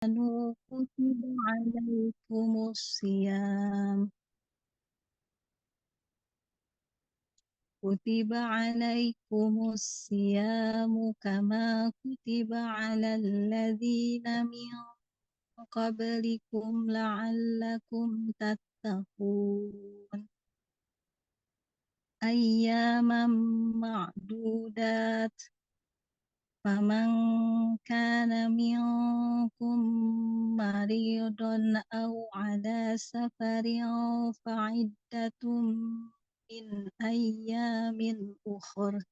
آمنوا كتب عليكم الصيام كما كتب على الذين من قبلكم لعلكم تتقون أياما معدودات فمن كان منكم مريضا أو على سفر فعدة من أيام أخر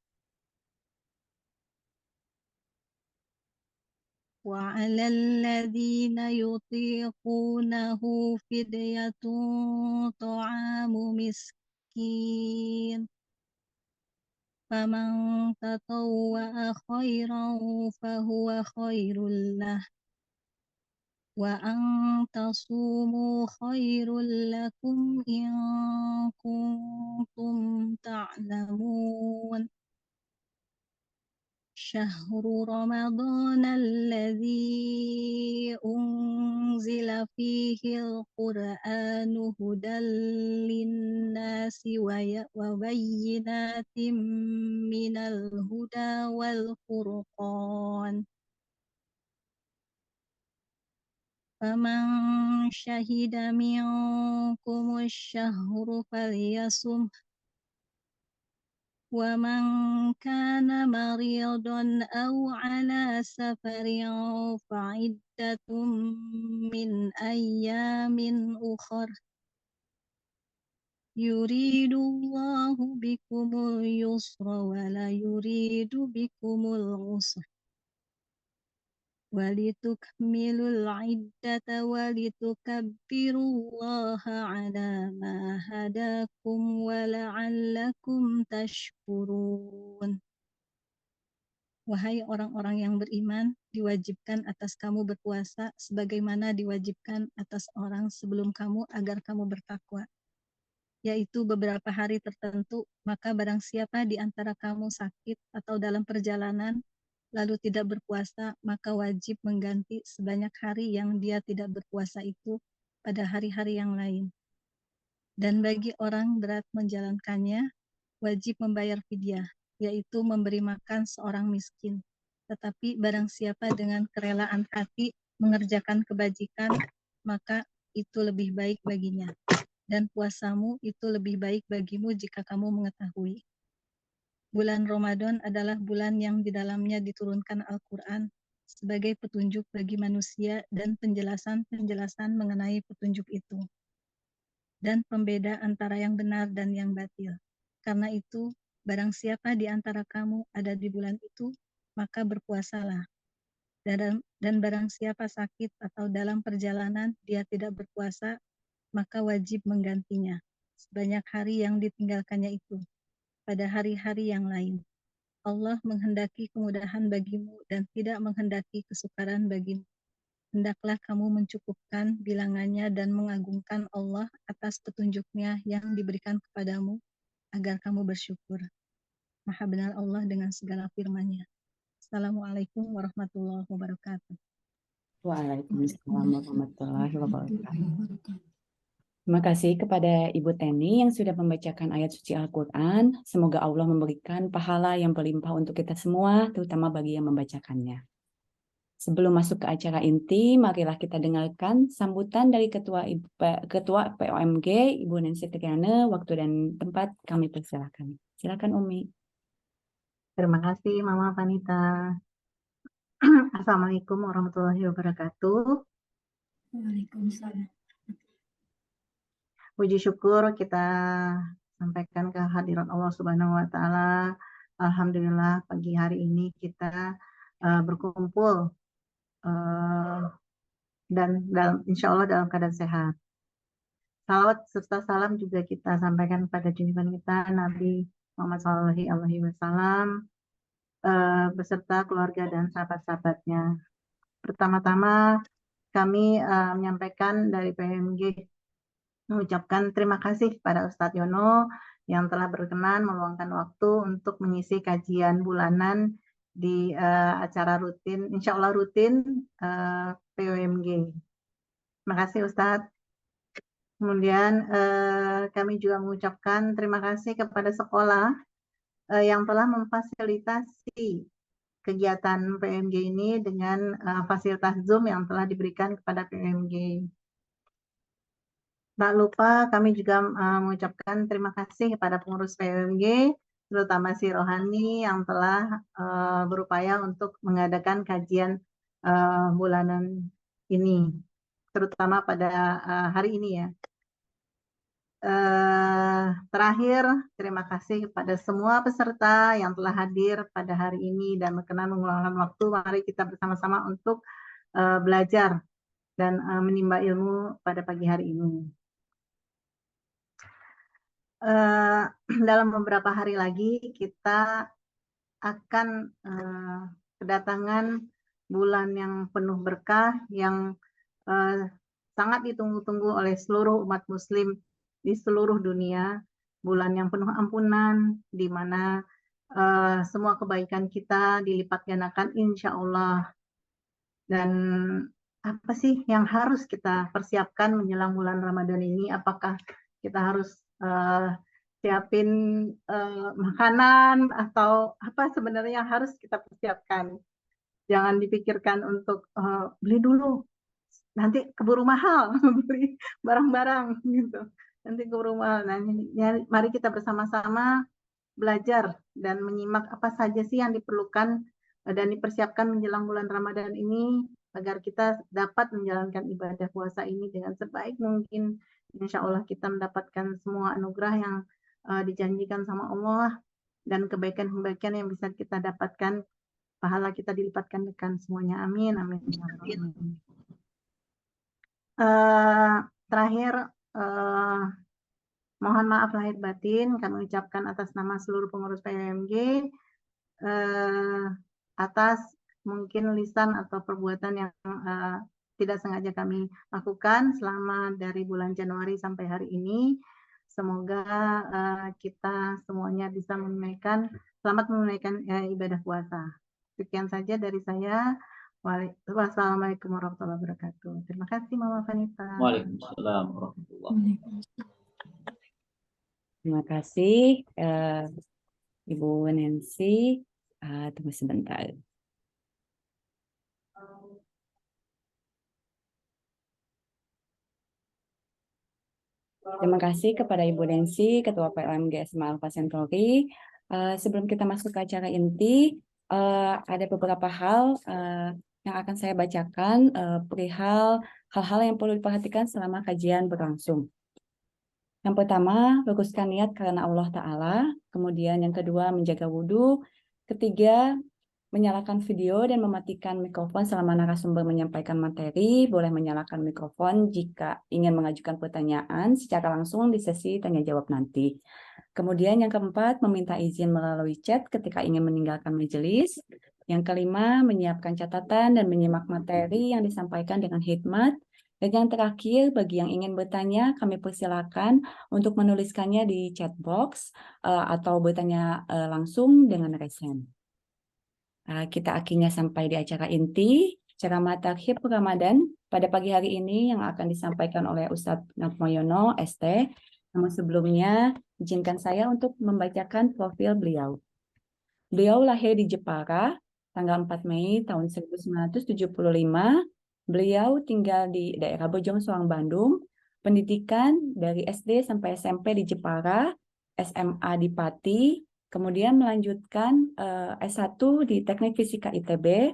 وعلى الذين يطيقونه فدية طعام مسكين فمن تطوع خيرا فهو خير له وأن تصوموا خير لكم إن كنتم تعلمون شهر رمضان الذي أنزل فيه القرآن هدى للناس وبينات من الهدى والفرقان فمن شهد منكم الشهر فليصمه ومن كان مريضا أو على سفر فعدة من أيام أخر يريد الله بكم اليسر ولا يريد بكم العسر ولتكملوا العدة ولتكبروا الله على ما هداكم ولعلكم تشكرون. Wahai orang-orang yang beriman, diwajibkan atas kamu berpuasa sebagaimana diwajibkan atas orang sebelum kamu agar kamu bertakwa, yaitu beberapa hari tertentu. Maka barang siapa di antara kamu sakit atau dalam perjalanan lalu tidak berpuasa, maka wajib mengganti sebanyak hari yang dia tidak berpuasa itu pada hari-hari yang lain. Dan bagi orang berat menjalankannya, wajib membayar fidyah, yaitu memberi makan seorang miskin. Tetapi barang siapa dengan kerelaan hati mengerjakan kebajikan, maka itu lebih baik baginya. Dan puasamu itu lebih baik bagimu jika kamu mengetahui. Bulan Ramadan adalah bulan yang di dalamnya diturunkan Al-Quran sebagai petunjuk bagi manusia dan penjelasan-penjelasan mengenai petunjuk itu. Dan pembeda antara yang benar dan yang batil. Karena itu, barang siapa di antara kamu ada di bulan itu, maka berpuasalah. Dan barang siapa sakit atau dalam perjalanan dia tidak berpuasa, maka wajib menggantinya sebanyak hari yang ditinggalkannya itu pada hari-hari yang lain. Allah menghendaki kemudahan bagimu dan tidak menghendaki kesukaran bagimu. Hendaklah kamu mencukupkan bilangannya dan mengagungkan Allah atas petunjuknya yang diberikan kepadamu agar kamu bersyukur. Maha benar Allah dengan segala firman-Nya. Assalamualaikum warahmatullahi wabarakatuh. Waalaikumsalam warahmatullahi wabarakatuh. Terima kasih kepada Ibu Teni yang sudah membacakan ayat suci Al-Quran. Semoga Allah memberikan pahala yang berlimpah untuk kita semua, terutama bagi yang membacakannya. Sebelum masuk ke acara inti, marilah kita dengarkan sambutan dari Ketua POMG, Ibu Nancy Triana. Waktu dan tempat kami persilakan. Silakan Umi. Terima kasih Mama Vanita. Assalamualaikum warahmatullahi wabarakatuh. Waalaikumsalam. Puji syukur kita sampaikan ke hadirat Allah Subhanahu wa Ta'ala. Alhamdulillah pagi hari ini kita berkumpul dan insya Allah dalam keadaan sehat. Salawat serta salam juga kita sampaikan pada junjungan kita Nabi Muhammad SAW beserta keluarga dan sahabat-sahabatnya. Pertama-tama kami menyampaikan dari PMG mengucapkan terima kasih kepada Ustadz Yono yang telah berkenan meluangkan waktu untuk mengisi kajian bulanan di acara rutin, insya Allah rutin POMG. Terima kasih Ustadz. Kemudian kami juga mengucapkan terima kasih kepada sekolah yang telah memfasilitasi kegiatan PMG ini dengan fasilitas Zoom yang telah diberikan kepada PMG. Tak lupa kami juga mengucapkan terima kasih kepada pengurus PMG, terutama si Rohani yang telah berupaya untuk mengadakan kajian bulanan ini, terutama pada hari ini ya. Terakhir, terima kasih kepada semua peserta yang telah hadir pada hari ini dan berkenan meluangkan waktu. Mari kita bersama-sama untuk belajar dan menimba ilmu pada pagi hari ini. Dalam beberapa hari lagi kita akan kedatangan bulan yang penuh berkah yang sangat ditunggu-tunggu oleh seluruh umat muslim di seluruh dunia, bulan yang penuh ampunan, di mana semua kebaikan kita dilipat gandakan insya Allah. Dan apa sih yang harus kita persiapkan menjelang bulan Ramadan ini? Apakah kita harus siapin makanan atau apa sebenarnya yang harus kita persiapkan? Jangan dipikirkan untuk beli dulu, nanti keburu mahal, beli barang-barang gitu. Nanti keburu mahal. Nah, mari kita bersama-sama belajar dan menyimak apa saja sih yang diperlukan dan dipersiapkan menjelang bulan Ramadan ini agar kita dapat menjalankan ibadah puasa ini dengan sebaik mungkin. Insya Allah kita mendapatkan semua anugerah yang dijanjikan sama Allah dan kebaikan-kebaikan yang bisa kita dapatkan, pahala kita dilipatkan dengan semuanya. Amin, amin. Terakhir, mohon maaf lahir batin kami ucapkan atas nama seluruh pengurus PMG atas mungkin lisan atau perbuatan yang tidak sengaja kami lakukan selama dari bulan Januari sampai hari ini. Semoga kita semuanya bisa selamat menunaikan ibadah puasa. Sekian saja dari saya. Wassalamualaikum warahmatullahi wabarakatuh. Terima kasih Mama Vanita. Waalaikumsalam warahmatullahi wabarakatuh. Terima kasih Ibu Nancy. Tunggu sebentar. Terima kasih kepada Ibu Nancy, Ketua POMG SMA Alfa Centauri. Sebelum kita masuk ke acara inti, ada beberapa hal yang akan saya bacakan perihal hal-hal yang perlu diperhatikan selama kajian berlangsung. Yang pertama, luruskan niat karena Allah Ta'ala. Kemudian yang kedua, menjaga wudhu. Ketiga, menyalakan video dan mematikan mikrofon selama narasumber menyampaikan materi. Boleh menyalakan mikrofon jika ingin mengajukan pertanyaan secara langsung di sesi tanya-jawab nanti. Kemudian yang keempat, meminta izin melalui chat ketika ingin meninggalkan majelis. Yang kelima, menyiapkan catatan dan menyimak materi yang disampaikan dengan hikmat. Dan yang terakhir, bagi yang ingin bertanya, kami persilakan untuk menuliskannya di chat box atau bertanya langsung dengan raise hand. Kita akhirnya sampai di acara inti, ceramah takhir Ramadan pada pagi hari ini yang akan disampaikan oleh Ustadz Natmoyono, ST. Namun sebelumnya, izinkan saya untuk membacakan profil beliau. Beliau lahir di Jepara, tanggal 4 Mei tahun 1975. Beliau tinggal di daerah Bojong Soang, Bandung. Pendidikan dari SD sampai SMP di Jepara, SMA di Pati, kemudian melanjutkan S1 di Teknik Fisika ITB.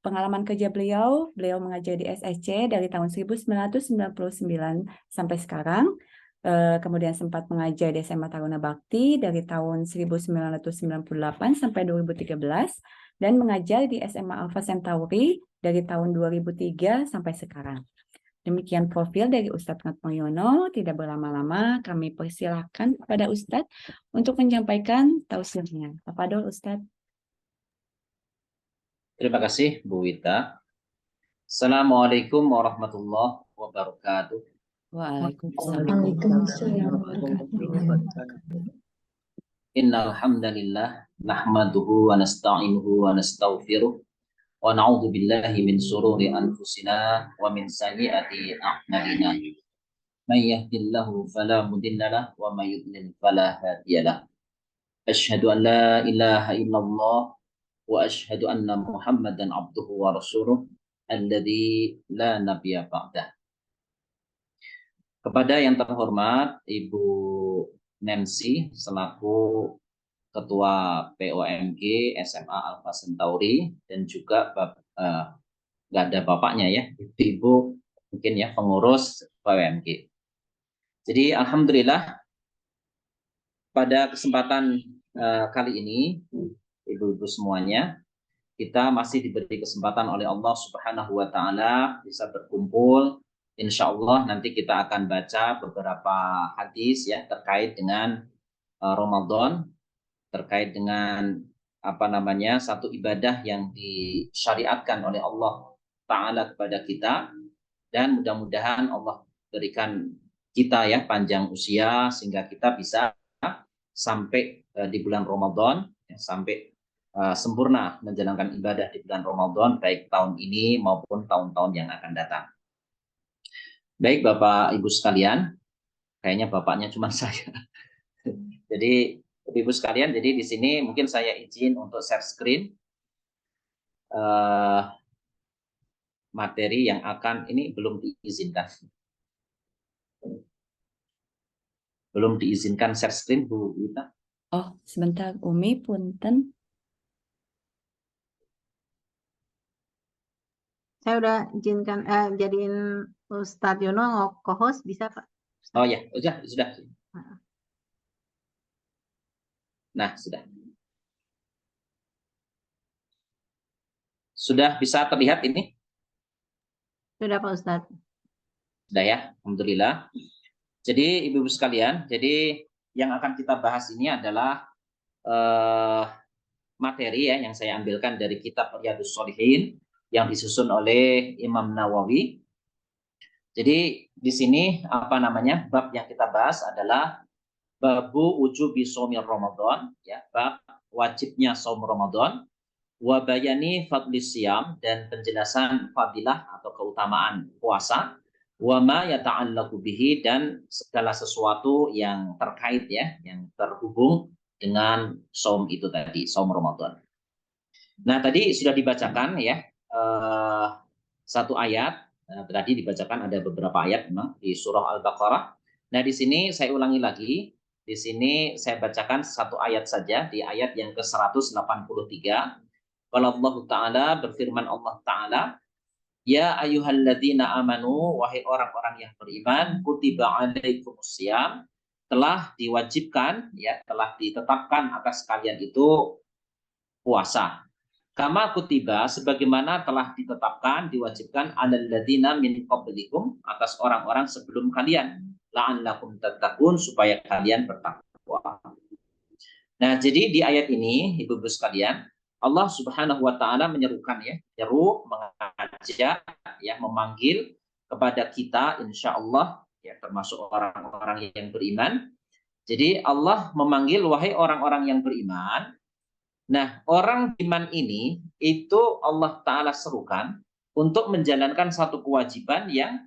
Pengalaman kerja beliau mengajar di SSC dari tahun 1999 sampai sekarang. Kemudian sempat mengajar di SMA Taruna Bakti dari tahun 1998 sampai 2013 dan mengajar di SMA Alfa Centauri dari tahun 2003 sampai sekarang. Demikian profil dari Ustadz Natmoyono. Tidak berlama-lama, kami persilahkan kepada Ustadz untuk menyampaikan tausiahnya. Tafadhol Ustadz. Terima kasih Bu Wita. Assalamualaikum warahmatullahi wabarakatuh. Waalaikumsalam. Innal hamdalillah nahmaduhu wa nasta'inuhu wa nastaghfiruh wa wa na'udzu billahi min shururi anfusina wa min sayyiati a'malina. May yahdihillahu fala mudilla lahu wa may yudlil fala hadiya lahu. Asyhadu an la ilaha illallah wa asyhadu anna Muhammadan abduhu wa rasuluh alladzi la nabiyya ba'dah. Kepada yang terhormat Ibu Nancy selaku Ketua POMG SMA Alpha Centauri dan juga nggak ada bapaknya ya, Ibu mungkin ya pengurus POMG. Jadi alhamdulillah pada kesempatan kali ini ibu-ibu semuanya kita masih diberi kesempatan oleh Allah Subhanahu wa taala bisa berkumpul. Insya Allah nanti kita akan baca beberapa hadis ya terkait dengan Ramadan, terkait dengan satu ibadah yang disyariatkan oleh Allah Ta'ala kepada kita, dan mudah-mudahan Allah berikan kita ya panjang usia sehingga kita bisa sampai di bulan Ramadan ya, sampai sempurna menjalankan ibadah di bulan Ramadan baik tahun ini maupun tahun-tahun yang akan datang. Baik Bapak Ibu sekalian, kayaknya bapaknya cuma saya. Jadi Ibu sekalian, jadi di sini mungkin saya izin untuk share screen materi yang akan ini belum diizinkan. Belum diizinkan share screen Bu Wita. Oh, sebentar Umi, punten. Saya udah izinkan jadiin Ustadz Yono co-host, bisa Pak? Oh ya, sudah. Nah, sudah. Sudah bisa terlihat ini? Sudah Pak Ustadz. Sudah ya, alhamdulillah. Jadi ibu-ibu sekalian, jadi yang akan kita bahas ini adalah materi ya yang saya ambilkan dari kitab Riyadhus Shalihin yang disusun oleh Imam Nawawi. Jadi di sini bab yang kita bahas adalah babu wujubi shaumil Ramadan ya, bab wajibnya saum Ramadan, wa bayani fadlis siyam dan penjelasan fadilah atau keutamaan puasa, wa ma yata'allaqu bihi dan segala sesuatu yang terkait ya, yang terhubung dengan saum itu tadi, saum Ramadan. Nah, tadi sudah dibacakan ya satu ayat, tadi dibacakan ada beberapa ayat memang di surah Al-Baqarah. Nah, di sini saya ulangi lagi. Di sini saya bacakan satu ayat saja di ayat yang ke-183. Kalau Allah Ta'ala berfirman Allah Ta'ala, ya ayyuhalladzina amanu, wahai orang-orang yang beriman, kutiba alaikumusiyam, telah diwajibkan ya, telah ditetapkan atas kalian itu puasa. Kama kutiba, sebagaimana telah ditetapkan, diwajibkan alal ladzina min qablikum, atas orang-orang sebelum kalian, la'allakum tattaqun, supaya kalian bertakwa. Nah, jadi di ayat ini ibu-ibu sekalian, Allah Subhanahu wa taala menyerukan ya, mengajak ya, memanggil kepada kita insya Allah ya, termasuk orang-orang yang beriman. Jadi Allah memanggil wahai orang-orang yang beriman. Nah, orang iman ini itu Allah Ta'ala serukan untuk menjalankan satu kewajiban yang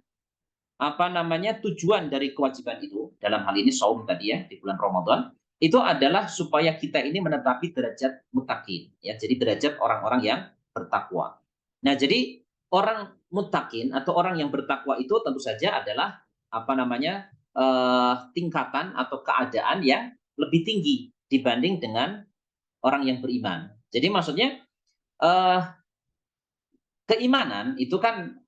tujuan dari kewajiban itu, dalam hal ini saum tadi ya, di bulan Ramadan, itu adalah supaya kita ini menetapi derajat muttaqin ya, jadi derajat orang-orang yang bertakwa. Nah, jadi orang muttaqin atau orang yang bertakwa itu tentu saja adalah tingkatan atau keadaan yang lebih tinggi dibanding dengan orang yang beriman. Jadi maksudnya keimanan itu kan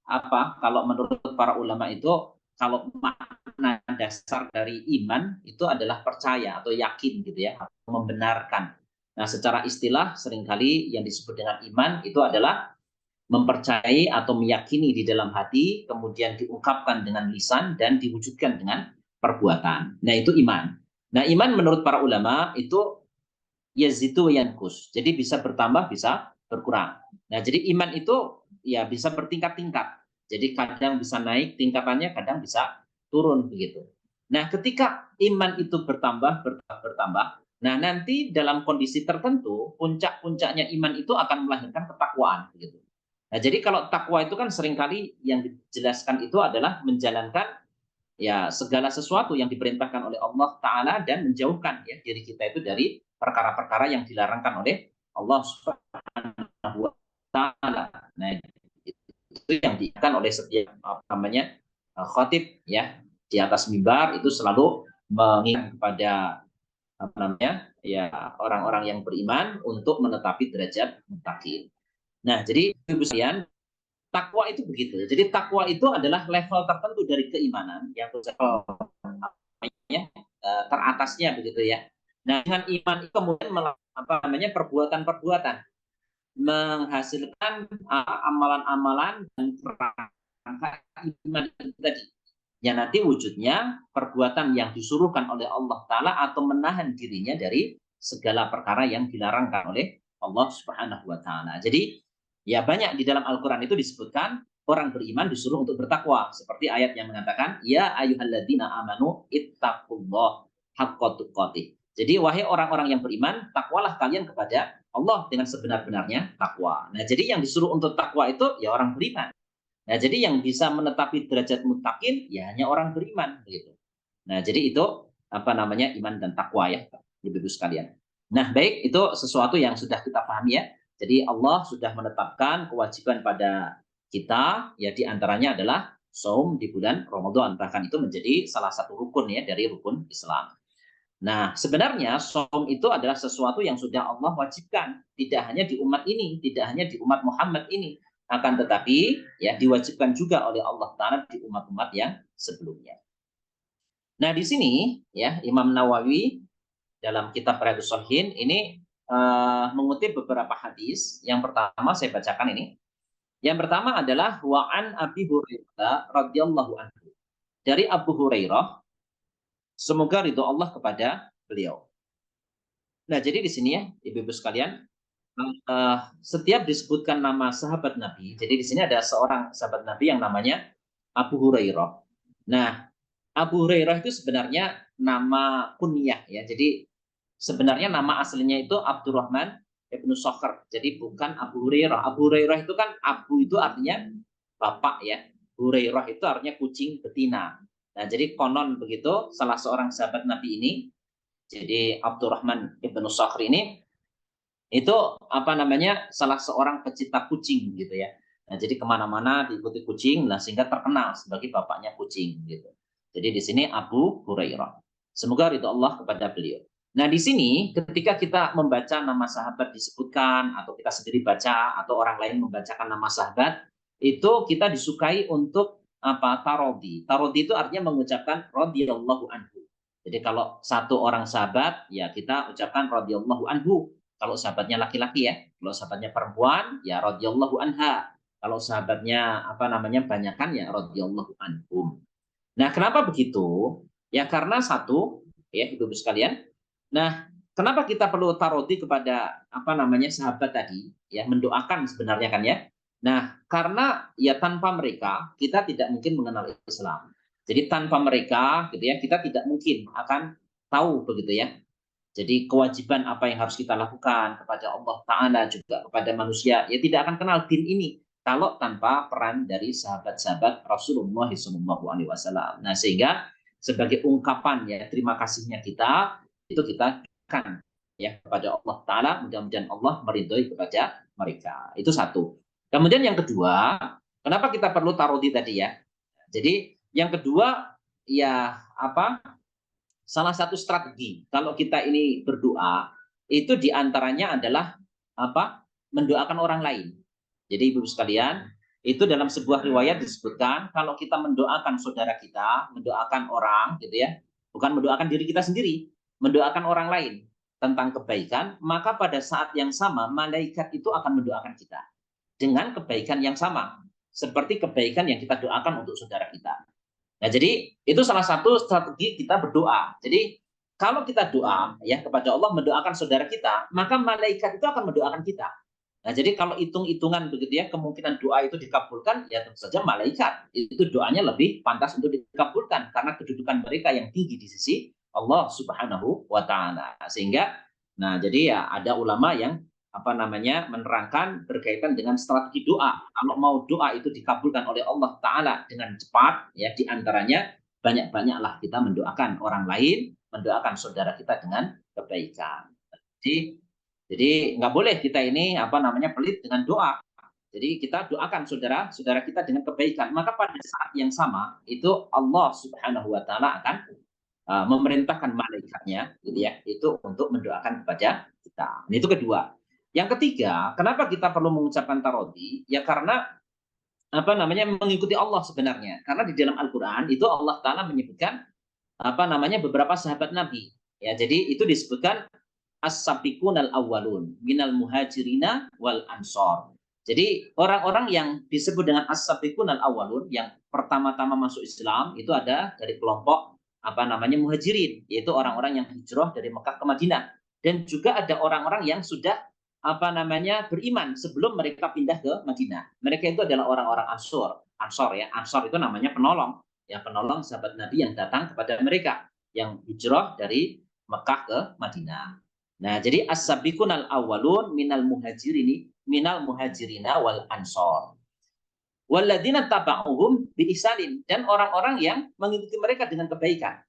kalau menurut para ulama itu, kalau makna dasar dari iman itu adalah percaya atau yakin gitu ya, atau membenarkan. Nah, secara istilah seringkali yang disebut dengan iman itu adalah mempercayai atau meyakini di dalam hati, kemudian diungkapkan dengan lisan dan diwujudkan dengan perbuatan. Nah, itu iman. Nah, iman menurut para ulama itu yazidu yankus. Jadi bisa bertambah, bisa berkurang. Nah, jadi iman itu ya bisa bertingkat-tingkat. Jadi kadang bisa naik tingkatannya, kadang bisa turun begitu. Nah, ketika iman itu bertambah, nah nanti dalam kondisi tertentu puncak-puncaknya iman itu akan melahirkan ketakwaan begitu. Nah, jadi kalau takwa itu kan seringkali yang dijelaskan itu adalah menjalankan ya segala sesuatu yang diperintahkan oleh Allah Ta'ala dan menjauhkan ya diri kita itu dari perkara-perkara yang dilarangkan oleh Allah Subhanahu wa Ta'ala. Nah, itu yang diingatkan oleh setiap apa namanya khatib ya di atas mimbar itu selalu mengingat kepada apa namanya ya orang-orang yang beriman untuk menetapi derajat muttaqin. Nah, jadi ibu sekalian, takwa itu begitu. Jadi takwa itu adalah level tertentu dari keimanan yang level teratasnya begitu ya. Nah, dengan iman itu kemudian apa namanya perbuatan-perbuatan menghasilkan amalan-amalan dan kerangka iman itu tadi. Yang nanti wujudnya perbuatan yang disuruhkan oleh Allah Ta'ala atau menahan dirinya dari segala perkara yang dilarangkan oleh Allah Subhanahu wa Ta'ala. Jadi ya banyak di dalam Al-Quran itu disebutkan orang beriman disuruh untuk bertakwa. Seperti ayat yang mengatakan, ya ayyuhalladzina amanu ittaqullah haqqa tuqatih. Jadi wahai orang-orang yang beriman, takwalah kalian kepada Allah dengan sebenar-benarnya takwa. Nah, jadi yang disuruh untuk takwa itu ya orang beriman. Nah, jadi yang bisa menetapi derajat muttaqin ya hanya orang beriman begitu. Nah, jadi itu apa namanya iman dan takwa ya, Ibu-ibu sekalian. Nah, baik itu sesuatu yang sudah kita pahami ya. Jadi Allah sudah menetapkan kewajiban pada kita ya di antaranya adalah saum di bulan Ramadan. Bahkan itu menjadi salah satu rukun ya dari rukun Islam. Nah, sebenarnya saum itu adalah sesuatu yang sudah Allah wajibkan, tidak hanya di umat ini, tidak hanya di umat Muhammad ini, akan tetapi ya diwajibkan juga oleh Allah Ta'ala di umat-umat yang sebelumnya. Nah, di sini ya Imam Nawawi dalam kitab Riyadhus Shalihin ini mengutip beberapa hadis. Yang pertama saya bacakan ini. Yang pertama adalah wa'an Abi Hurairah radhiyallahu anhu. Dari Abu Hurairah, semoga ridho Allah kepada beliau. Nah, jadi di sini ya, Ibu-ibu sekalian, setiap disebutkan nama sahabat Nabi, jadi di sini ada seorang sahabat Nabi yang namanya Abu Hurairah. Nah, Abu Hurairah itu sebenarnya nama kunyah ya. Jadi sebenarnya nama aslinya itu Abdurrahman ibnu Sakhr. Jadi bukan Abu Hurairah. Abu Hurairah itu kan Abu itu artinya bapak ya. Hurairah itu artinya kucing betina. Nah, jadi konon begitu salah seorang sahabat Nabi ini, jadi Abdurrahman ibnu Sakhr ini itu apa namanya salah seorang pecinta kucing gitu ya. Nah, jadi kemana-mana diikuti kucing, nah sehingga terkenal sebagai bapaknya kucing gitu. Jadi di sini Abu Hurairah. Semoga ridho Allah kepada beliau. Nah, di sini ketika kita membaca nama sahabat disebutkan atau kita sendiri baca atau orang lain membacakan nama sahabat, itu kita disukai untuk apa? Tarodi. Tarodi itu artinya mengucapkan radhiyallahu anhu. Jadi kalau satu orang sahabat, ya kita ucapkan radhiyallahu anhu. Kalau sahabatnya laki-laki ya, kalau sahabatnya perempuan ya radhiyallahu anha. Kalau sahabatnya apa namanya banyakan ya radhiyallahu anhum. Nah, kenapa begitu? Ya karena satu ya Ibu sekalian. Nah, kenapa kita perlu tarodi kepada apa namanya sahabat tadi? Ya mendoakan sebenarnya kan ya. Nah, karena ya tanpa mereka kita tidak mungkin mengenal Islam. Jadi tanpa mereka gitu ya kita tidak mungkin akan tahu begitu ya. Jadi kewajiban apa yang harus kita lakukan kepada Allah Ta'ala juga kepada manusia, ya tidak akan kenal din ini kalau tanpa peran dari sahabat-sahabat Rasulullah SAW. Nah, sehingga sebagai ungkapan ya terima kasihnya kita, itu kita akan ya kepada Allah Ta'ala, mudah-mudahan Allah meridhoi kepada mereka. Itu satu. Kemudian yang kedua, kenapa kita perlu tarodi tadi ya? Jadi yang kedua, ya apa? Salah satu strategi kalau kita ini berdoa itu diantaranya adalah apa? Mendoakan orang lain. Jadi Ibu sekalian, itu dalam sebuah riwayat disebutkan kalau kita mendoakan saudara kita, mendoakan orang gitu ya, bukan mendoakan diri kita sendiri, mendoakan orang lain tentang kebaikan, maka pada saat yang sama malaikat itu akan mendoakan kita dengan kebaikan yang sama seperti kebaikan yang kita doakan untuk saudara kita. Nah, jadi itu salah satu strategi kita berdoa. Jadi kalau kita doa ya kepada Allah mendoakan saudara kita, maka malaikat itu akan mendoakan kita. Nah, jadi kalau hitung-hitungan begitu ya, kemungkinan doa itu dikabulkan, ya tentu saja malaikat itu doanya lebih pantas untuk dikabulkan karena kedudukan mereka yang tinggi di sisi Allah Subhanahu wa Ta'ala. Sehingga, nah jadi ya ada ulama yang menerangkan berkaitan dengan strategi doa. Kalau mau doa itu dikabulkan oleh Allah Ta'ala dengan cepat, ya diantaranya banyak-banyaklah kita mendoakan orang lain, mendoakan saudara kita dengan kebaikan. Jadi nggak boleh kita ini pelit dengan doa. Jadi kita doakan saudara kita dengan kebaikan. Maka pada saat yang sama itu Allah Subhanahu Wa Ta'ala akan memerintahkan malaikatnya, gitu ya, itu untuk mendoakan kepada kita. Ini itu kedua. Yang ketiga, kenapa kita perlu mengucapkan tarodhi? Ya karena mengikuti Allah sebenarnya. Karena di dalam Al-Quran itu Allah Ta'ala menyebutkan beberapa sahabat Nabi. Ya, jadi itu disebutkan as-sabiqunal awwalun minal muhajirina wal ansor. Jadi orang-orang yang disebut dengan as-sabiqunal awwalun yang pertama-tama masuk Islam itu ada dari kelompok muhajirin, yaitu orang-orang yang hijrah dari Mekah ke Madinah. Dan juga ada orang-orang yang sudah beriman sebelum mereka pindah ke Madinah. Mereka itu adalah orang-orang Ansor ya. Ansor itu namanya penolong, ya, penolong sahabat Nabi yang datang kepada mereka yang hijrah dari Mekah ke Madinah. Nah, jadi as-sabiqunal awwalun minal muhajirina wal ansor. Walladzina taba'uhum bi ihsanin, dan orang-orang yang mengikuti mereka dengan kebaikan.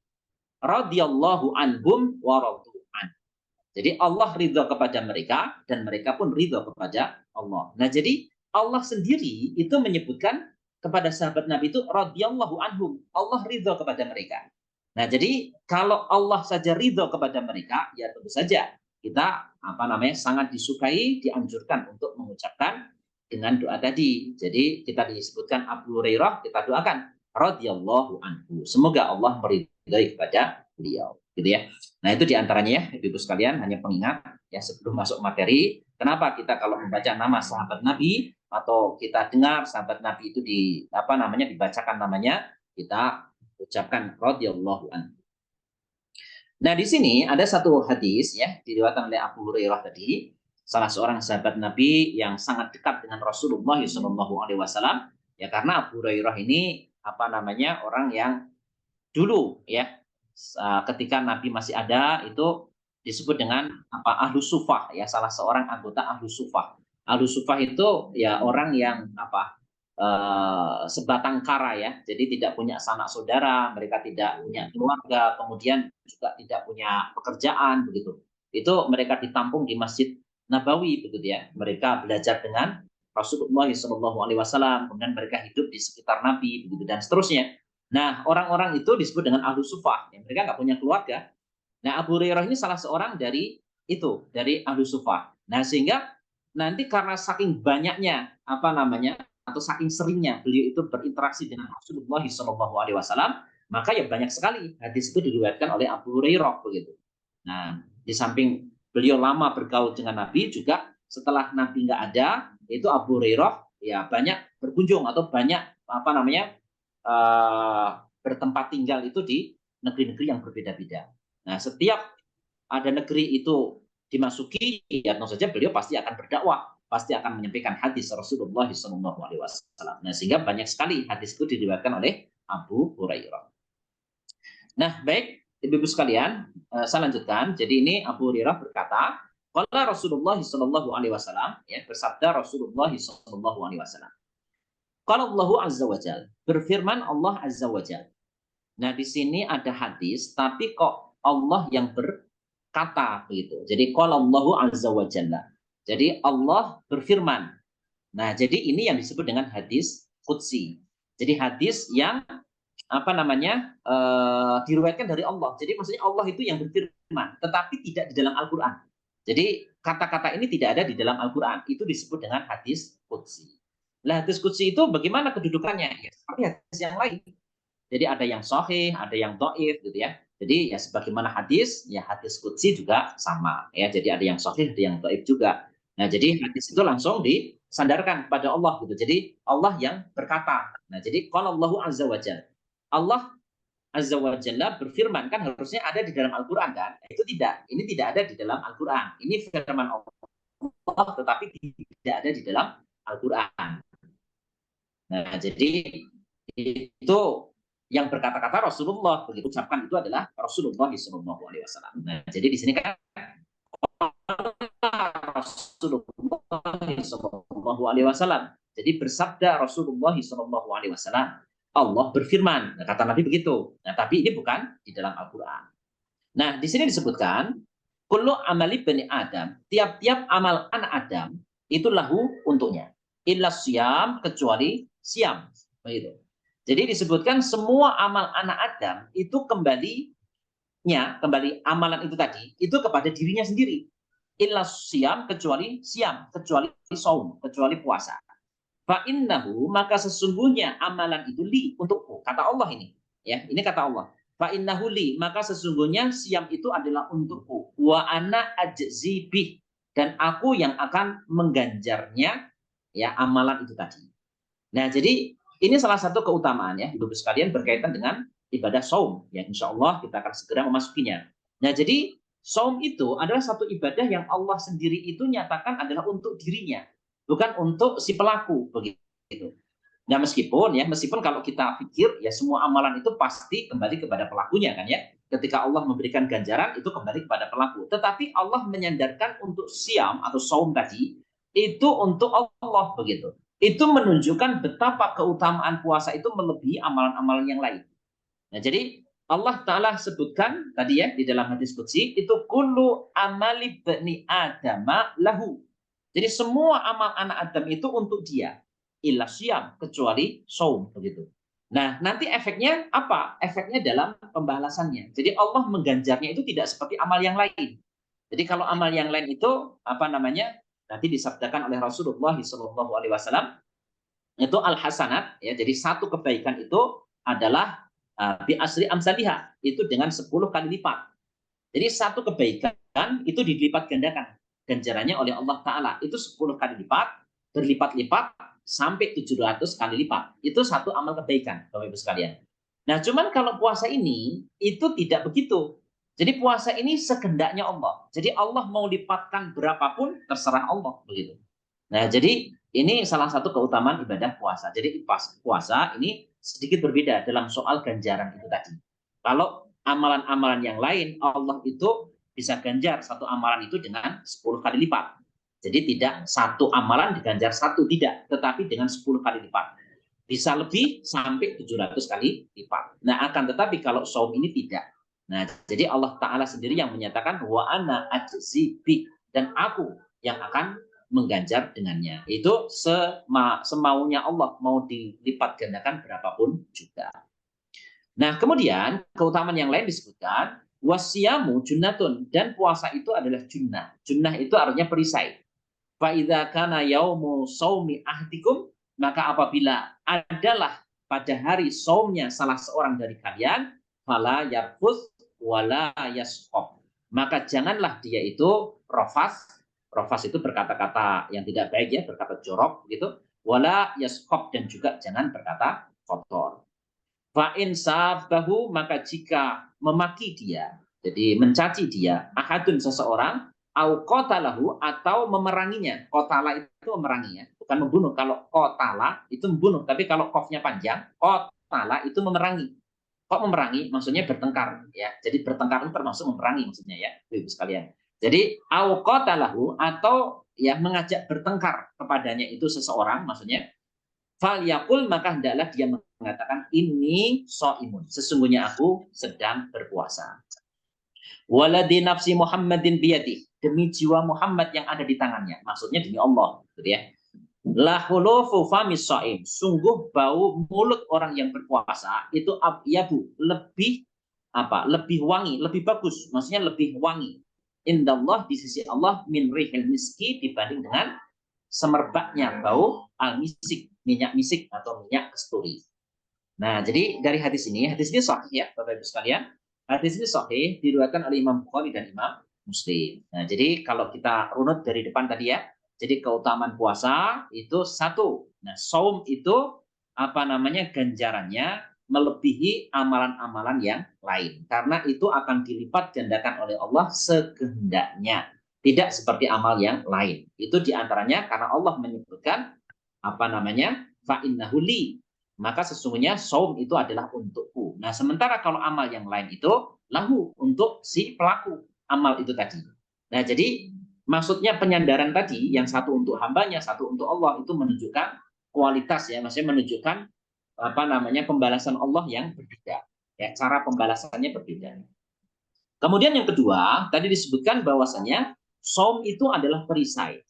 Radhiyallahu anhum wa radu an. Jadi Allah ridha kepada mereka dan mereka pun ridha kepada Allah. Nah, jadi Allah sendiri itu menyebutkan kepada sahabat Nabi itu radhiyallahu anhum. Allah ridha kepada mereka. Nah, jadi kalau Allah saja ridha kepada mereka, ya tentu saja kita sangat disukai, dianjurkan untuk mengucapkan dengan doa tadi. Jadi kita disebutkan Abu Hurairah, kita doakan radhiyallahu anhu. Semoga Allah meridai kepada beliau, gitu ya. Nah, itu diantaranya ya, Ibu sekalian, hanya pengingat ya sebelum masuk materi. Kenapa kita kalau membaca nama sahabat Nabi atau kita dengar sahabat Nabi itu dibacakan namanya, kita ucapkan radhiyallahu anhu. Nah, di sini ada satu hadis ya diriwayatkan oleh Abu Hurairah tadi, salah seorang sahabat Nabi yang sangat dekat dengan Rasulullah SAW. Ya, karena Abu Hurairah ini orang yang dulu ya ketika Nabi masih ada itu disebut dengan Ahlus Sufah ya, salah seorang anggota Ahlus Sufah. Ahlus Sufah itu ya orang yang sebatang kara ya, jadi tidak punya sanak saudara, mereka tidak punya keluarga, kemudian juga tidak punya pekerjaan begitu. Itu mereka ditampung di Masjid Nabawi begitu ya. Mereka belajar dengan Rasulullah SAW, kemudian mereka hidup di sekitar Nabi begitu dan seterusnya. Nah, orang-orang itu disebut dengan Ahlus Sufah, ya, mereka nggak punya keluarga. Nah, Abu Hurairah ini salah seorang dari Ahlus Sufah. Nah, sehingga nanti karena saking banyaknya atau saking seringnya beliau itu berinteraksi dengan Rasulullah SAW, maka ya banyak sekali hadis itu diriwayatkan oleh Abu Hurairah begitu. Nah, di samping beliau lama bergaul dengan Nabi, juga setelah Nabi nggak ada, itu Abu Hurairah ya banyak berkunjung atau banyak bertempat tinggal itu di negeri-negeri yang berbeda-beda. Nah, setiap ada negeri itu dimasuki, ya tentu saja beliau pasti akan berdakwah, pasti akan menyampaikan hadis Rasulullah SAW. Nah, sehingga banyak sekali hadis itu diriwayatkan oleh Abu Hurairah. Nah, baik, Ibu-ibu sekalian, saya lanjutkan. Jadi ini Abu Hurairah berkata, qala Rasulullah SAW, ya, bersabda Rasulullah SAW. Qala Allahu Azza wa Jalla, berfirman Allah Azza wa Jalla. Nah, di sini ada hadis, tapi kok Allah yang berkata begitu. Jadi qala Allahu Azza wa Jalla. Jadi Allah berfirman. Nah, jadi ini yang disebut dengan hadis qudsi. Jadi hadis yang diriwayatkan dari Allah. Jadi maksudnya Allah itu yang berfirman, tetapi tidak di dalam Al-Quran. Jadi kata-kata ini tidak ada di dalam Al-Quran. Itu disebut dengan hadis qudsi. Nah, hadis qudsi itu bagaimana kedudukannya? Ya, seperti hadis yang lain. Jadi ada yang sahih, ada yang dhaif gitu ya. Jadi ya sebagaimana hadis, ya hadis qudsi juga sama ya. Jadi ada yang sahih, ada yang dhaif juga. Nah, jadi hadis itu langsung disandarkan kepada Allah gitu. Jadi Allah yang berkata. Nah, jadi qala Allahu Azza wa Jalla. Allah Azza wa Jalla berfirman, kan harusnya ada di dalam Al-Quran kan? Itu tidak. Ini tidak ada di dalam Al-Quran. Ini firman Allah, tetapi tidak ada di dalam Al-Quran. Nah, jadi itu yang berkata-kata Rasulullah, begitu ucapkan itu adalah Rasulullah SAW. Nah, jadi di sini kan Rasulullah Shallallahu Alaihi Wasallam. Jadi bersabda Rasulullah Shallallahu Alaihi Wasallam, Allah berfirman. Nah, kata Nabi begitu. Nah, tapi ini bukan di dalam Al-Quran. Nah, di sini disebutkan, kullu amali bani Adam, tiap-tiap amal anak Adam itu lahu untuknya. Illa siyam, kecuali siam. Begitu. Jadi disebutkan semua amal anak Adam itu kembali amalan itu tadi, itu kepada dirinya sendiri. Illa siyam, kecuali siam, kecuali saum, kecuali puasa. Fa innahu, maka sesungguhnya amalan itu li, untukku. Kata Allah ini. Ya, ini kata Allah. Fa innahu li, maka sesungguhnya siam itu adalah untukku. Wa ana ajzi bih, dan aku yang akan mengganjarnya, ya, amalan itu tadi. Nah, jadi ini salah satu keutamaan ya, Ibu sekalian, berkaitan dengan ibadah saum, yang insya Allah kita akan segera memasukinya. Nah, jadi saum itu adalah satu ibadah yang Allah sendiri itu nyatakan adalah untuk dirinya, bukan untuk si pelaku, begitu. Nah, meskipun kalau kita pikir ya semua amalan itu pasti kembali kepada pelakunya kan ya. Ketika Allah memberikan ganjaran itu kembali kepada pelaku. Tetapi Allah menyandarkan untuk siam atau saum tadi itu untuk Allah, begitu. Itu menunjukkan betapa keutamaan puasa itu melebihi amalan-amalan yang lain. Nah, jadi Allah Ta'ala sebutkan tadi ya di dalam hadis qudsi itu kullu amali bani adama lahu. Jadi semua amal anak Adam itu untuk dia. Illa syam, kecuali saum, begitu. Nah, nanti efeknya apa? Efeknya dalam pembalasannya. Jadi Allah mengganjarnya itu tidak seperti amal yang lain. Jadi kalau amal yang lain itu nanti disabdakan oleh Rasulullah SAW itu al-hasanat ya. Jadi satu kebaikan itu adalah bi asri amsalihah, itu dengan 10 kali lipat. Jadi satu kebaikan itu dilipat gandakan ganjarannya oleh Allah Ta'ala. Itu 10 kali lipat, berlipat-lipat sampai 700 kali lipat. Itu satu amal kebaikan, Bapak Ibu sekalian. Nah, cuman kalau puasa ini itu tidak begitu. Jadi puasa ini sekehendaknya Allah. Jadi Allah mau lipatkan berapapun terserah Allah, begitu. Nah, jadi ini salah satu keutamaan ibadah puasa. Jadi puasa ini sedikit berbeda dalam soal ganjaran itu tadi. Kalau amalan-amalan yang lain Allah itu bisa ganjar satu amalan itu dengan 10 kali lipat. Jadi tidak satu amalan diganjar satu, tidak, tetapi dengan 10 kali lipat. Bisa lebih sampai 700 kali lipat. Nah, akan tetapi kalau saum ini tidak. Nah, jadi Allah Ta'ala sendiri yang menyatakan wa ana ajzi bi, dan aku yang akan mengganjar dengannya. Itu semaunya Allah, mau dilipat gandakan berapapun juga. Nah, kemudian keutamaan yang lain disebutkan wasiyamu junnatun, dan puasa itu adalah junnah. Junnah itu artinya perisai. Fa idza kana yaumu shaumi ahdikum, maka apabila adalah pada hari saumnya salah seorang dari kalian, fala yarfus wala yasqab, maka janganlah dia itu rafas. Rafas itu berkata-kata yang tidak baik ya, berkata jorok gitu. Wala yasqab, dan juga jangan berkata kotor. Fa in sabahu, maka jika memaki dia, jadi mencaci dia, ahadun seseorang, au qatalahu, atau memeranginya. Qatala itu memerangi ya, bukan membunuh. Kalau qatala itu membunuh, tapi kalau qafnya panjang, qatala itu memerangi. Kok memerangi? Maksudnya bertengkar ya. Jadi bertengkar itu termasuk memerangi maksudnya ya, Ibu sekalian. Jadi au qatalahu, atau ya mengajak bertengkar kepadanya itu seseorang, maksudnya fal yakul, maka hendaklah dia mengatakan ini shaimun, sesungguhnya aku sedang berpuasa. Waladi nafsi Muhammadin biyadih, demi jiwa Muhammad yang ada di tangannya, maksudnya demi Allah, gitu ya. La hulufu famis shaim, sungguh bau mulut orang yang berpuasa itu abyabu, lebih wangi, lebih bagus, maksudnya lebih wangi. Indallah, di sisi Allah, min rihil miski, dibanding dengan semerbaknya bau al-misik, minyak misik atau minyak kasturi. Nah, jadi dari hadis ini sahih ya, Bapak Ibu sekalian. Hadis ini sahih, diriwayatkan oleh Imam Bukhari dan Imam Muslim. Nah, jadi kalau kita runut dari depan tadi ya, jadi keutamaan puasa itu satu. Nah, saum itu ganjarannya melebihi amalan-amalan yang lain, karena itu akan dilipat gandakan oleh Allah sekehendaknya, tidak seperti amal yang lain. Itu diantaranya karena Allah menyebutkan fa innahu li, maka sesungguhnya saum itu adalah untukku. Nah, sementara kalau amal yang lain itu lahu, untuk si pelaku amal itu tadi. Nah, jadi maksudnya penyandaran tadi, yang satu untuk hambanya, satu untuk Allah, itu menunjukkan kualitas ya, maksudnya menunjukkan apa namanya pembalasan Allah yang berbeda. Ya, cara pembalasannya berbeda. Kemudian yang kedua, tadi disebutkan bahwasanya saum itu adalah perisai.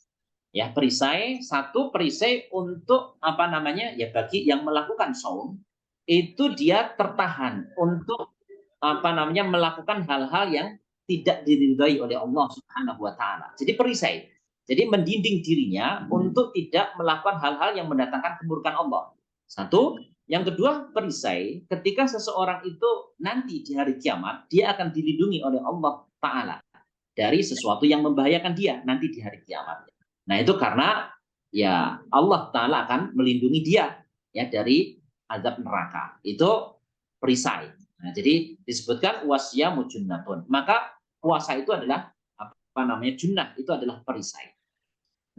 Ya, perisai, satu perisai untuk apa namanya? Ya, bagi yang melakukan saum itu dia tertahan untuk apa namanya? Melakukan hal-hal yang tidak diridhai oleh Allah Subhanahu wa taala. Jadi perisai. Jadi mendinding dirinya untuk tidak melakukan hal-hal yang mendatangkan kemurkaan Allah. Satu, yang kedua perisai, ketika seseorang itu nanti di hari kiamat, dia akan dilindungi oleh Allah Ta'ala dari sesuatu yang membahayakan dia nanti di hari kiamat. Nah itu karena ya Allah Ta'ala akan melindungi dia ya dari azab neraka. Itu perisai. Nah, jadi disebutkan wasyamu junnatun. Maka puasa itu adalah apa namanya junnah, itu adalah perisai.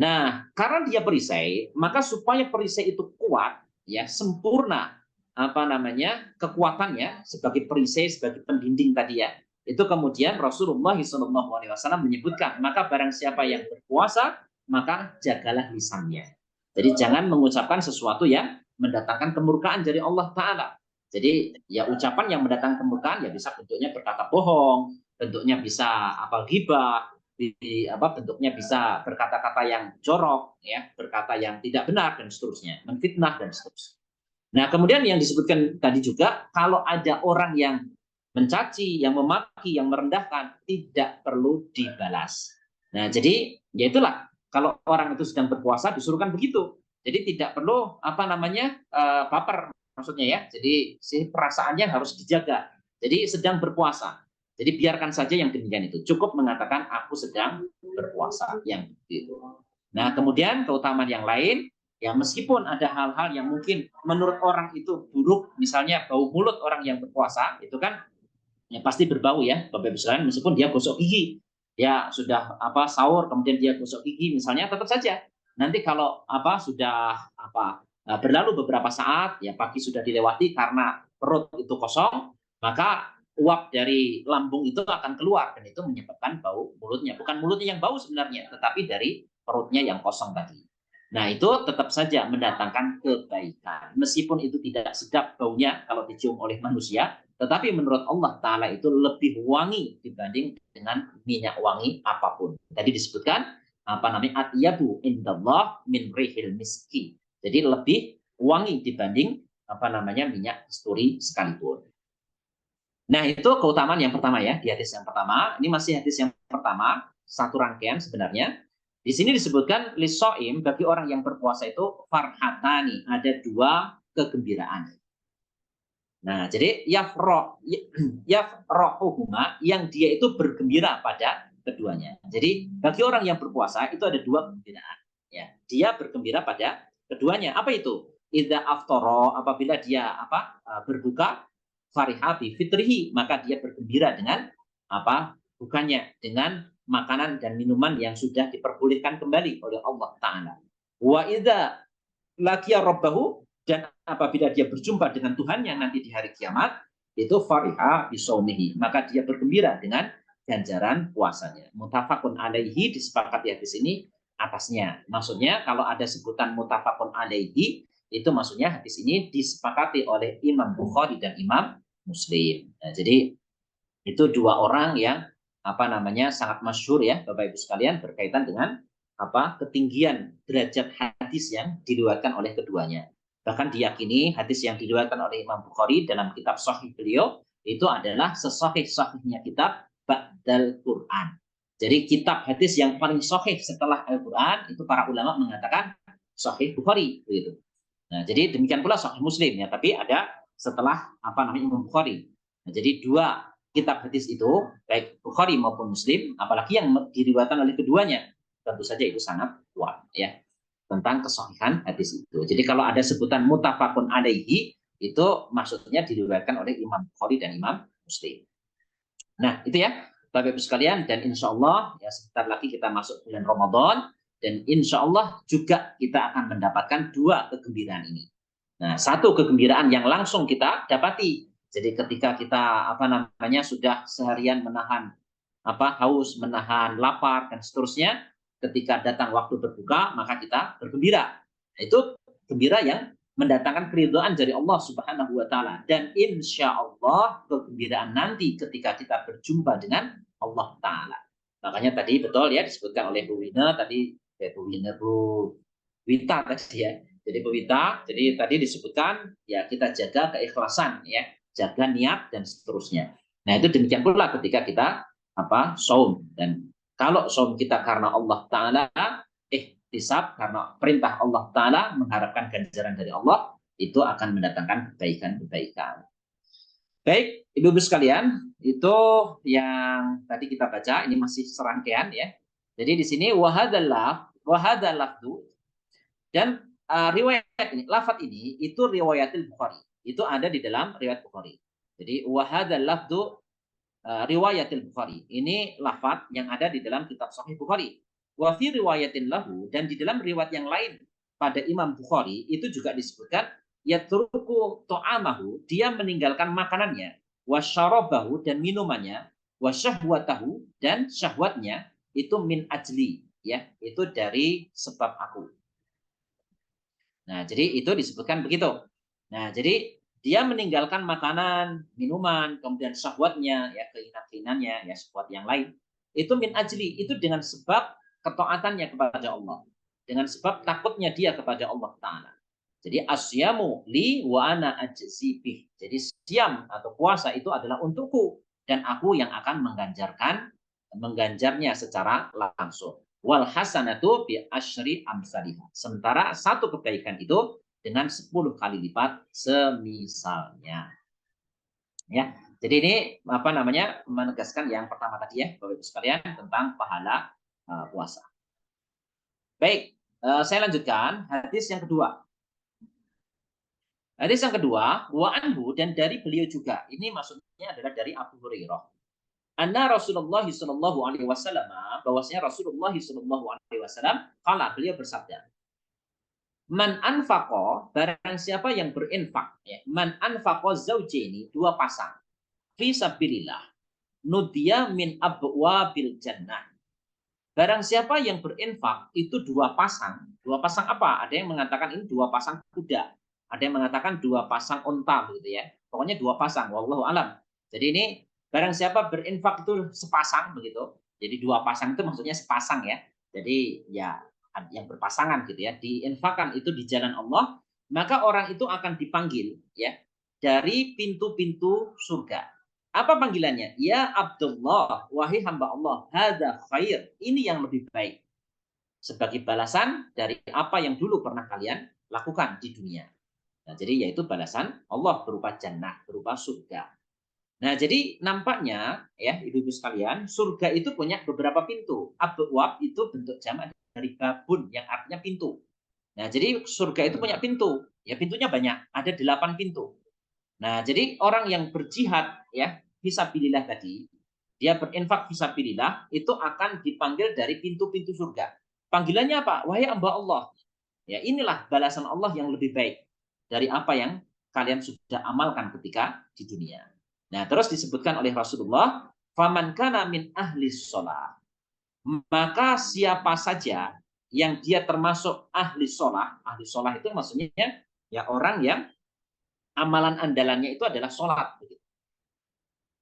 Nah, karena dia perisai, maka supaya perisai itu kuat, ya sempurna apa namanya kekuatannya sebagai perisai, sebagai pendinding tadi ya. Itu kemudian Rasulullah SAW menyebutkan, maka barang siapa yang berpuasa, maka jagalah lisannya. Jadi jangan mengucapkan sesuatu yang mendatangkan kemurkaan dari Allah Ta'ala. Jadi ya ucapan yang mendatangkan kemurkaan ya bisa bentuknya berkata bohong, bentuknya bisa apa ghibah, bentuknya bisa berkata-kata yang jorok, ya, berkata yang tidak benar dan seterusnya, menfitnah dan seterusnya. Nah, kemudian yang disebutkan tadi juga, kalau ada orang yang mencaci, yang memaki, yang merendahkan, tidak perlu dibalas. Nah, jadi ya itulah kalau orang itu sedang berpuasa disuruhkan begitu. Jadi tidak perlu apa namanya baper maksudnya ya. Jadi perasaannya harus dijaga. Jadi sedang berpuasa. Jadi biarkan saja yang demikian itu. Cukup mengatakan aku sedang berpuasa yang begitu. Nah, kemudian keutamaan yang lain, ya meskipun ada hal-hal yang mungkin menurut orang itu buruk, misalnya bau mulut orang yang berpuasa, itu kan ya pasti berbau ya, Bapak Ibu sekalian, meskipun dia gosok gigi, ya sudah apa sahur kemudian dia gosok gigi misalnya, tetap saja nanti kalau apa sudah apa berlalu beberapa saat, ya pagi sudah dilewati karena perut itu kosong, maka uap dari lambung itu akan keluar dan itu menyebabkan bau mulutnya. Bukan mulutnya yang bau sebenarnya, tetapi dari perutnya yang kosong tadi. Nah, itu tetap saja mendatangkan kebaikan. Meskipun itu tidak sedap baunya kalau dicium oleh manusia, tetapi menurut Allah Ta'ala itu lebih wangi dibanding dengan minyak wangi apapun. Tadi disebutkan, apa namanya, atyabu indallah min rihil miski. Jadi lebih wangi dibanding apa namanya minyak kasturi sekalipun. Nah, itu keutamaan yang pertama ya, di hadis yang pertama. Ini masih hadis yang pertama, satu rangkaian sebenarnya. Di sini disebutkan lisoim, bagi orang yang berpuasa itu farhatani, ada dua kegembiraan. Nah, jadi yafrohuhuma, yang dia itu bergembira pada keduanya. Jadi bagi orang yang berpuasa itu ada dua kegembiraan. Ya, dia bergembira pada keduanya. Apa itu? Idza aftara, apabila dia berbuka, fariha bi fitrihi, maka dia bergembira dengan apa? Bukannya dengan makanan dan minuman yang sudah diperbolehkan kembali oleh Allah Ta'ala. Wa idza laqiya rabbahu, dan apabila dia berjumpa dengan Tuhannya nanti di hari kiamat, itu fariha bisaumihi, maka dia bergembira dengan ganjaran puasanya. Muttafaqun alaihi, disepakati hadis ini atasnya. Maksudnya kalau ada sebutan muttafaqun alaihi, itu maksudnya hadis ini disepakati oleh Imam Bukhari dan Imam Muslim. Nah, jadi itu dua orang yang apa namanya sangat masyhur ya Bapak Ibu sekalian, berkaitan dengan apa ketinggian derajat hadis yang diriwayatkan oleh keduanya. Bahkan diyakini hadis yang diriwayatkan oleh Imam Bukhari dalam kitab Sahih beliau itu adalah sesahih-sahihnya kitab ba'dal Quran. Jadi kitab hadis yang paling sahih setelah Al-Quran itu para ulama mengatakan Sahih Bukhari gitu. Nah, jadi demikian pula Sahih Muslim ya, tapi ada setelah apa namanya Imam Bukhari. Nah, jadi dua kitab hadis itu baik Bukhari maupun Muslim, apalagi yang diriwayatkan oleh keduanya, tentu saja itu sangat kuat ya tentang kesahihan hadis itu. Jadi kalau ada sebutan muttafaqun alaihi, itu maksudnya diriwayatkan oleh Imam Bukhari dan Imam Muslim. Nah, itu ya Bapak Ibu sekalian, dan insya Allah ya sebentar lagi kita masuk bulan Ramadan, dan insya Allah juga kita akan mendapatkan dua kegembiraan ini. Nah, satu kegembiraan yang langsung kita dapati. Jadi ketika kita apa namanya sudah seharian menahan haus, menahan lapar dan seterusnya. Ketika datang waktu berbuka, maka kita bergembira. Itu gembira yang mendatangkan keridhaan dari Allah Subhanahu wa taala, dan insya Allah kegembiraan nanti ketika kita berjumpa dengan Allah taala. Makanya tadi betul ya disebutkan oleh Bu Wina tadi, Bu Wita tadi ya. Jadi Bu Wita, jadi tadi disebutkan ya kita jaga keikhlasan ya, jaga niat dan seterusnya. Nah, itu demikian pula ketika kita saum, dan kalau saum kita karena Allah taala, ihtisab karena perintah Allah taala, mengharapkan ganjaran dari Allah, itu akan mendatangkan kebaikan-kebaikan. Baik, Ibu-ibu sekalian, itu yang tadi kita baca, ini masih serangkaian ya. Jadi di sini wahadzal lafdu, dan riwayat ini, lafaz ini itu riwayatil Bukhari. Itu ada di dalam riwayat Bukhari. Jadi wahadzal lafdu riwayatil Bukhari. Ini lafaz yang ada di dalam kitab Sahih Bukhari. Wa fi riwayatin lahu, dan di dalam riwayat yang lain pada Imam Bukhari itu juga disebutkan yatruku ta'amahu, dia meninggalkan makanannya, wa syarabahu, dan minumannya, wa syahwatahu, dan syahwatnya, itu min ajli, ya, itu dari sebab aku. Nah, jadi itu disebutkan begitu. Nah, jadi dia meninggalkan makanan, minuman, kemudian syahwatnya, ya, keinginan-keinginannya, ya, syahwat yang lain, itu min ajli, itu dengan sebab ketaatannya kepada Allah, dengan sebab takutnya dia kepada Allah Ta'ala. Jadi asyamu li wa ana ajzi bih. Jadi siam atau puasa itu adalah untukku, dan aku yang akan mengganjarnya secara langsung. Wal hasanatu bi asyri amsalihha. Sementara satu kebaikan itu dengan 10 kali lipat semisalnya. Ya. Jadi ini menegaskan yang pertama tadi ya, Bapak Ibu sekalian, tentang pahala puasa. Baik, saya lanjutkan hadis yang kedua. Hadis yang kedua, wa anhu, dan dari beliau juga. Ini maksudnya adalah dari Abu Hurairah. Anna Rasulullah sallallahu alaihi wasallam, bahwasanya Rasulullah sallallahu alaihi wasallam qala, beliau bersabda, man anfaqa, barang siapa yang berinfak, ya, man anfaqa zaujaini, dua pasang, fi sabilillah, nudiya min abwabil jannah. Barang siapa yang berinfak itu dua pasang apa? Ada yang mengatakan ini dua pasang kuda, ada yang mengatakan dua pasang unta, begitu ya. Pokoknya dua pasang, wallahu alam. Jadi ini barang siapa berinfak itu sepasang, begitu. Jadi dua pasang itu maksudnya sepasang ya. Jadi ya yang berpasangan gitu ya, diinfakkan itu di jalan Allah, maka orang itu akan dipanggil ya dari pintu-pintu surga. Apa panggilannya? Ya Abdullah, wahai hamba Allah, hadza khair, ini yang lebih baik. Sebagai balasan dari apa yang dulu pernah kalian lakukan di dunia. Nah, jadi yaitu balasan Allah berupa jannah, berupa surga. Nah, jadi nampaknya ya ibu-ibu sekalian, surga itu punya beberapa pintu. Abwab itu bentuk jamak dari babun yang artinya pintu. Nah, jadi surga itu punya pintu. Ya, pintunya banyak, ada 8 pintu. Nah, jadi orang yang berjihad ya fisabilillah tadi, dia berinfak fisabilillah, itu akan dipanggil dari pintu-pintu surga. Panggilannya apa? Wahai hamba Allah. Ya, inilah balasan Allah yang lebih baik dari apa yang kalian sudah amalkan ketika di dunia. Nah, terus disebutkan oleh Rasulullah, faman kana min ahli sholah, maka siapa saja yang dia termasuk ahli sholah itu maksudnya ya orang yang amalan andalannya itu adalah sholat.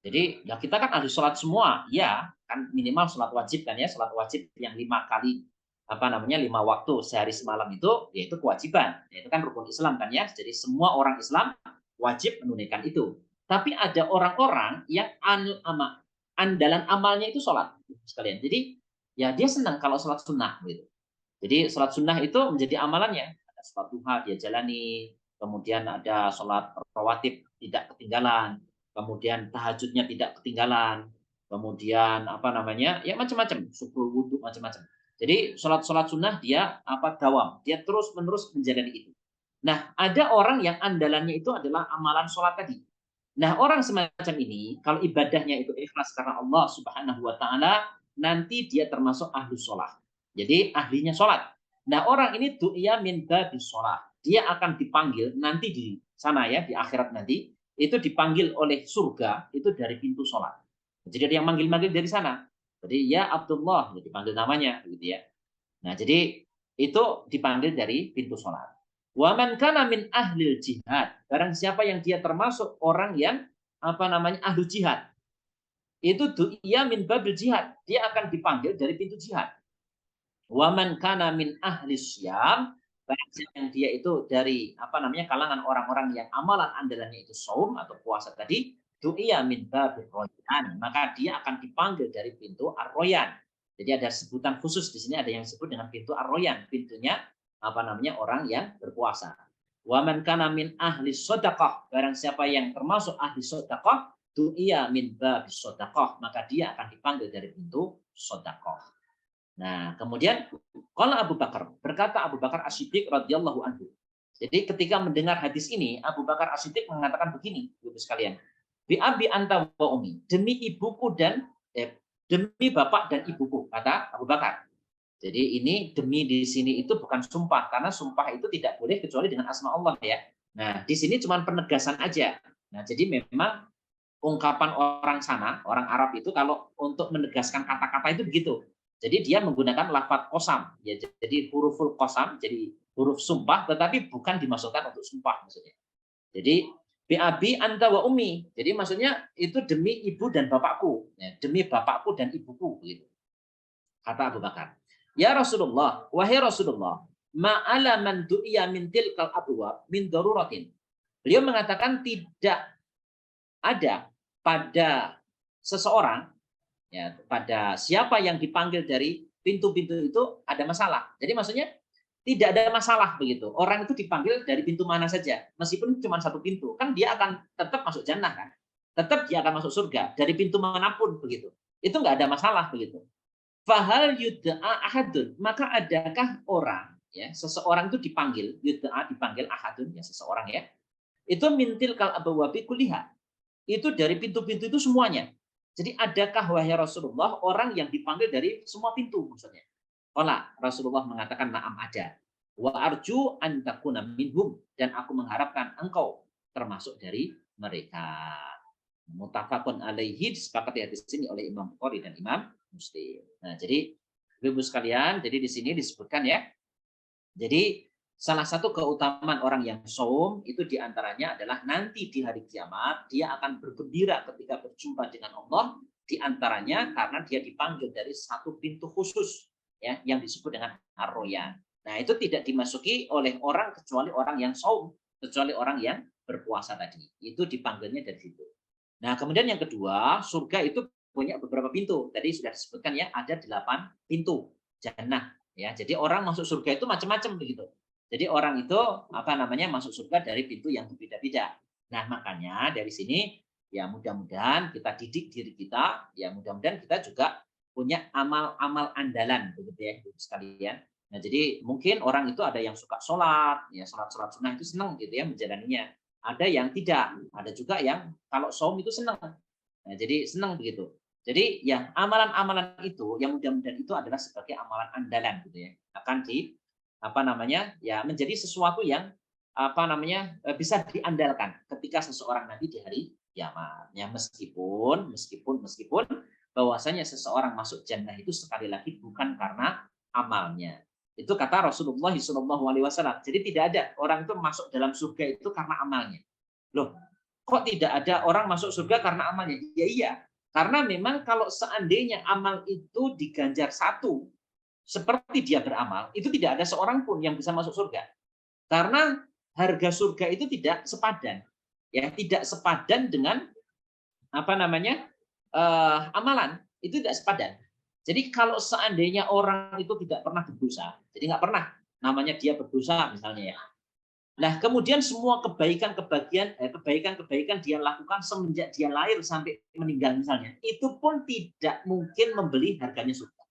Jadi ya kita kan ahli sholat semua, ya kan, minimal sholat wajib kan ya, sholat wajib yang 5 kali 5 waktu sehari semalam itu yaitu kewajiban, yaitu kan rukun Islam kan ya. Jadi semua orang Islam wajib menunaikan itu. Tapi ada orang-orang yang andalan amalnya itu sholat sekalian. Jadi ya dia senang kalau sholat sunnah gitu. Jadi sholat sunnah itu menjadi amalannya. Ada sholat duha dia jalani, kemudian ada sholat rawatib tidak ketinggalan, kemudian tahajudnya tidak ketinggalan, kemudian ya macam-macam, subuh, wudhu, macam-macam. Jadi sholat sunnah dia dawam, dia terus menerus menjalani itu. Nah, ada orang yang andalannya itu adalah amalan sholat tadi. Nah, orang semacam ini kalau ibadahnya itu ikhlas karena Allah Subhanahu wa taala, nanti dia termasuk ahlu sholat. Jadi ahlinya sholat. Nah, orang ini du'iya min babis sholat. Dia akan dipanggil nanti di sana ya, di akhirat nanti, itu dipanggil oleh surga itu dari pintu sholat. Jadi ada yang manggil-manggil dari sana. Jadi ya Abdullah, ya dipanggil namanya, gitu ya. Nah, jadi itu dipanggil dari pintu sholat. Wa man kana min ahlil jihad, barang siapa yang dia termasuk orang yang ahlu jihad, itu du'iya min babil jihad, dia akan dipanggil dari pintu jihad. Wa man kana min ahli syam, barang siapa yang dia itu dari kalangan orang-orang yang amalan andalannya itu saum atau puasa tadi, du'iya min babil royan, maka dia akan dipanggil dari pintu ar-royan. Jadi ada sebutan khusus di sini, ada yang disebut dengan pintu ar-royan, pintunya orang yang berpuasa. Wa man kana min ahli shadaqah, barang siapa yang termasuk ahli shadaqah, du'iya min babis shadaqah, maka dia akan dipanggil dari pintu shadaqah. Nah, kemudian qala Abu Bakar, berkata Abu Bakar As-Siddiq radhiyallahu anhu. Jadi ketika mendengar hadis ini, Abu Bakar As-Siddiq mengatakan begini, Ibu sekalian. Bi abi anta wa ummi, demi ibuku dan demi bapak dan ibuku, kata Abu Bakar. Jadi ini demi di sini itu bukan sumpah, karena sumpah itu tidak boleh kecuali dengan asma Allah ya. Nah, di sini cuma penegasan aja. Nah, jadi memang ungkapan orang sana, orang Arab itu kalau untuk menegaskan kata-kata itu begitu. Jadi dia menggunakan lafadz qasam, ya, jadi huruful qasam, jadi huruf sumpah, tetapi bukan dimasukkan untuk sumpah maksudnya. Jadi bi abi anta wa ummi, jadi maksudnya itu demi ibu dan bapakku, ya, demi bapakku dan ibuku, begitu. Kata Abu Bakar, ya Rasulullah, wahai Rasulullah, ma'ala man du'iya min tilkal abwab min daruratin. Beliau mengatakan tidak ada pada seseorang, ya, pada siapa yang dipanggil dari pintu-pintu itu ada masalah. Jadi maksudnya tidak ada masalah begitu. Orang itu dipanggil dari pintu mana saja, meskipun cuma satu pintu, kan dia akan tetap masuk jannah kan, tetap dia akan masuk surga dari pintu manapun begitu. Itu nggak ada masalah begitu. Fahal yud'a ahadun, maka adakah orang, ya, seseorang itu dipanggil, yud'a dipanggil ahadun, ya seseorang ya, itu mintil kal abwabi kuliha, itu dari pintu-pintu itu semuanya. Jadi adakah wahai Rasulullah orang yang dipanggil dari semua pintu maksudnya? Qala, Rasulullah mengatakan na'am ada. Wa arju an takuna minhum, dan aku mengharapkan engkau termasuk dari mereka. Muttafaqun alaihi, disepakati hadis ini oleh Imam Bukhari dan Imam Muslim. Nah, jadi Ibu sekalian, jadi di sini disebutkan ya. Jadi salah satu keutamaan orang yang saum itu diantaranya adalah nanti di hari kiamat dia akan bergembira ketika berjumpa dengan Allah, diantaranya karena dia dipanggil dari satu pintu khusus ya yang disebut dengan ar-royan. Nah, itu tidak dimasuki oleh orang kecuali orang yang saum, kecuali orang yang berpuasa tadi. Itu dipanggilnya dari situ. Nah, kemudian yang kedua, surga itu punya beberapa pintu. Tadi sudah disebutkan ya, ada 8 pintu jannah ya. Jadi orang masuk surga itu macam-macam begitu. Jadi orang itu masuk surga dari pintu yang berbeda-beda. Nah, makanya dari sini ya mudah-mudahan kita didik diri kita, ya mudah-mudahan kita juga punya amal-amal andalan begitu ya Ibu sekalian. Nah, jadi mungkin orang itu ada yang suka sholat, ya sholat sunnah itu senang gitu ya menjalaninya. Ada yang tidak, ada juga yang kalau saum itu senang. Nah, jadi senang begitu. Jadi ya amalan-amalan itu yang mudah-mudahan itu adalah sebagai amalan andalan gitu ya. Akan ya menjadi sesuatu yang bisa diandalkan ketika seseorang nanti di hari kiamat. Ya meskipun bahwasanya seseorang masuk jannah itu sekali lagi bukan karena amalnya. Itu kata Rasulullah SAW. Jadi tidak ada orang itu masuk dalam surga itu karena amalnya. Loh, kok tidak ada orang masuk surga karena amalnya? Ya iya, karena memang kalau seandainya amal itu diganjar satu, seperti dia beramal, itu tidak ada seorang pun yang bisa masuk surga. Karena harga surga itu tidak sepadan. Ya, tidak sepadan dengan amalan, itu tidak sepadan. Jadi kalau seandainya orang itu tidak pernah berdosa, jadi nggak pernah namanya dia berdosa misalnya ya. Nah, kemudian semua kebaikan dia lakukan semenjak dia lahir sampai meninggal misalnya, itu pun tidak mungkin membeli harganya surga.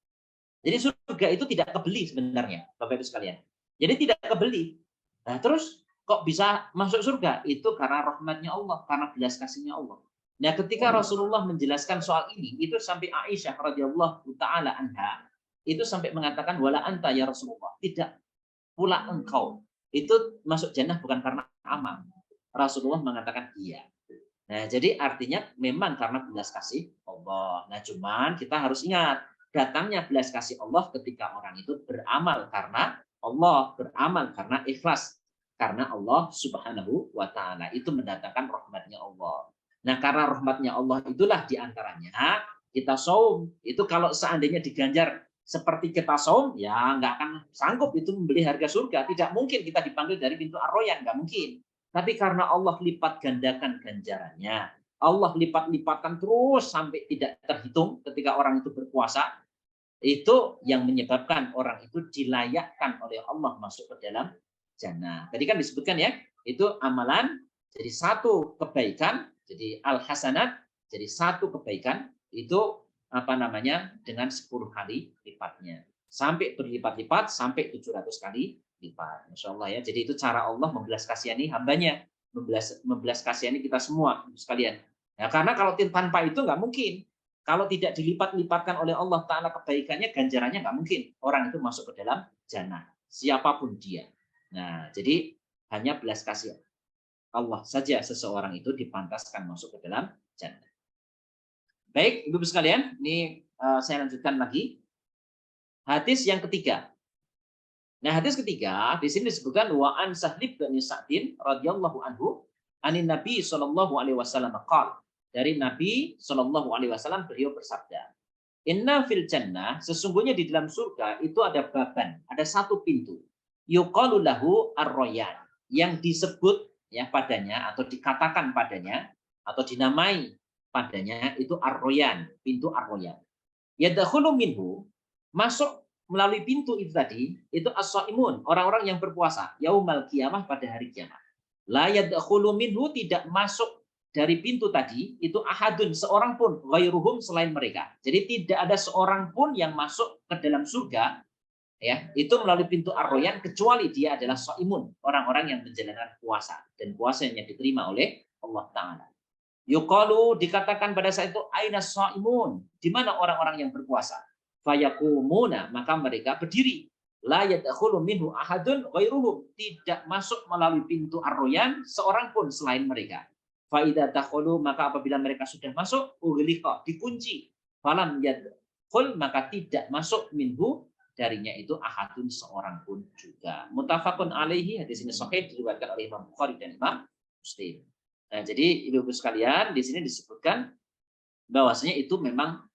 Jadi surga itu tidak kebeli sebenarnya, Bapak Ibu sekalian. Jadi tidak kebeli. Nah, terus kok bisa masuk surga? Itu karena rahmatnya Allah, karena belas kasihnya Allah. Nah, ketika Rasulullah menjelaskan soal ini, itu sampai Aisyah radhiyallahu taala anha itu sampai mengatakan wala anta ya Rasulullah, tidak pula engkau itu masuk jannah bukan karena amal. Rasulullah mengatakan iya. Nah, jadi artinya memang karena belas kasih Allah. Nah, cuman kita harus ingat, datangnya belas kasih Allah ketika orang itu beramal karena Allah, beramal karena ikhlas. Karena Allah Subhanahu wa Ta'ala itu mendatangkan rahmatnya Allah. Nah, karena rahmatnya Allah itulah diantaranya kita saum. Itu kalau seandainya diganjar seperti kita saum, ya nggak akan sanggup itu membeli harga surga. Tidak mungkin kita dipanggil dari pintu Ar-Rayyan, nggak mungkin. Tapi karena Allah lipat gandakan ganjarannya, Allah lipat-lipatkan terus sampai tidak terhitung ketika orang itu berpuasa, itu yang menyebabkan orang itu dilayakkan oleh Allah masuk ke dalam jannah. Tadi kan disebutkan ya, itu amalan jadi satu kebaikan, jadi al-hasanat, jadi satu kebaikan itu apa namanya dengan 10 kali lipatnya. Sampai berlipat-lipat sampai 700 kali lipat. Masya Allah ya. Jadi itu cara Allah membelas kasihani hambanya, membelas kasihani kita semua sekalian. Ya, karena kalau tanpa itu nggak mungkin. Kalau tidak dilipat-lipatkan oleh Allah Ta'ala kebaikannya, ganjarannya nggak mungkin orang itu masuk ke dalam jannah. Siapapun dia. Nah, jadi hanya belas kasih Allah saja seseorang itu dipantaskan masuk ke dalam jannah. Baik, Ibu-ibu sekalian, ini saya lanjutkan lagi. Hadis yang ketiga. Nah, hadis ketiga di sini disebutkan wa an Sahlib bin Sa'din radhiyallahu anhu anin Nabi sallallahu alaihi wasallam qala. Dari Nabi sallallahu alaihi wasallam beliau bersabda, "Inna fil jannah, sesungguhnya di dalam surga itu ada baban, ada satu pintu. Yuqalu lahu ar-Rayyan, yang disebut ya padanya atau dikatakan padanya atau dinamai padanya itu ar-Rayyan, pintu ar-Rayyan. Yadkhulu minhu, masuk melalui pintu itu tadi, itu as-shaimun, orang-orang yang berpuasa, yaumal qiyamah, pada hari kiamat. La yadkhulu minhu, tidak masuk dari pintu tadi, itu ahadun, seorang pun, ghairuhum, selain mereka. Jadi tidak ada seorang pun yang masuk ke dalam surga, ya, itu melalui pintu ar-Rayyan, kecuali dia adalah shaimun, orang-orang yang menjalankan puasa, dan puasanya diterima oleh Allah Ta'ala. Yuqalu, dikatakan pada saat itu, aina shaimun, di mana orang-orang yang berpuasa? Fayakumuna, maka mereka berdiri. La yadkhulu minhu ahadun ghairuhum, tidak masuk melalui pintu ar-Rayyan seorang pun selain mereka. Fa idza dakhulu, maka apabila mereka sudah masuk, ughliqa, dikunci. Falam yadkhul, maka tidak masuk minhu, darinya itu ahadun, seorang pun juga. Muttafaqun alaihi, hadis ini sahih, diriwayatkan oleh Imam Bukhari dan Imam Muslim. Nah, jadi ibu-ibu sekalian, di sini disebutkan bahwasanya itu memang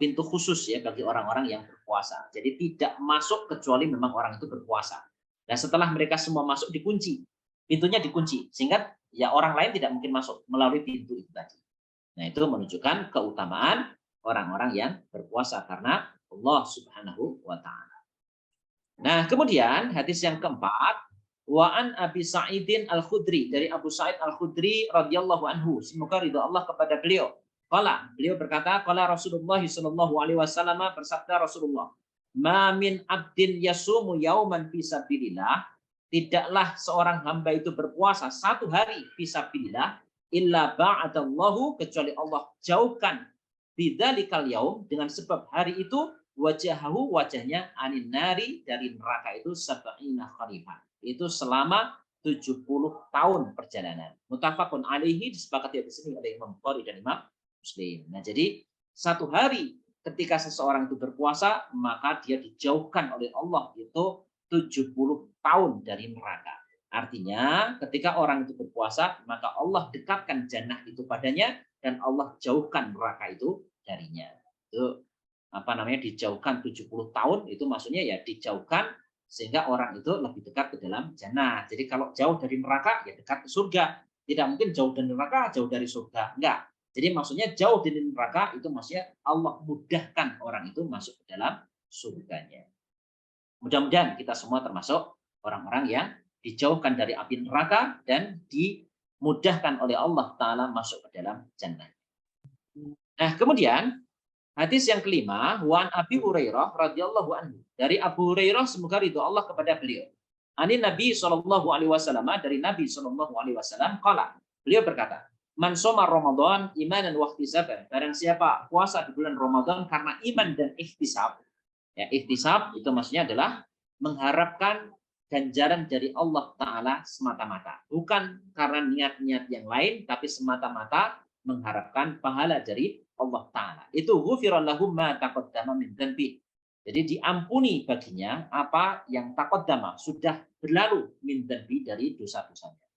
pintu khusus ya bagi orang-orang yang berpuasa. Jadi tidak masuk kecuali memang orang itu berpuasa. Dan setelah mereka semua masuk, dikunci, pintunya dikunci, sehingga ya orang lain tidak mungkin masuk melalui pintu itu tadi. Nah, itu menunjukkan keutamaan orang-orang yang berpuasa karena Allah Subhanahu wa Ta'ala. Nah, kemudian hadis yang keempat, wa an Abi Sa'idin Al-Khudri, dari Abu Sa'id Al-Khudri radhiyallahu anhu, semoga ridha Allah kepada beliau. Qala, beliau berkata, qala Rasulullah sallallahu alaihi wasallam, bersabda Rasulullah, ma min abdin yasumu yauman fi sabilillah, tidaklah seorang hamba itu berpuasa satu hari fi sabilillah, illa ba'adallahu, kecuali Allah jauhkan bidzalikal yaum, dengan sebab hari itu, wajahahu, wajahnya, anin nari, dari neraka itu, sab'ina kharifan, itu selama 70 tahun perjalanan. Muttafaqun alaihi, disepakati di sini oleh Imam Bukhari dan Imam Muslim. Nah, jadi satu hari ketika seseorang itu berpuasa, maka dia dijauhkan oleh Allah itu 70 tahun dari neraka. Artinya ketika orang itu berpuasa, maka Allah dekatkan jannah itu padanya, dan Allah jauhkan neraka itu darinya. Itu dijauhkan 70 tahun, itu maksudnya ya dijauhkan sehingga orang itu lebih dekat ke dalam jannah. Jadi kalau jauh dari neraka, ya dekat ke surga. Tidak mungkin jauh dari neraka, jauh dari surga. Enggak. Jadi maksudnya jauh dari neraka, itu maksudnya Allah mudahkan orang itu masuk ke dalam surganya. Mudah-mudahan kita semua termasuk orang-orang yang dijauhkan dari api neraka dan dimudahkan oleh Allah Ta'ala masuk ke dalam jannah. Nah, kemudian hadis yang kelima, wan Abi Hurairah radhiyallahu anhu, dari Abu Hurairah semoga ridho Allah kepada beliau. Ani Nabi sallallahu alaihi wasallam, dari Nabi sallallahu alaihi wasallam, qala, beliau berkata, man shoma Ramadan imanan wa ihtisaban, barang siapa puasa di bulan Ramadan karena iman dan ihtisab. Ya, ihtisab itu maksudnya adalah mengharapkan ganjaran dari Allah Ta'ala semata-mata. Bukan karena niat-niat yang lain, tapi semata-mata mengharapkan pahala dari Allah Ta'ala. Itu ghufira lahum ma taqaddama min dzanbi. Jadi diampuni baginya apa yang taqaddama, sudah berlalu min dzanbi, dari dosa-dosanya.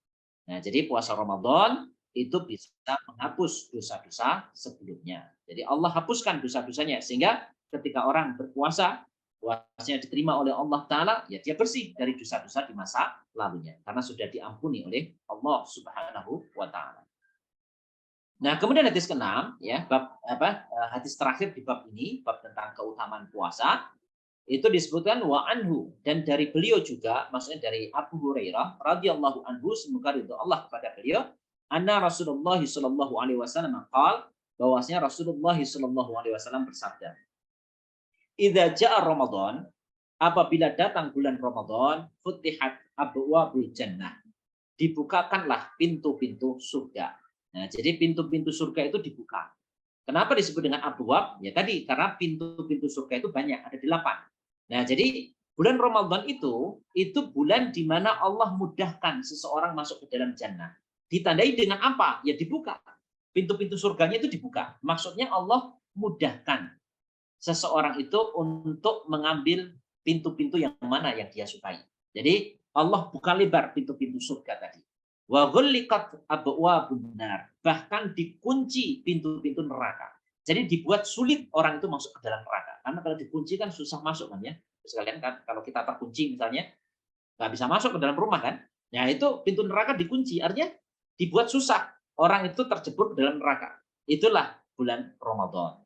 Nah, jadi puasa Ramadan itu bisa menghapus dosa-dosa sebelumnya. Jadi Allah hapuskan dosa-dosanya, sehingga ketika orang berpuasa, puasanya diterima oleh Allah Ta'ala, ya dia bersih dari dosa-dosa di masa lalunya, karena sudah diampuni oleh Allah Subhanahu wa Ta'ala. Nah, kemudian hadis ke-6, ya, hadis terakhir di bab ini, bab tentang keutamaan puasa, itu disebutkan wa anhu, dan dari beliau juga, maksudnya dari Abu Hurairah radhiyallahu anhu, semoga ridho Allah kepada beliau, anna Rasulullah sallallahu alaihi wasallam qaal, bahwasanya Rasulullah sallallahu alaihi wasallam bersabda, idza jaa Ramadan, apabila datang bulan Ramadan, futihat abwabul jannah, dibukakanlah pintu-pintu surga. Nah, jadi pintu-pintu surga itu dibuka. Kenapa disebut dengan abwab? Ya tadi, karena pintu-pintu surga itu banyak, ada 8. Nah, jadi bulan Ramadan itu bulan di mana Allah mudahkan seseorang masuk ke dalam jannah. Ditandai dengan apa? Ya dibuka. Pintu-pintu surganya itu dibuka. Maksudnya Allah mudahkan seseorang itu untuk mengambil pintu-pintu yang mana yang dia sukai. Jadi Allah buka lebar pintu-pintu surga tadi. Wa ghulliqat abwabun nar, bahkan dikunci pintu-pintu neraka. Jadi dibuat sulit orang itu masuk ke dalam neraka. Karena kalau dikunci kan susah masuk kan ya. Sekalian kan kalau kita terkunci misalnya nggak bisa masuk ke dalam rumah kan. Nah, itu pintu neraka dikunci, artinya dibuat susah orang itu terjebur ke dalam neraka. Itulah bulan Ramadan.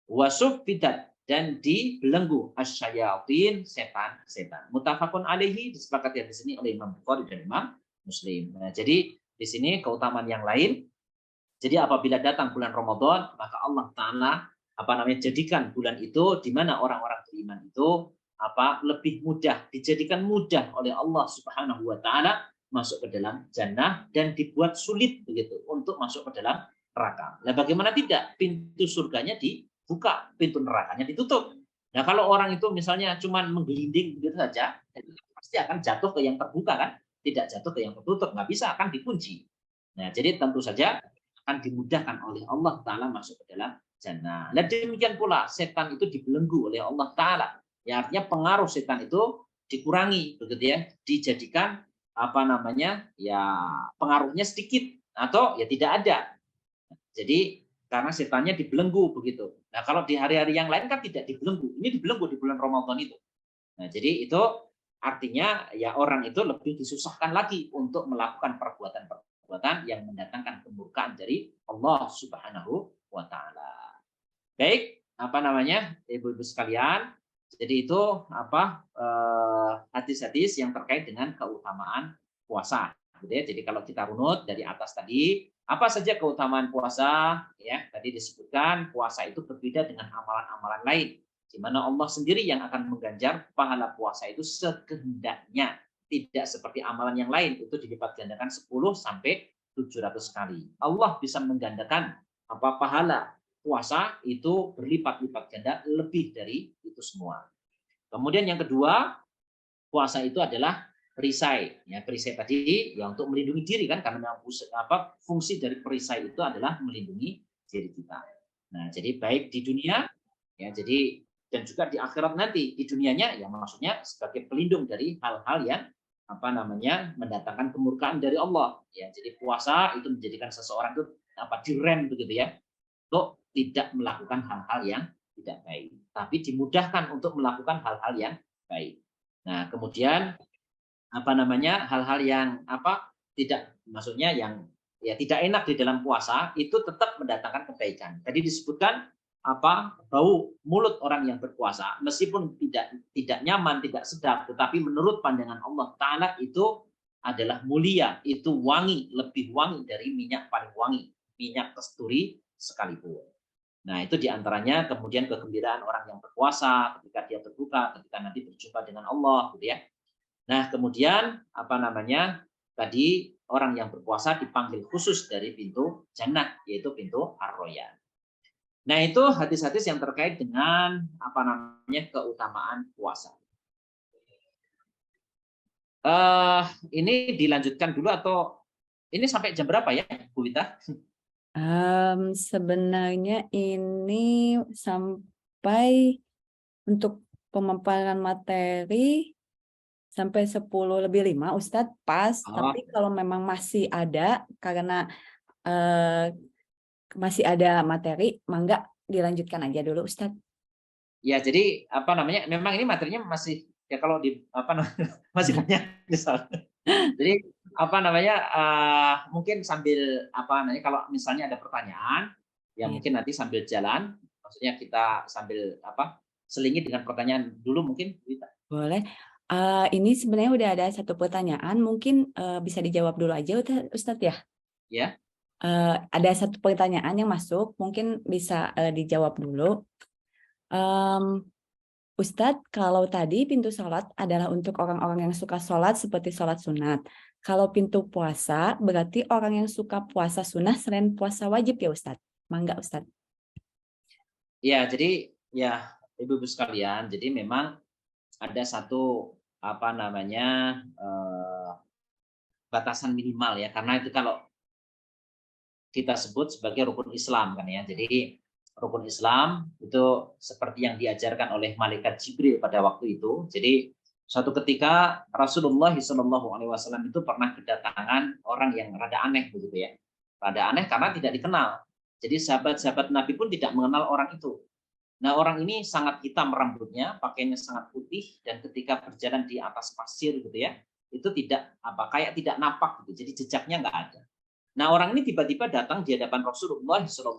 Wasuffidat, dan dibelenggu asyayatin, setan-setan. Muttafaqun alaihi, disepakati di sini oleh Imam Bukhari dan Imam Muslim. Nah, jadi di sini keutamaan yang lain. Jadi apabila datang bulan Ramadan, maka Allah Ta'ala jadikan bulan itu di mana orang-orang beriman itu lebih mudah, dijadikan mudah oleh Allah Subhanahu wa Ta'ala masuk ke dalam jannah, dan dibuat sulit begitu untuk masuk ke dalam neraka. Nah, bagaimana tidak? Pintu surganya dibuka, pintu nerakanya ditutup. Nah, kalau orang itu misalnya cuma menggelinding begitu saja, pasti akan jatuh ke yang terbuka kan? Tidak jatuh ke yang tertutup, nggak bisa, akan dikunci. Nah, jadi tentu saja akan dimudahkan oleh Allah Ta'ala masuk ke dalam jannah. Dan demikian pula setan itu dibelenggu oleh Allah Ta'ala. Ya, artinya pengaruh setan itu dikurangi, begitu ya, dijadikan ya pengaruhnya sedikit atau ya tidak ada. Jadi karena setannya dibelenggu begitu. Nah, kalau di hari-hari yang lain kan tidak dibelenggu. Ini dibelenggu di bulan Ramadan itu. Nah, jadi itu artinya ya orang itu lebih disusahkan lagi untuk melakukan perbuatan-perbuatan yang mendatangkan kemurkaan dari Allah Subhanahu wa Ta'ala. Baik, Ibu-ibu sekalian, jadi itu hadis-hadis yang terkait dengan keutamaan puasa. Jadi kalau kita runut dari atas tadi, apa saja keutamaan puasa? Ya, tadi disebutkan puasa itu berbeda dengan amalan-amalan lain, di mana Allah sendiri yang akan mengganjar pahala puasa itu sekehendaknya, tidak seperti amalan yang lain itu dilipat gandakan 10 sampai 700 kali. Allah bisa menggandakan pahala puasa itu berlipat-lipat ganda lebih dari itu semua. Kemudian yang kedua, puasa itu adalah perisai. Ya, perisai tadi ya untuk melindungi diri kan, karena memang fungsi dari perisai itu adalah melindungi diri kita. Nah, jadi baik di dunia ya, jadi dan juga di akhirat nanti. Di dunianya ya maksudnya sebagai pelindung dari hal-hal yang mendatangkan kemurkaan dari Allah. Ya, jadi puasa itu menjadikan seseorang itu direm begitu ya, untuk tidak melakukan hal-hal yang tidak baik, tapi dimudahkan untuk melakukan hal-hal yang baik. Nah, kemudian hal-hal yang tidak, maksudnya yang ya tidak enak di dalam puasa itu tetap mendatangkan kebaikan. Tadi disebutkan bau mulut orang yang berpuasa meskipun tidak nyaman, tidak sedap, tetapi menurut pandangan Allah Ta'ala itu adalah mulia, itu wangi, lebih wangi dari minyak paling wangi, minyak kasturi sekalipun. Nah, itu diantaranya. Kemudian kegembiraan orang yang berpuasa ketika dia terbuka, ketika nanti berjumpa dengan Allah, gitu ya. Nah, kemudian tadi orang yang berpuasa dipanggil khusus dari pintu jannah, yaitu pintu Ar-Royan. Nah, itu hadis-hadis yang terkait dengan keutamaan puasa. Ini dilanjutkan dulu atau ini sampai jam berapa ya, Bu Wita? Sebenarnya ini sampai untuk pemaparan materi sampai 10:05 Ustadz, pas. Oh, Tapi kalau memang masih ada, karena masih ada materi, mangga dilanjutkan aja dulu Ustadz. ya jadi apa namanya? Memang ini materinya masih ya kalau di apa namanya masih banyak misal. Jadi apa namanya? Mungkin sambil apa namanya? Kalau misalnya ada pertanyaan, ya Iya. mungkin nanti sambil jalan, maksudnya kita sambil apa? Selingi dengan pertanyaan dulu mungkin, Bu Wita. Boleh. Ini sebenarnya udah ada satu pertanyaan, mungkin bisa dijawab dulu aja Ustadz ya. Ya. Ada satu pertanyaan yang masuk, mungkin bisa dijawab dulu. Ustadz, kalau tadi pintu sholat adalah untuk orang-orang yang suka sholat seperti sholat sunat. Kalau pintu puasa berarti orang yang suka puasa sunnah selain puasa wajib ya Ustadz? Mangga Ustadz. Ya, jadi ya Ibu-ibu sekalian, jadi memang ada satu apa namanya batasan minimal ya, karena itu kalau kita sebut sebagai rukun Islam kan ya. Jadi rukun Islam itu seperti yang diajarkan oleh malaikat Jibril pada waktu itu. Jadi suatu ketika Rasulullah SAW itu pernah kedatangan orang yang rada aneh begitu ya. Rada aneh karena tidak dikenal. Jadi sahabat-sahabat Nabi pun tidak mengenal orang itu. Nah, orang ini sangat hitam rambutnya, pakaiannya sangat putih, dan ketika berjalan di atas pasir gitu ya, itu tidak apa kayak tidak napak gitu. Jadi jejaknya nggak ada. Nah, orang ini tiba-tiba datang di hadapan Rasulullah SAW.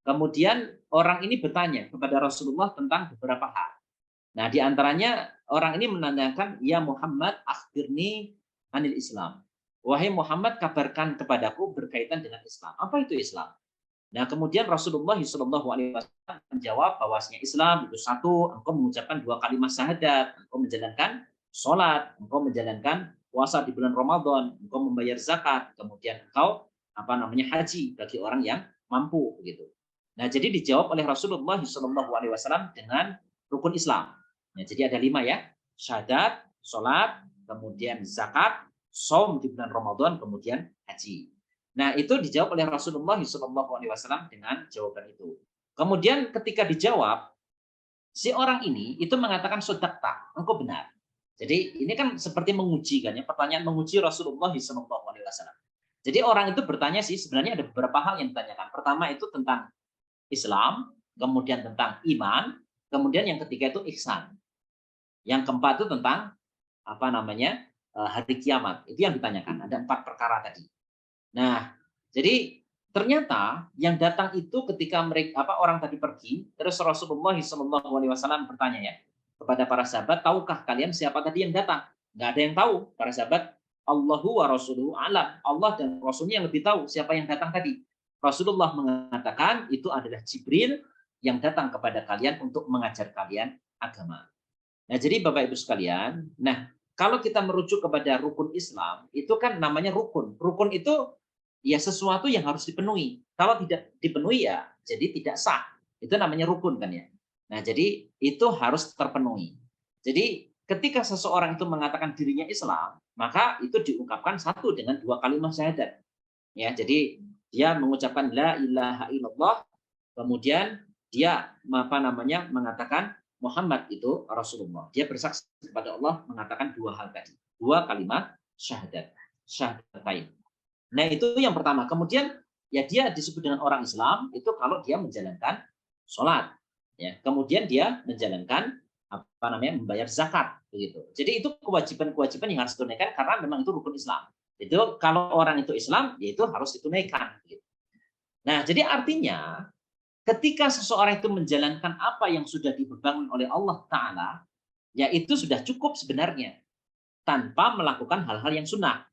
Kemudian orang ini bertanya kepada Rasulullah tentang beberapa hal. Nah, di antaranya orang ini menanyakan, "Ya Muhammad, akhbirni anil Islam." Wahai Muhammad, kabarkan kepadaku berkaitan dengan Islam. Apa itu Islam? Nah, kemudian Rasulullah SAW menjawab bahwasanya Islam itu satu, engkau mengucapkan 2 kalimat syahadat, engkau menjalankan sholat, engkau menjalankan puasa di bulan Ramadan, engkau membayar zakat, kemudian engkau apa namanya haji bagi orang yang mampu begitu. Nah, jadi dijawab oleh Rasulullah SAW dengan rukun Islam. Nah, jadi ada 5 ya, syahadat, sholat, kemudian zakat, shaum di bulan Ramadan, kemudian haji. Nah, itu dijawab oleh Rasulullah SAW dengan jawaban itu. Kemudian ketika dijawab, si orang ini itu mengatakan sodakta, engkau benar. Jadi ini kan seperti menguji kan ya, pertanyaan menguji Rasulullah SAW. Jadi orang itu bertanya sih, sebenarnya ada beberapa hal yang ditanyakan. Pertama itu tentang Islam, kemudian tentang iman, kemudian yang ketiga itu ihsan. Yang keempat itu tentang apa namanya hari kiamat. Itu yang ditanyakan. Ada 4 perkara tadi. Nah, jadi ternyata yang datang itu ketika mereka orang tadi pergi, terus Rasulullah SAW bertanya ya kepada para sahabat, tahukah kalian siapa tadi yang datang? Nggak ada yang tahu. Para sahabat, Allahu wa rasuluhu alam. Allah dan Rasulnya yang lebih tahu siapa yang datang tadi. Rasulullah mengatakan itu adalah Jibril yang datang kepada kalian untuk mengajar kalian agama. Nah, jadi Bapak Ibu sekalian, nah kalau kita merujuk kepada rukun Islam, itu kan namanya rukun. Rukun itu ya sesuatu yang harus dipenuhi. Kalau tidak dipenuhi ya jadi tidak sah. Itu namanya rukun kan ya. Nah, jadi itu harus terpenuhi. Jadi ketika seseorang itu mengatakan dirinya Islam, maka itu diungkapkan satu dengan 2 kalimat syahadat. Ya, jadi dia mengucapkan la ilaha illallah, kemudian dia apa namanya mengatakan Muhammad itu Rasulullah. Dia bersaksi kepada Allah mengatakan 2 hal tadi. 2 kalimat syahadat. Syahadatain. Nah, itu yang pertama. Kemudian ya dia disebut dengan orang Islam itu kalau dia menjalankan sholat. Ya, kemudian dia menjalankan apa namanya membayar zakat begitu. Jadi itu kewajiban-kewajiban yang harus ditunaikan karena memang itu rukun Islam. Itu kalau orang itu Islam, yaitu harus ditunaikan. Begitu. Nah, jadi artinya ketika seseorang itu menjalankan apa yang sudah dibebankan oleh Allah Ta'ala, ya itu sudah cukup sebenarnya tanpa melakukan hal-hal yang sunnah.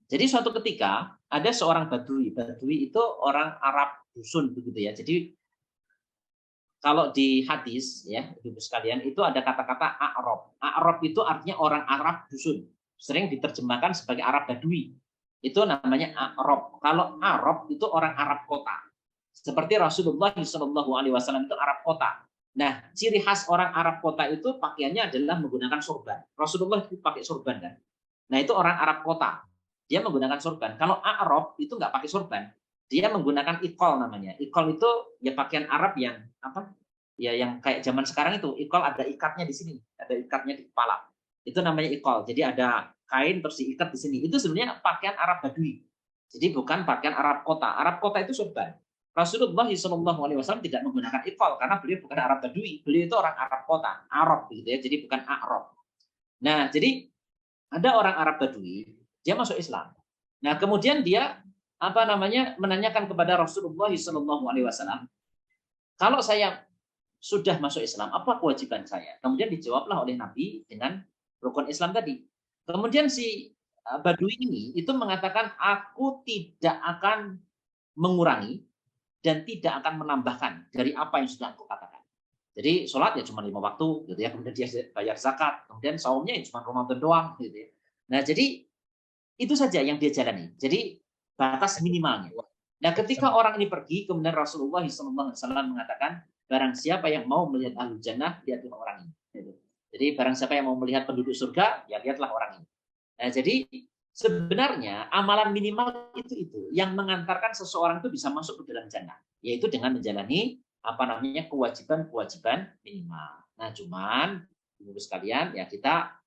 Jadi suatu ketika ada seorang Badui. Badui itu orang Arab dusun begitu ya. Jadi kalau di hadis ya, Ibu sekalian, itu ada kata-kata A'rab. A'rab itu artinya orang Arab dusun. Sering diterjemahkan sebagai Arab Badui. Itu namanya A'rab. Kalau Arab itu orang Arab kota. Seperti Rasulullah SAW itu Arab kota. Nah, ciri khas orang Arab kota itu pakaiannya adalah menggunakan sorban. Rasulullah itu pakai sorban kan. Nah, itu orang Arab kota. Dia menggunakan sorban. Kalau Arab itu nggak pakai sorban. Dia menggunakan ikol namanya. Ikol itu ya pakaian Arab yang apa? Ya yang kayak zaman sekarang itu. Ikol ada ikatnya di sini, ada ikatnya di kepala. Itu namanya ikol. Jadi ada kain terus diikat di sini. Itu sebenarnya pakaian Arab Badui. Jadi bukan pakaian Arab kota. Arab kota itu sorban. Rasulullah SAW tidak menggunakan ikol karena beliau bukan Arab Badui, beliau itu orang Arab kota, Arab gitu ya, jadi bukan Arab. Nah, jadi ada orang Arab Badui, dia masuk Islam. Nah, kemudian dia menanyakan kepada Rasulullah SAW, kalau saya sudah masuk Islam, apa kewajiban saya? Kemudian dijawablah oleh Nabi dengan rukun Islam tadi. Kemudian si Badui ini itu mengatakan, aku tidak akan mengurangi dan tidak akan menambahkan dari apa yang sudah aku katakan. Jadi sholat ya cuma 5 waktu, gitu ya. Kemudian dia bayar zakat, kemudian saumnya ya cuma Ramadan doang, gitu ya. Nah, jadi itu saja yang dia jalani. Jadi batas minimalnya. Nah, ketika orang ini pergi, kemudian Rasulullah SAW mengatakan, barang siapa yang mau melihat ahlul jannah, lihatlah orang ini. Gitu. Jadi barang siapa yang mau melihat penduduk surga, ya lihatlah orang ini. Nah, jadi sebenarnya amalan minimal itu yang mengantarkan seseorang itu bisa masuk ke dalam jannah, yaitu dengan menjalani kewajiban-kewajiban minimal. Nah, cuman Ibu sekalian ya kita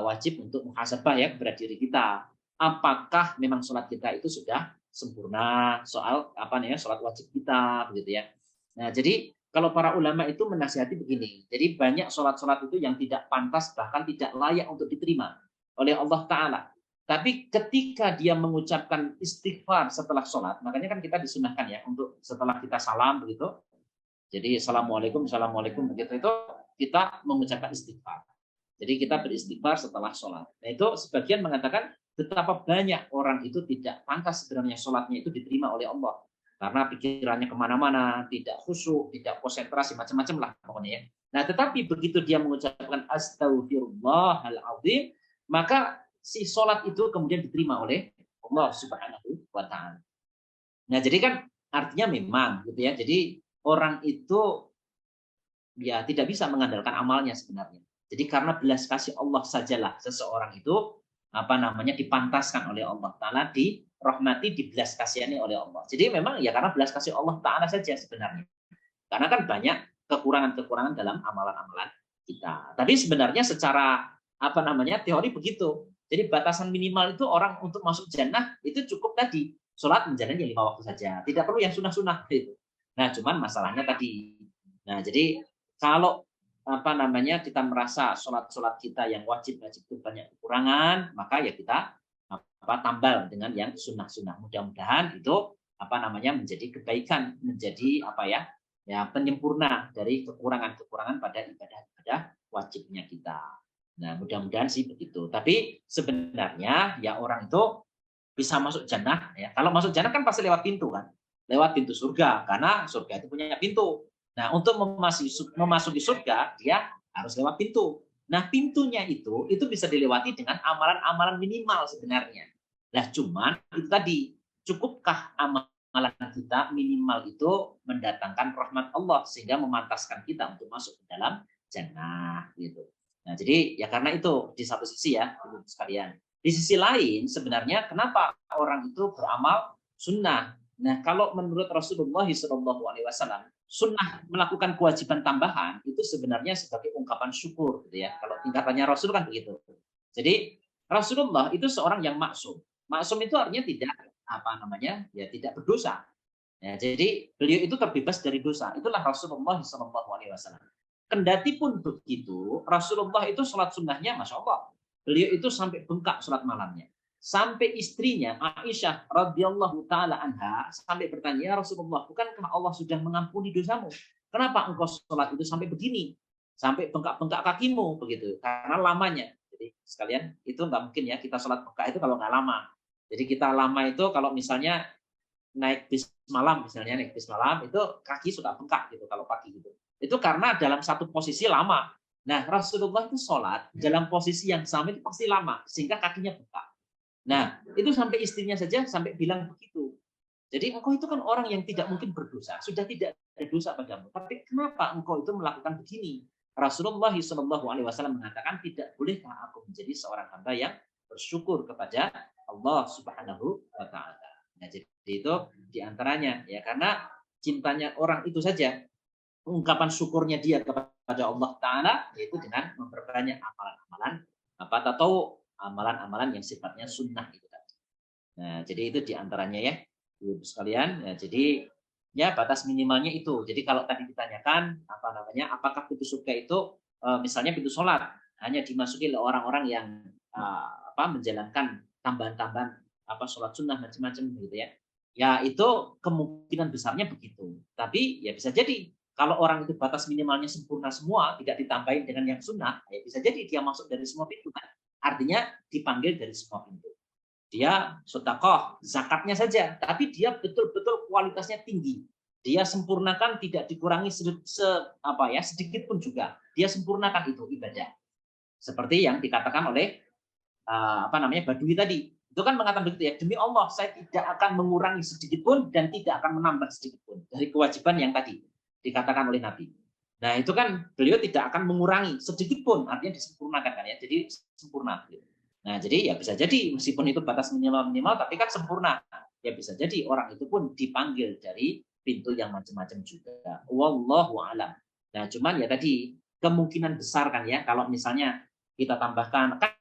wajib untuk muhasabah ya kepada diri kita. Apakah memang sholat kita itu sudah sempurna soal sholat wajib kita begitu ya. Nah, jadi kalau para ulama itu menasihati begini. Jadi banyak sholat-sholat itu yang tidak pantas bahkan tidak layak untuk diterima oleh Allah Ta'ala. Tapi ketika dia mengucapkan istighfar setelah sholat, makanya kan kita disunahkan ya untuk setelah kita salam begitu. Jadi assalamualaikum begitu itu kita mengucapkan istighfar. Jadi kita beristighfar setelah sholat. Nah itu sebagian mengatakan betapa banyak orang itu tidak pantas sebenarnya sholatnya itu diterima oleh Allah. Karena pikirannya kemana-mana, tidak khusyuk, tidak konsentrasi, macam-macam lah pokoknya ya. Nah tetapi begitu dia mengucapkan astaghfirullahaladzim, maka si sholat itu kemudian diterima oleh Allah Subhanahu wa Ta'ala. Nah, jadi kan artinya memang gitu ya. Jadi orang itu ya tidak bisa mengandalkan amalnya sebenarnya. Jadi karena belas kasih Allah sajalah seseorang itu dipantaskan oleh Allah Ta'ala, dirahmati, dibelas kasihani oleh Allah. Jadi memang ya karena belas kasih Allah Ta'ala saja sebenarnya. Karena kan banyak kekurangan-kekurangan dalam amalan-amalan kita. Tapi sebenarnya secara teori begitu. Jadi batasan minimal itu orang untuk masuk jannah itu cukup tadi sholat menjalani 5 waktu saja, tidak perlu yang sunah-sunah gitu. Nah, cuman masalahnya tadi. Nah, jadi kalau kita merasa sholat kita yang wajib itu banyak kekurangan, maka ya kita tambal dengan yang sunah-sunah. Mudah-mudahan itu menjadi kebaikan, menjadi penyempurna dari kekurangan-kekurangan pada ibadah wajibnya kita. Nah, mudah-mudahan sih begitu. Tapi sebenarnya ya orang itu bisa masuk jannah ya. Kalau masuk jannah kan pasti lewat pintu kan. Lewat pintu surga karena surga itu punya pintu. Nah, untuk memasuki surga dia harus lewat pintu. Nah, pintunya itu bisa dilewati dengan amalan-amalan minimal sebenarnya. Nah, cuman itu tadi, cukupkah amalan kita minimal itu mendatangkan rahmat Allah sehingga memantaskan kita untuk masuk ke dalam jannah gitu. Nah, jadi ya karena itu di satu sisi ya, Ibu sekalian. Di sisi lain sebenarnya kenapa orang itu beramal sunnah? Nah, kalau menurut Rasulullah SAW, sunnah melakukan kewajiban tambahan itu sebenarnya sebagai ungkapan syukur, gitu ya. Kalau tingkatannya Rasul kan begitu. Jadi Rasulullah itu seorang yang maksum. Maksum itu artinya tidak berdosa. Ya, jadi beliau itu terbebas dari dosa. Itulah Rasulullah SAW. Kendati pun begitu, Rasulullah itu sholat sunnahnya, Masya Allah. Beliau itu sampai bengkak sholat malamnya. Sampai istrinya, Aisyah radhiyallahu ta'ala anha, sampai bertanya, ya Rasulullah, bukankah Allah sudah mengampuni dosamu? Kenapa engkau sholat itu sampai begini? Sampai bengkak-bengkak kakimu, begitu. Karena lamanya. Jadi sekalian, itu nggak mungkin ya, kita sholat bengkak itu kalau nggak lama. Jadi kita lama itu kalau misalnya naik bis malam, itu kaki suka bengkak gitu, kalau pagi gitu. Itu karena dalam satu posisi lama. Nah, Rasulullah itu sholat dalam posisi yang sama itu pasti lama, sehingga kakinya bengkak. Nah, itu sampai istrinya saja sampai bilang begitu. Jadi engkau itu kan orang yang tidak mungkin berdosa, sudah tidak ada dosa padamu. Tapi kenapa engkau itu melakukan begini? Rasulullah SAW mengatakan, tidak bolehkah aku menjadi seorang hamba yang bersyukur kepada Allah Subhanahu wa Ta'ala. Nah, jadi itu diantaranya ya, karena cintanya orang itu saja, ungkapan syukurnya dia kepada Allah Ta'ala yaitu dengan memperbanyak amalan-amalan amalan-amalan yang sifatnya sunnah itu tadi. Nah, jadi itu diantaranya ya, Ibu sekalian. Ya, jadi ya batas minimalnya itu. Jadi kalau tadi ditanyakan apakah pintu surga itu misalnya pintu sholat hanya dimasuki oleh orang-orang yang menjalankan tambahan-tambahan sholat sunnah macam-macam gitu ya. Ya itu kemungkinan besarnya begitu. Tapi ya bisa jadi kalau orang itu batas minimalnya sempurna semua, tidak ditambahin dengan yang sunnah, ya bisa jadi dia masuk dari semua pintu kan. Artinya dipanggil dari semua pintu. Dia sedekah, zakatnya saja, tapi dia betul-betul kualitasnya tinggi. Dia sempurnakan, tidak dikurangi sedikit pun juga. Dia sempurnakan itu ibadah. Seperti yang dikatakan oleh Badui tadi. Itu kan mengatakan begitu ya, demi Allah saya tidak akan mengurangi sedikit pun dan tidak akan menambah sedikit pun dari kewajiban yang tadi dikatakan oleh Nabi. Nah, itu kan beliau tidak akan mengurangi sedikit pun, artinya disempurnakan kan ya. Jadi sempurna gitu. Nah, jadi ya bisa jadi meskipun itu batas minimal tapi kan sempurna. Ya bisa jadi orang itu pun dipanggil dari pintu yang macam-macam juga. Wallahu a'lam. Nah, cuman ya tadi kemungkinan besar kan ya kalau misalnya kita tambahkan kan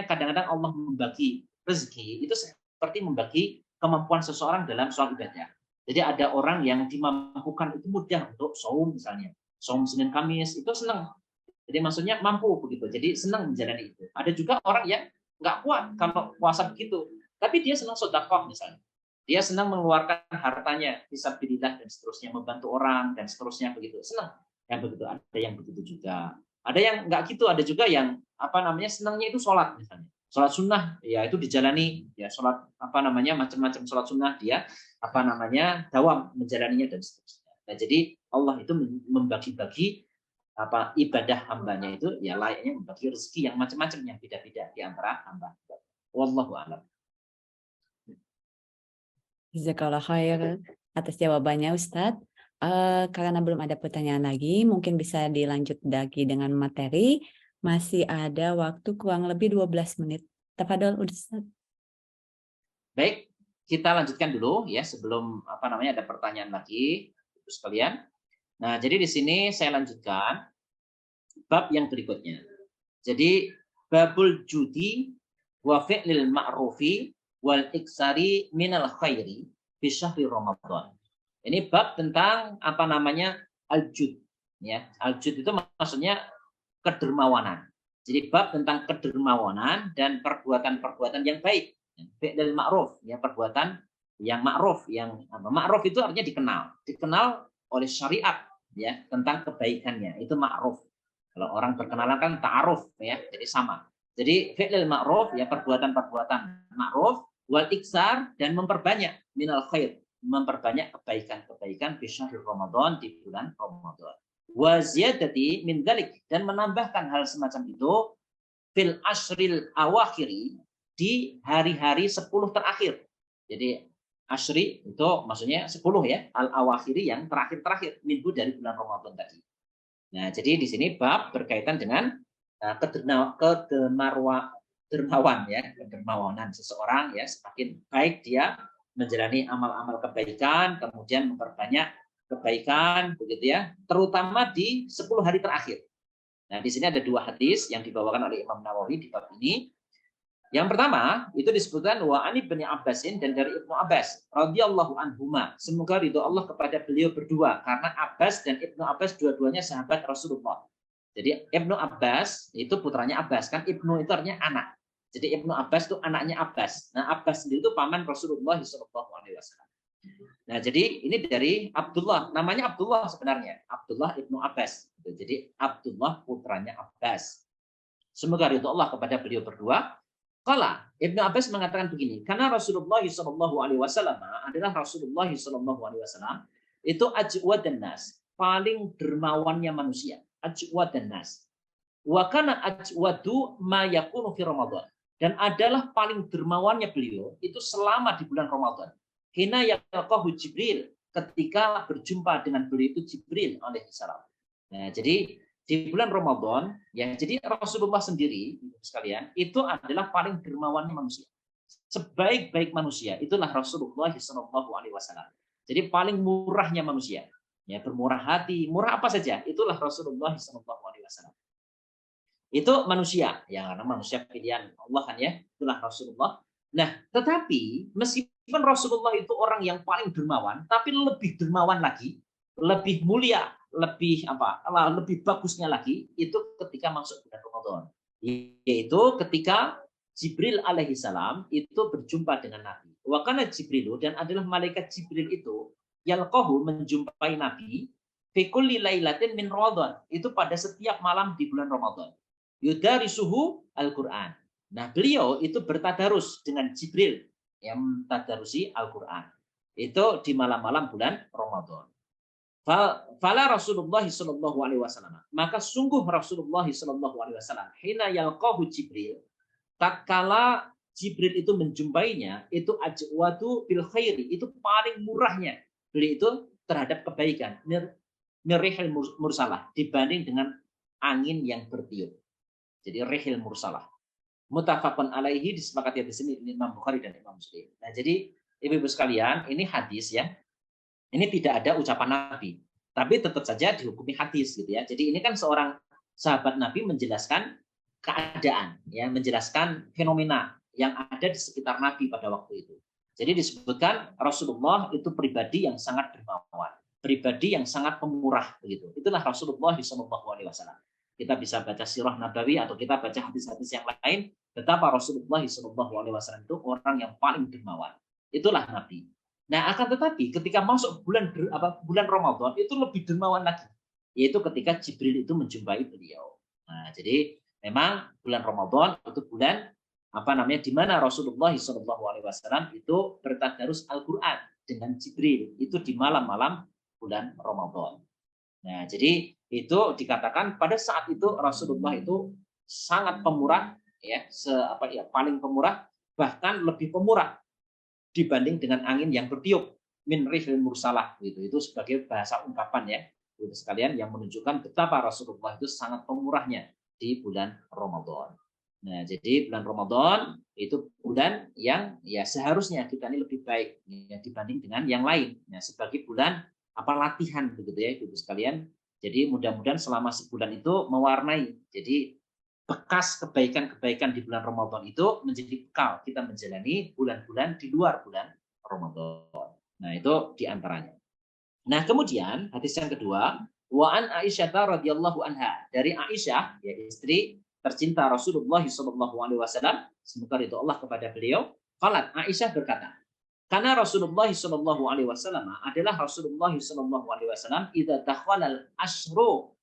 kadang-kadang Allah membagi rezeki itu seperti membagi kemampuan seseorang dalam soal ibadah. Jadi ada orang yang dimampukan itu mudah untuk saum misalnya. Saum Senin Kamis itu senang. Jadi maksudnya mampu begitu. Jadi senang menjalani itu. Ada juga orang yang nggak kuat kalau puasa begitu. Tapi dia senang sedekah misalnya. Dia senang mengeluarkan hartanya fisabilillah dan seterusnya, membantu orang dan seterusnya begitu. Senang. Yang begitu, ada yang begitu juga. Ada yang nggak gitu, ada juga yang senangnya itu sholat misalnya. Sholat sunnah ya itu dijalani ya, sholat macam-macam sholat sunnah dia dawam menjalaninya dan seterusnya. Nah, jadi Allah itu membagi-bagi ibadah hambanya itu ya layaknya membagi rezeki yang macam-macam yang beda-beda di antara hamba. Wallahu a'lam. Jazakallah khair atas jawabannya Ustadz. Karena belum ada pertanyaan lagi, mungkin bisa dilanjut lagi dengan materi. Masih ada waktu kurang lebih 12 menit. Tafadhol Ustadz. Baik, kita lanjutkan dulu ya sebelum ada pertanyaan lagi Ibu sekalian. Nah, jadi di sini saya lanjutkan bab yang berikutnya. Jadi babul judi wa fi'lil ma'rufi wal iksari minal khairi fi syahri Ramadan. Ini bab tentang al-jud ya. Al-jud itu maksudnya kedermawanan. Jadi bab tentang kedermawanan dan perbuatan-perbuatan yang baik. Fi'lil ma'ruf ya, perbuatan yang ma'ruf, yang ma'ruf itu artinya dikenal oleh syariat ya tentang kebaikannya, itu ma'ruf. Kalau orang berkenalan kan ta'aruf ya, jadi sama. Jadi fi'lil ma'ruf ya, perbuatan-perbuatan ma'ruf, wal iksar dan memperbanyak minal khair, memperbanyak kebaikan-kebaikan fi syahril Ramadan, di bulan Ramadan. Wa ziyadati min dzalik, dan menambahkan hal semacam itu fil ashril awakhiri, di hari-hari 10 terakhir. Jadi asyri itu maksudnya 10 ya, al-awakhiri yang terakhir-terakhir minggu dari bulan Ramadan tadi. Nah, jadi di sini bab berkaitan dengan kedermawanan seseorang ya, semakin baik dia menjalani amal-amal kebaikan, kemudian memperbanyak kebaikan begitu ya, terutama di 10 hari terakhir. Nah, di sini ada 2 hadis yang dibawakan oleh Imam Nawawi di bab ini. Yang pertama itu disebutkan wa ani bin Abbasin, dan dari Ibnu Abbas radhiyallahu anhuma, semoga ridho Allah kepada beliau berdua, karena Abbas dan Ibnu Abbas dua-duanya sahabat Rasulullah. Jadi Ibnu Abbas itu putranya Abbas, kan Ibnu itu artinya anak. Jadi Ibnu Abbas itu anaknya Abbas. Nah, Abbas sendiri itu paman Rasulullah SAW. Nah, jadi ini dari Abdullah, namanya Abdullah sebenarnya, Abdullah Ibnu Abbas. Jadi Abdullah putranya Abbas. Semoga ridho Allah kepada beliau berdua. Kala Ibnu Abbas mengatakan begini, karena Rasulullah SAW adalah Rasulullah SAW itu ajwadan nas, paling dermawannya manusia, ajwadan nas. Wa kana ajwadu ma yakunu fi Ramadan. dan adalah paling dermawannya beliau itu selama di bulan Ramadan. Hina yalqahu Jibril, ketika berjumpa dengan beliau itu Jibril alaihissalam. Nah, jadi di bulan Ramadan, ya, jadi Rasulullah sendiri, sekalian, itu adalah paling dermawannya manusia. Sebaik-baik manusia, itulah Rasulullah SAW. Jadi paling murahnya manusia. Ya, bermurah hati, murah apa saja, itulah Rasulullah SAW. Itu manusia, ya, karena manusia pilihan Allah kan ya, itulah Rasulullah. Nah, tetapi meskipun Rasulullah itu orang yang paling dermawan, tapi lebih dermawan lagi, lebih mulia, lebih bagusnya lagi itu ketika masuk bulan Ramadan, yaitu ketika Jibril alaihissalam itu berjumpa dengan Nabi. Wa kana Jibrilu, dan adalah malaikat Jibril itu yalqahu, menjumpai Nabi fi kulli lailatin min Ramadan, itu pada setiap malam di bulan Ramadan. Yudarisuhu Al-Qur'an. Nah, beliau itu bertadarus dengan Jibril yang tadarusi Al-Qur'an. Itu di malam-malam bulan Ramadan. Fala Rasulullah sallallahu alaihi wasallam. Maka sungguh Rasulullah sallallahu alaihi wasallam hina yalqahu Jibril, tatkala Jibril itu menjumpainya, itu ajwadu bil khairi, itu paling murahnya beliau itu terhadap kebaikan, mirrihil mursalah, dibanding dengan angin yang bertiup. Jadi rihil mursalah. Muttafaqun alaihi, disepakati di sini Imam Bukhari dan Imam Muslim. Nah, jadi ibu-ibu sekalian, ini hadis ya. Ini tidak ada ucapan Nabi, tapi tetap saja dihukumi hadis gitu ya. Jadi ini kan seorang sahabat Nabi menjelaskan keadaan, ya, menjelaskan fenomena yang ada di sekitar Nabi pada waktu itu. Jadi disebutkan Rasulullah itu pribadi yang sangat dermawan, pribadi yang sangat pemurah begitu. Itulah Rasulullah SAW. Kita bisa baca sirah Nabawi atau kita baca hadis-hadis yang lain, betapa Rasulullah SAW itu orang yang paling dermawan. Itulah Nabi. Nah, akan tetapi ketika masuk bulan Ramadan itu lebih dermawan lagi, yaitu ketika Jibril itu menjumpai beliau. Nah, jadi memang bulan Ramadan itu bulan di mana Rasulullah SAW itu bertadarus Al-Qur'an dengan Jibril itu di malam-malam bulan Ramadan. Nah, jadi itu dikatakan pada saat itu Rasulullah itu sangat pemurah, ya, paling pemurah, bahkan lebih pemurah dibanding dengan angin yang bertiup, min rihil mursalah gitu. Itu sebagai bahasa ungkapan ya, Ibu sekalian, yang menunjukkan betapa Rasulullah itu sangat pemurahnya di bulan Ramadan. Nah, jadi bulan Ramadan itu bulan yang ya seharusnya kita ini lebih baik ya, dibanding dengan yang lain. Nah, sebagai bulan latihan begitu ya, Ibu sekalian. Jadi mudah-mudahan selama sebulan itu mewarnai. Jadi bekas kebaikan-kebaikan di bulan Ramadan itu menjadi bekal kita menjalani bulan-bulan di luar bulan Ramadan. Nah, itu diantaranya. Nah, kemudian hadis yang kedua, wa an Aisyah radhiyallahu anha, dari Aisyah, ya, istri tercinta Rasulullah SAW, semoga ridho Allah kepada beliau. Qalat, Aisyah berkata, karena Rasulullah SAW adalah Rasulullah SAW idza dakhala al-ashru,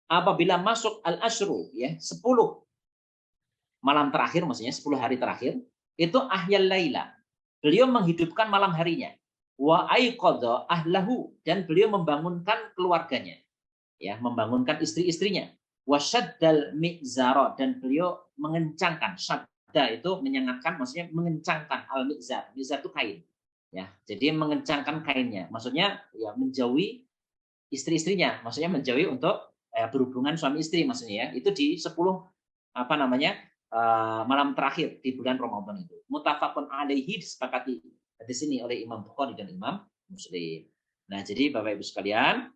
apabila masuk al-ashru, ya, 10 malam terakhir, maksudnya 10 hari terakhir, itu ahyal laila, beliau menghidupkan malam harinya, wa aiqadha ahlahu, dan beliau membangunkan keluarganya, ya, membangunkan istri-istrinya, wa syaddal mi'zara, dan beliau mengencangkan, syadda itu menyengatkan, maksudnya mengencangkan, al-mi'zar, mi'zar itu kain, ya, jadi mengencangkan kainnya, maksudnya ya menjauhi istri-istrinya, maksudnya menjauhi untuk berhubungan suami istri, maksudnya ya, itu di 10 malam terakhir di bulan Ramadan itu. Muttafaqun alaihi, disepakati di sini oleh Imam Bukhari dan Imam Muslim. Nah, jadi Bapak Ibu sekalian,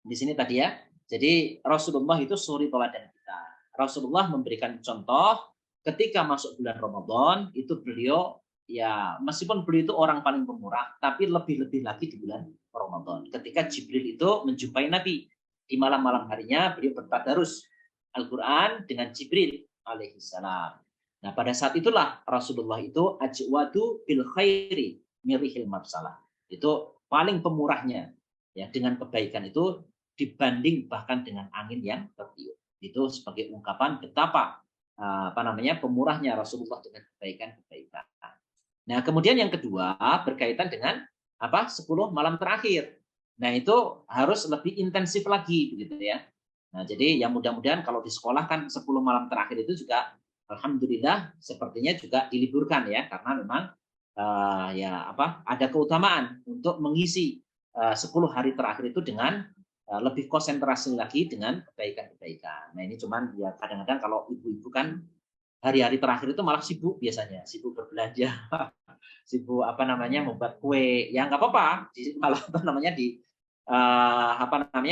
di sini tadi ya, jadi Rasulullah itu suri teladan kita. Rasulullah memberikan contoh ketika masuk bulan Ramadan itu beliau, ya, meskipun beliau itu orang paling pemurah, tapi lebih-lebih lagi di bulan Ramadan. Ketika Jibril itu menjumpai Nabi di malam-malam harinya, beliau bertadarus Al-Qur'an dengan Jibril alaihissalam. Nah, pada saat itulah Rasulullah itu ajwadu bil khairi mirihil mursalah. Itu paling pemurahnya, ya, dengan kebaikan itu dibanding bahkan dengan angin yang bertiup. Itu sebagai ungkapan betapa pemurahnya Rasulullah dengan kebaikan-kebaikan. Nah, kemudian yang kedua berkaitan dengan 10 malam terakhir. Nah, itu harus lebih intensif lagi begitu ya. Nah, jadi ya mudah-mudahan kalau di sekolah kan 10 malam terakhir itu juga alhamdulillah sepertinya juga diliburkan ya, karena memang ada keutamaan untuk mengisi 10 hari terakhir itu dengan lebih konsentrasi lagi dengan kebaikan-kebaikan. Nah, ini cuman ya kadang-kadang kalau ibu-ibu kan hari-hari terakhir itu malah sibuk biasanya, sibuk berbelanja, sibuk membuat kue. Ya nggak apa-apa, malah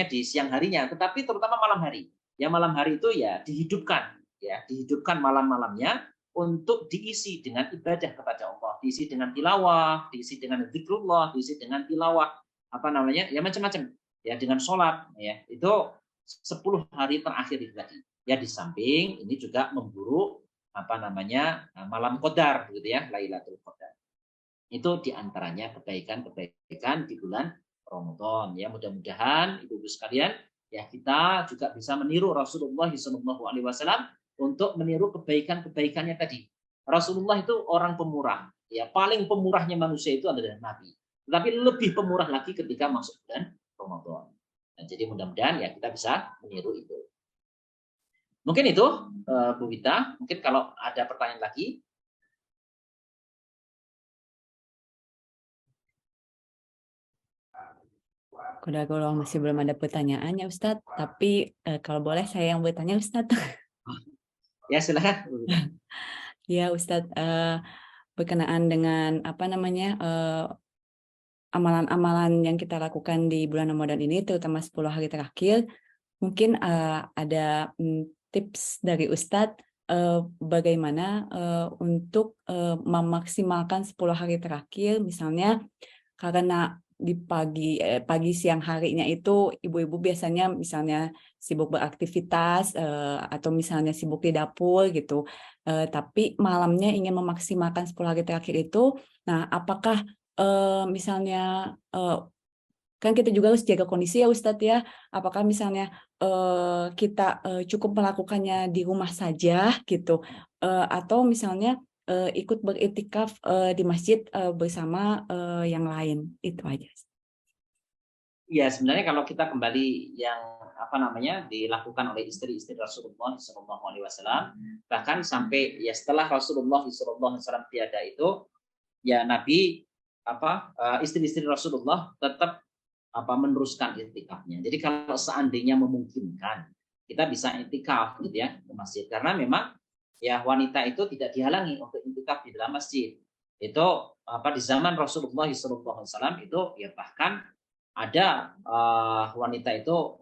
di siang harinya, tetapi terutama malam hari. Ya malam hari itu ya dihidupkan malam-malamnya untuk diisi dengan ibadah kepada Allah, diisi dengan tilawah, diisi dengan zikrullah, diisi dengan tilawah, ya macam-macam, ya dengan sholat, ya itu 10 hari terakhir itu tadi. Ya di samping ini juga memburu malam qadar, gitu ya, Lailatul Qadar. Itu diantaranya kebaikan-kebaikan di bulan Ramadan. Ya mudah-mudahan ibu-ibu sekalian, ya kita juga bisa meniru Rasulullah SAW untuk meniru kebaikan-kebaikannya tadi. Rasulullah itu orang pemurah, ya paling pemurahnya manusia itu adalah Nabi. Tetapi lebih pemurah lagi ketika masuk bulan Ramadan. Nah, jadi mudah-mudahan ya kita bisa meniru itu. Mungkin itu Bu Wita. Mungkin kalau ada pertanyaan lagi. Kalau masih belum ada pertanyaannya Ustadz, tapi kalau boleh saya yang bertanya Ustadz. Ya silakan. Ya Ustadz, berkenaan dengan amalan-amalan yang kita lakukan di bulan Ramadan ini, terutama 10 hari terakhir, mungkin ada tips dari Ustadz bagaimana untuk memaksimalkan 10 hari terakhir, misalnya karena di pagi siang harinya itu ibu-ibu biasanya misalnya sibuk beraktivitas atau misalnya sibuk di dapur gitu, tapi malamnya ingin memaksimalkan 10 hari terakhir itu. Nah, apakah misalnya kan kita juga harus jaga kondisi ya Ustadz ya, apakah misalnya kita cukup melakukannya di rumah saja gitu, atau misalnya ikut beriktikaf di masjid bersama yang lain, itu aja. Ya sebenarnya kalau kita kembali yang dilakukan oleh istri-istri Rasulullah SAW, bahkan sampai ya setelah Rasulullah SAW tiada itu, ya Nabi istri-istri Rasulullah tetap meneruskan iktikafnya. Jadi kalau seandainya memungkinkan, kita bisa iktikaf gitu ya ke masjid, karena memang ya wanita itu tidak dihalangi untuk iktikaf di dalam masjid. Itu di zaman Rasulullah SAW itu ya bahkan ada wanita itu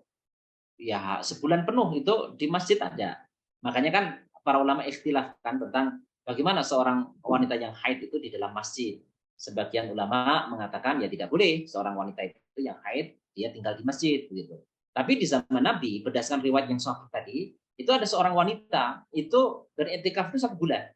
ya sebulan penuh itu di masjid ada. Makanya kan para ulama ikhtilafkan tentang bagaimana seorang wanita yang haid itu di dalam masjid. Sebagian ulama mengatakan ya tidak boleh seorang wanita itu yang haid dia tinggal di masjid begitu. Tapi di zaman Nabi berdasarkan riwayat yang sahih tadi, itu ada seorang wanita itu beriktikaf itu 1 bulan.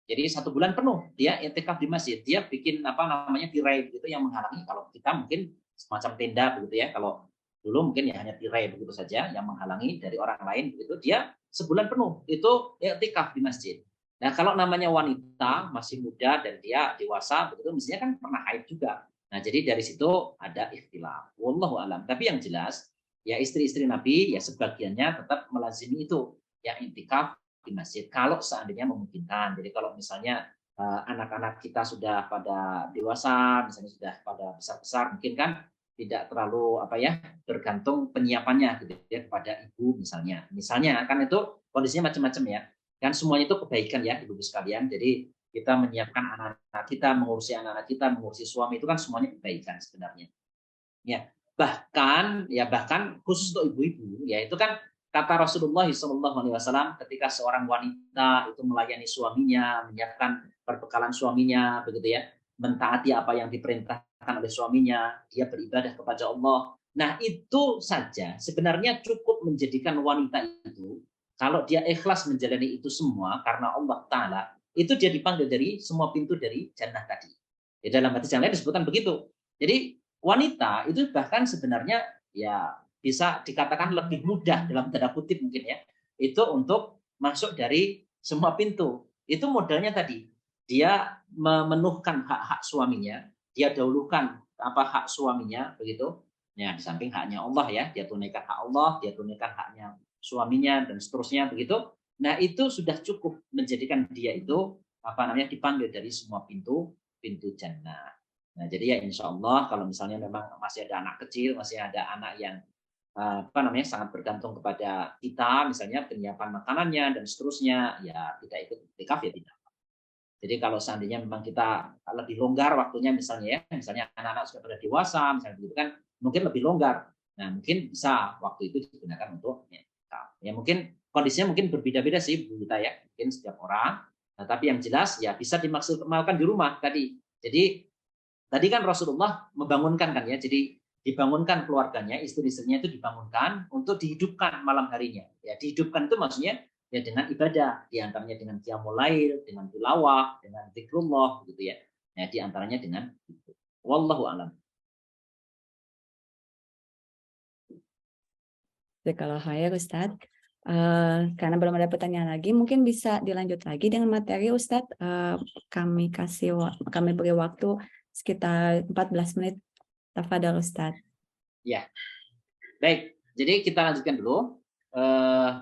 Jadi 1 bulan penuh dia iktikaf di masjid. Dia bikin tirai gitu yang menghalangi. Kalau kita mungkin semacam tenda begitu ya. Kalau dulu mungkin ya hanya tirai begitu saja yang menghalangi dari orang lain begitu. Dia sebulan penuh itu iktikaf di masjid. Nah, kalau namanya wanita masih muda dan dia dewasa begitu, mestinya kan pernah haid juga. Nah, jadi dari situ ada ikhtilaf. Wallahu alam. Tapi yang jelas ya istri-istri Nabi ya sebagiannya tetap melazimi itu yang iktikaf di masjid kalau seandainya memungkinkan. Jadi kalau misalnya anak-anak kita sudah pada dewasa, misalnya sudah pada besar-besar, mungkin kan tidak terlalu bergantung penyiapannya gitu ya kepada ibu misalnya. Misalnya kan itu kondisinya macam-macam ya. Kan semuanya itu kebaikan ya ibu-ibu sekalian. Jadi kita menyiapkan anak-anak kita, mengurusi anak-anak kita, mengurusi suami itu kan semuanya kebaikan sebenarnya. Ya, bahkan khusus untuk ibu-ibu ya itu kan kata Rasulullah SAW ketika seorang wanita itu melayani suaminya, menyiapkan perbekalan suaminya begitu ya, mentaati apa yang diperintahkan oleh suaminya, dia beribadah kepada Allah. Nah, itu saja sebenarnya cukup menjadikan wanita itu kalau dia ikhlas menjalani itu semua karena Allah Ta'ala, itu dia dipanggil dari semua pintu dari jannah tadi. Di dalam hadis yang lain disebutkan begitu. Jadi wanita itu bahkan sebenarnya ya bisa dikatakan lebih mudah dalam tanda kutip mungkin ya, itu untuk masuk dari semua pintu. Itu modalnya tadi, dia memenuhkan hak-hak suaminya, dia dahulukan hak suaminya begitu. Ya di samping haknya Allah ya, dia tunaikan hak Allah, dia tunaikan haknya suaminya dan seterusnya begitu. Nah, itu sudah cukup menjadikan dia itu dipanggil dari semua pintu jannah. Nah, jadi ya insya Allah kalau misalnya memang masih ada anak kecil, masih ada anak yang sangat bergantung kepada kita, misalnya penyiapan makanannya dan seterusnya, ya tidak ikut iktikaf ya tidak. Jadi kalau seandainya memang kita lebih longgar waktunya misalnya anak-anak sudah pada dewasa, misalnya begitu kan, mungkin lebih longgar. Nah, mungkin bisa waktu itu digunakan untuk iktikaf. Ya mungkin kondisinya mungkin berbeda-beda sih Bu Gita ya, mungkin setiap orang. Nah, tapi yang jelas ya bisa dimaksimalkan di rumah tadi. Jadi tadi kan Rasulullah membangunkan kan ya, jadi dibangunkan keluarganya, istri-istrinya itu dibangunkan untuk dihidupkan malam harinya. Ya, dihidupkan itu maksudnya ya dengan ibadah, diantaranya dengan qiyamul lail, dengan tilawah, dengan zikrullah gitu ya. Ya, diantaranya dengan itu. Wallahu a'lam. Kalau saya Ustadz, karena belum ada pertanyaan lagi, mungkin bisa dilanjut lagi dengan materi Ustadz. Kami beri waktu sekitar 14 menit. Tafadhol Ustadz. Ya, baik. Jadi kita lanjutkan dulu.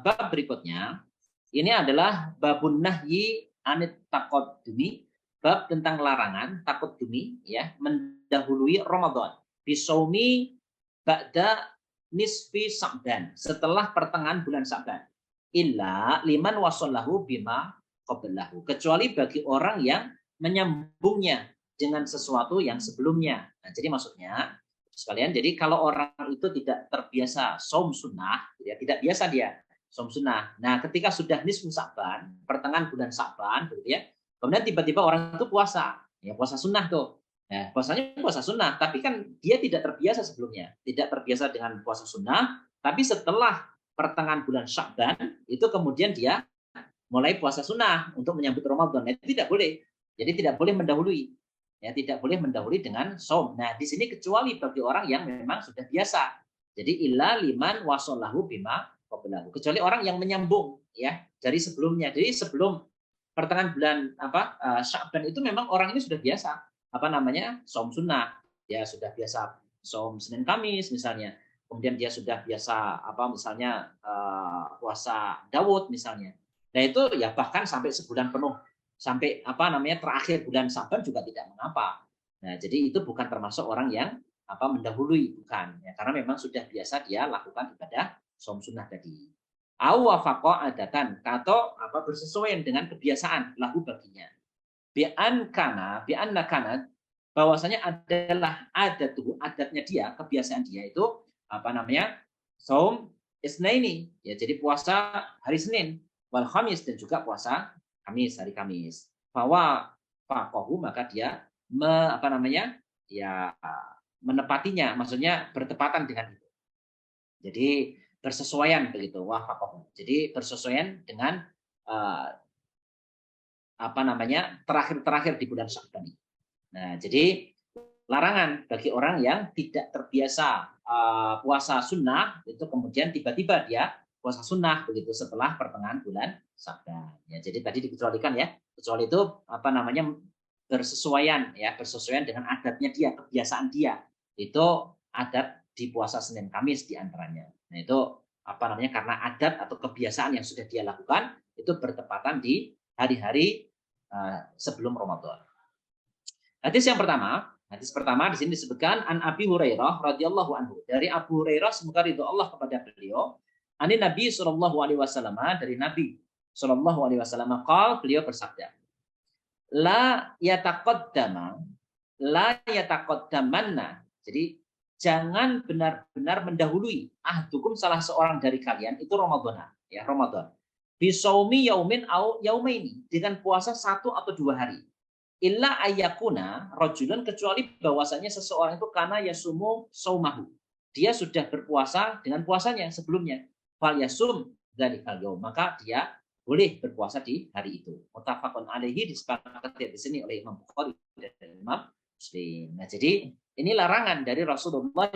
Bab berikutnya, ini adalah babun nahyi anit taqaddumi, bab tentang larangan taqaddumi, ya, mendahului Ramadan. Bisaumi ba'da nisfi Sa'ban, setelah pertengahan bulan Sa'ban. Illa liman wasallahu bima qablahu, kecuali bagi orang yang menyambungnya dengan sesuatu yang sebelumnya. Nah, jadi maksudnya sekalian, jadi kalau orang itu tidak terbiasa saum sunnah, ya tidak biasa dia saum sunnah. Nah, ketika sudah nisfu Sa'ban, pertengahan bulan Sa'ban, gitu ya, kemudian tiba-tiba orang itu puasa, ya puasa sunnah tuh. Nah, puasanya puasa sunnah, tapi kan dia tidak terbiasa sebelumnya, tidak terbiasa dengan puasa sunnah, tapi setelah pertengahan bulan Sa'ban itu kemudian dia mulai puasa sunnah untuk menyambut Ramadan. Nah, itu tidak boleh. Jadi tidak boleh mendahului. Ya, tidak boleh mendahului dengan saum. Nah, di sini kecuali bagi orang yang memang sudah biasa. Jadi illa liman wasallahu bima qablahu. Kecuali orang yang menyambung ya dari sebelumnya. Jadi sebelum pertengahan bulan Sya'ban itu memang orang ini sudah biasa saum sunnah. Ya sudah biasa saum Senin Kamis misalnya. Kemudian dia sudah biasa puasa Daud misalnya. Nah, itu ya bahkan sampai sebulan penuh. Sampai terakhir bulan Sa'ban juga tidak mengapa. Nah, jadi itu bukan termasuk orang yang mendahului, bukan ya, karena memang sudah biasa dia lakukan ibadah saum sunnah tadi. Au wafaqa adatan, atau bersesuaian dengan kebiasaan lahu baginya. Bi'anna kana, bahwasanya adalah adatnya dia, kebiasaan dia itu saum isnaini, ya jadi puasa hari Senin, wal khamis, dan juga puasa Kamis, hari Kamis. Bahwa faqahu, maka dia menepatinya, maksudnya bertepatan dengan itu. Jadi bersesuaian begitu, wafaqahu. Jadi bersesuaian dengan terakhir di bulan Sya'ban. Nah, jadi larangan bagi orang yang tidak terbiasa puasa sunnah itu kemudian tiba-tiba dia puasa sunnah begitu setelah pertengahan bulan Sya'ban. Ya, jadi tadi dikecualikan ya. Kecuali itu bersesuaian dengan adatnya dia, kebiasaan dia. Itu adat di puasa Senin Kamis di antaranya. Nah, itu karena adat atau kebiasaan yang sudah dia lakukan itu bertepatan di hari-hari sebelum Ramadan. Hadis pertama di sini disebutkan an Abi Hurairah radhiyallahu anhu, dari Abu Hurairah semoga ridho Allah kepada beliau. Ani Nabi sallallahu alaihi wasallam, dari Nabi sallallahu alaihi wasallam beliau bersabda, la yataqaddamanna, jadi jangan benar-benar mendahului ahdukum, salah seorang dari kalian itu Ramadan, ya Ramadan, bisaumi yaumin au yaumaini, dengan puasa 1 atau 2 hari. Illa ayyakuna rajulun, kecuali bahwasanya seseorang itu kana yasumu saumahu, dia sudah berpuasa dengan puasanya sebelumnya, fal yasum dzalikal yaum, maka dia boleh berpuasa di hari itu. Muttafaqun alaihi, disepakati di sini oleh Imam Bukhari dan Imam Muslim. Nah, jadi ini larangan dari Rasulullah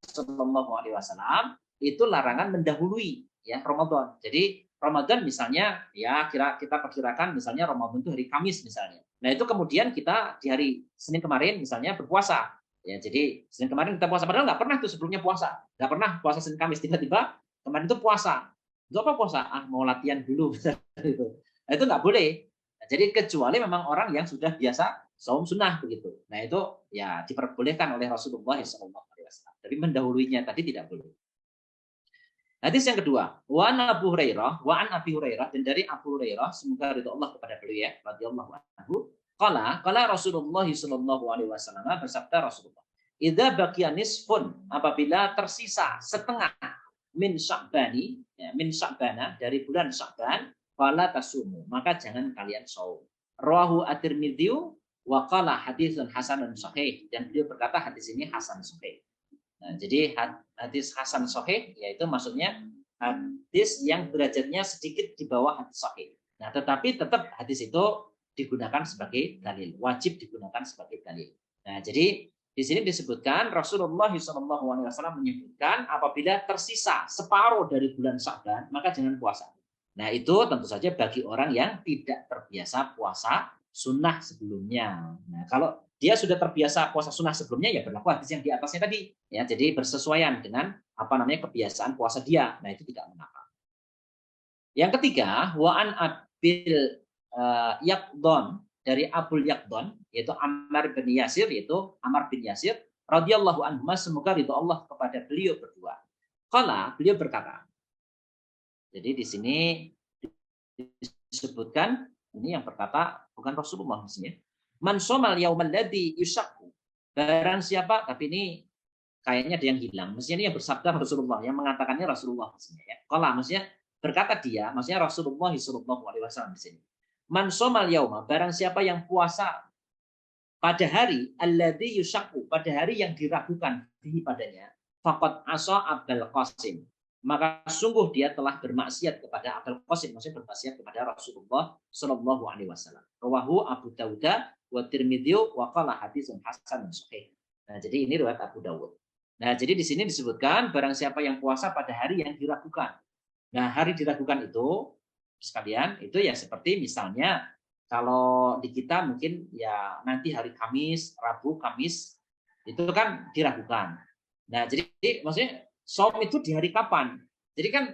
sallallahu alaihi wasallam, itu larangan mendahului ya Ramadan. Jadi Ramadan misalnya ya kita perkirakan misalnya Ramadan itu hari Kamis misalnya. Nah, itu kemudian kita di hari Senin kemarin misalnya berpuasa. Ya, jadi Senin kemarin kita puasa, padahal nggak pernah tuh sebelumnya puasa. Nggak pernah puasa Senin Kamis, tiba-tiba kemarin itu puasa. Untuk apa puasa? Ah, mau latihan dulu. Itu. Nah, itu nggak boleh. Nah, jadi kecuali memang orang yang sudah biasa saum sunnah begitu. Nah itu ya diperbolehkan oleh Rasulullah SAW. Tapi mendahuluinya tadi tidak boleh. Hadis yang kedua, wa an Abu Hurairah, wa an Abi Hurairah, dan dari Abu Hurairah, semoga ridho Allah kepada beliau ya, radhiyallahu anhu. Qala Rasulullah sallallahu alaihi wasallam, bersabda Rasulullah, "Idza baqiya nisfun," apabila tersisa setengah min Sya'bani, ya, min Sya'bana, dari bulan Sya'ban, fala tasumu, maka jangan kalian saum. Rawahu at-Tirmidzi wa qala haditsun hasanun sahih, dan beliau berkata hadis ini hasan sahih. Nah, jadi hadis hasan sahih yaitu maksudnya hadis yang derajatnya sedikit di bawah hadis sahih. Nah, tetapi tetap hadis itu digunakan sebagai dalil, wajib digunakan sebagai dalil. Nah, jadi di sini disebutkan Rasulullah SAW menyebutkan apabila tersisa separuh dari bulan Sya'ban maka jangan puasa. Nah, itu tentu saja bagi orang yang tidak terbiasa puasa sunnah sebelumnya. Nah, kalau dia sudah terbiasa puasa sunnah sebelumnya, ya berlaku hadis yang di atasnya tadi. Ya, jadi bersesuaian dengan kebiasaan puasa dia. Nah, itu tidak mengapa. Yang ketiga, wa an Abil Yaqdon, dari Abul Yaqdon, yaitu Ammar bin Yasir, radhiyallahu anhu, semoga ridho Allah kepada beliau berdua. Qala, beliau berkata. Jadi di sini disebutkan, ini yang berkata bukan Rasulullah maksudnya. Man somal yaumal ladzi yusakku. Barang siapa, tapi ini kayaknya ada yang hilang. Maksudnya ini yang bersabda Rasulullah, yang mengatakannya Rasulullah maksudnya ya. Qala maksudnya berkata dia, maksudnya Rasulullah sallallahu alaihi wasallam di sini. Man somal yauma, barang siapa yang puasa pada hari alladzi yusakku, pada hari yang diragukan padanya, faqad asa Abul Qasim, maka sungguh dia telah bermaksiat kepada Abul Qasim, maksudnya bermaksiat kepada Rasulullah sallallahu alaihi wasallam. Rawahu Abu Dawud wa Tirmidzi wa qala haditsun hasanun sahih. Nah, jadi ini riwayat Abu Dawud. Nah, jadi di sini disebutkan barang siapa yang puasa pada hari yang diragukan. Nah, hari diragukan itu sekalian itu ya seperti misalnya kalau di kita mungkin ya nanti hari Kamis, Rabu, Kamis itu kan diragukan. Nah, jadi maksudnya saum itu di hari kapan? Jadi kan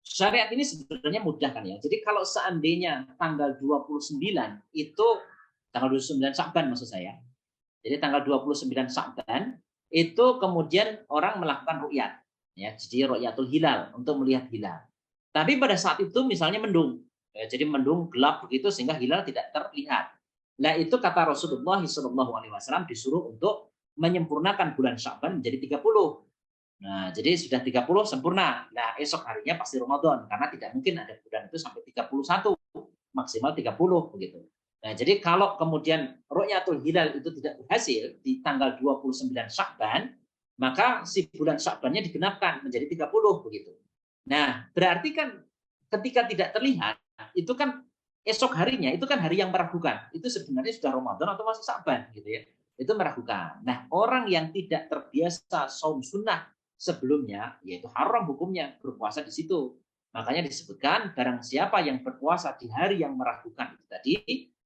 syariat ini sebenarnya mudah kan ya. Jadi kalau seandainya tanggal 29 itu tanggal 29 Sya'ban maksud saya. Jadi tanggal 29 Sya'ban itu kemudian orang melakukan ru'yat ya, jadi ru'yatul hilal untuk melihat hilal. Tapi pada saat itu misalnya mendung. Ya, jadi mendung gelap begitu sehingga hilal tidak terlihat. Nah, itu kata Rasulullah SAW disuruh untuk menyempurnakan bulan Sya'ban menjadi 30. Nah, jadi sudah 30 sempurna. Nah, esok harinya pasti Ramadan karena tidak mungkin ada bulan itu sampai 31, maksimal 30 begitu. Nah, jadi kalau kemudian ru'yatul hilal itu tidak berhasil di tanggal 29 Sya'ban, maka si bulan Sya'bannya digenapkan menjadi 30 begitu. Nah, berarti kan ketika tidak terlihat, itu kan esok harinya itu kan hari yang meragukan. Itu sebenarnya sudah Ramadan atau masih Sya'ban gitu ya. Itu meragukan. Nah, orang yang tidak terbiasa saum sunnah sebelumnya, yaitu haram hukumnya berpuasa di situ. Makanya disebutkan barang siapa yang berpuasa di hari yang meragukan itu tadi,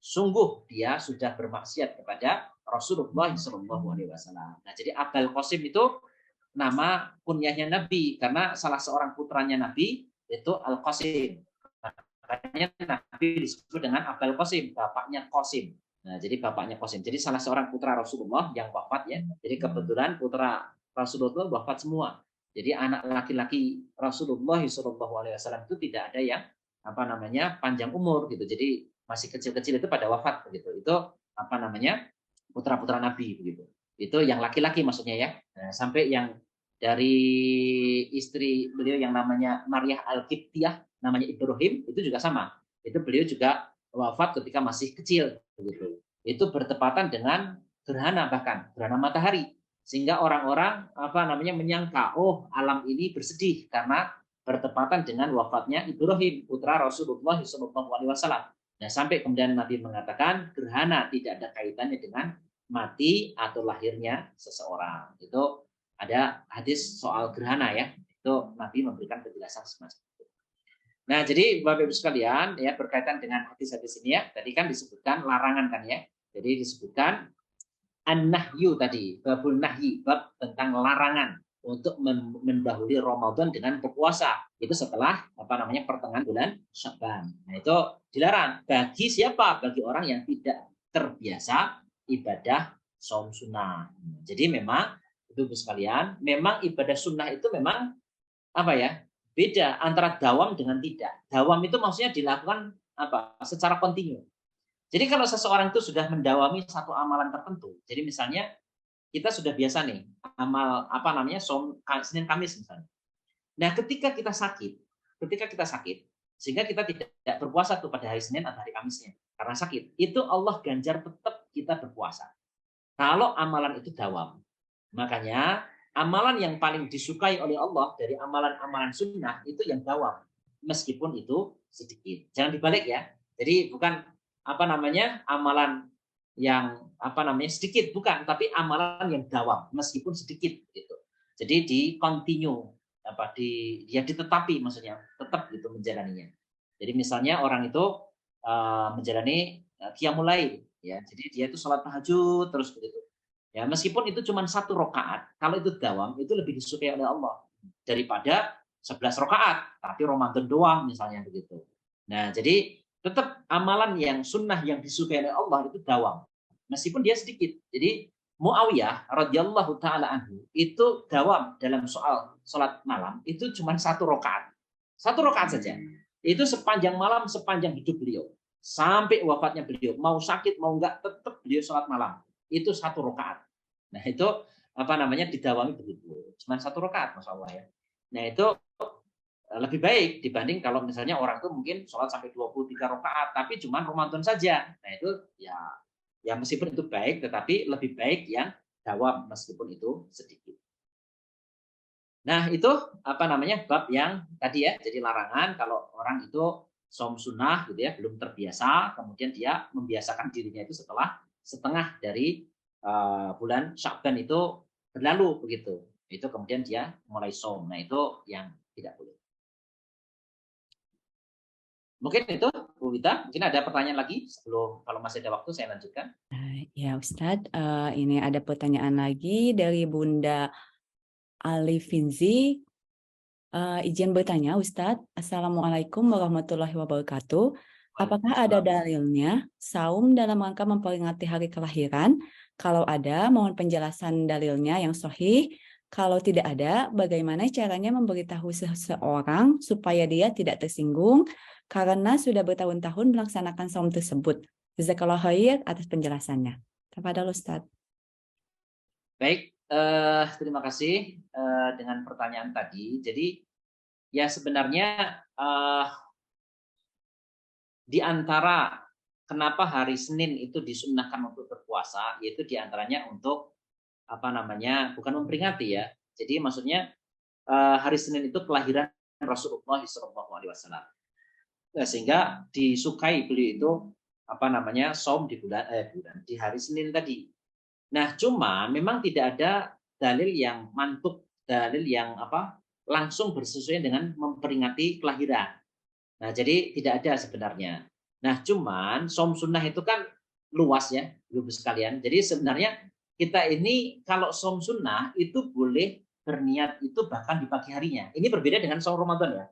sungguh dia sudah bermaksiat kepada Rasulullah SAW. Nah, jadi Abul Qasim itu nama kunyahnya Nabi karena salah seorang putranya Nabi itu Al Qasim. Makanya Nabi disebut dengan Abul Qasim, bapaknya Qasim. Nah, jadi bapaknya Qasim. Jadi salah seorang putra Rasulullah yang wafat ya. Jadi kebetulan putra Rasulullah wafat semua. Jadi anak laki-laki Rasulullah SAW itu tidak ada yang panjang umur gitu. Jadi masih kecil-kecil itu pada wafat begitu. Itu putra-putra Nabi begitu. Itu yang laki-laki maksudnya ya. Nah, sampai yang dari istri beliau yang namanya Maryah Al-Qibtiyah, namanya Ibrahim, itu juga sama. Itu beliau juga wafat ketika masih kecil begitu. Itu bertepatan dengan gerhana, bahkan gerhana matahari, sehingga orang-orang menyangka alam ini bersedih karena bertepatan dengan wafatnya Ibrahim, putra Rasulullah SAW. Nah, sampai kemudian Nabi mengatakan gerhana tidak ada kaitannya dengan mati atau lahirnya seseorang. Itu ada hadis soal gerhana ya. Itu Nabi memberikan penjelasan semacam itu. Nah, jadi Bapak Ibu sekalian ya, berkaitan dengan hadis-hadis ini ya, tadi kan disebutkan larangan kan ya. Jadi disebutkan an-nahyu tadi, babul nahyi, bab tentang larangan. untuk mendahului Ramadan dengan berpuasa. Itu setelah pertengahan bulan Sya'ban. Nah, itu dilarang. Bagi siapa? Bagi orang yang tidak terbiasa ibadah saum sunnah. Jadi memang Ibu sekalian, memang ibadah sunnah itu memang beda antara dawam dengan tidak. Dawam itu maksudnya dilakukan secara kontinu. Jadi kalau seseorang itu sudah mendawami satu amalan tertentu, jadi misalnya kita sudah biasa nih amal saum Senin Kamis misalnya. Nah, ketika kita sakit, sehingga kita tidak berpuasa tuh pada hari Senin atau hari Kamisnya karena sakit, itu Allah ganjar tetap kita berpuasa. Kalau amalan itu dawam. Makanya amalan yang paling disukai oleh Allah dari amalan-amalan sunnah itu yang dawam, meskipun itu sedikit. Jangan dibalik ya. Jadi bukan amalan yang sedikit, bukan, tapi amalan yang dawam meskipun sedikit gitu. Jadi di continue dia ditetapi, maksudnya tetap gitu menjalaninya. Jadi misalnya orang itu menjalani qiyamul lail ya. Jadi dia itu sholat tahajud terus begitu. Ya, meskipun itu cuma 1 rakaat, kalau itu dawam itu lebih disukai oleh Allah daripada 11 rakaat, tapi Ramadan doang misalnya begitu. Nah, jadi tetap amalan yang sunnah yang disukai oleh Allah itu dawam, meskipun dia sedikit. Jadi Muawiyah radhiyallahu taala anhu itu dawam dalam soal sholat malam itu cuma 1 rakaat. 1 rakaat saja. Itu sepanjang malam, sepanjang hidup beliau. Sampai wafatnya beliau, mau sakit mau enggak tetap beliau sholat malam. Itu 1 rakaat. Nah, itu didawami begitu. Cuma 1 rakaat, Masya Allah ya. Nah, itu lebih baik dibanding kalau misalnya orang itu mungkin sholat sampai 23 rakaat, tapi cuma Ramadan saja. Nah, itu ya meskipun itu baik, tetapi lebih baik yang dawam meskipun itu sedikit. Nah, itu bab yang tadi ya, jadi larangan kalau orang itu saum sunnah gitu ya, belum terbiasa, kemudian dia membiasakan dirinya itu setelah setengah dari bulan Sya'ban itu berlalu begitu. Itu kemudian dia mulai saum. Nah, itu yang tidak boleh. Mungkin itu Bu Wita, mungkin ada pertanyaan lagi sebelum, kalau masih ada waktu saya lanjutkan. Ya Ustadz, ini ada pertanyaan lagi dari Bunda Alifinzi. Izin bertanya Ustadz, Assalamualaikum warahmatullahi wabarakatuh. Apakah ada dalilnya saum dalam rangka memperingati hari kelahiran? Kalau ada, mohon penjelasan dalilnya yang sahih. Kalau tidak ada, bagaimana caranya memberitahu seseorang supaya dia tidak tersinggung karena sudah bertahun-tahun melaksanakan saum tersebut? Jazakallahu khair atas penjelasannya. Tafadhol Ustadz. Baik, terima kasih dengan pertanyaan tadi. Jadi ya sebenarnya di antara kenapa hari Senin itu disunnahkan untuk berpuasa, yaitu di antaranya untuk bukan memperingati ya. Jadi maksudnya hari Senin itu kelahiran Rasulullah SAW. Nah, sehingga disukai beliau itu saum di di hari Senin tadi. Nah, cuma memang tidak ada dalil yang mantuk, dalil yang langsung bersesuaian dengan memperingati kelahiran. Nah, jadi tidak ada sebenarnya. Nah, cuman saum sunnah itu kan luas ya, Ibu sekalian. Jadi sebenarnya kita ini kalau saum sunnah itu boleh berniat itu bahkan di pagi harinya. Ini berbeda dengan saum Ramadan ya.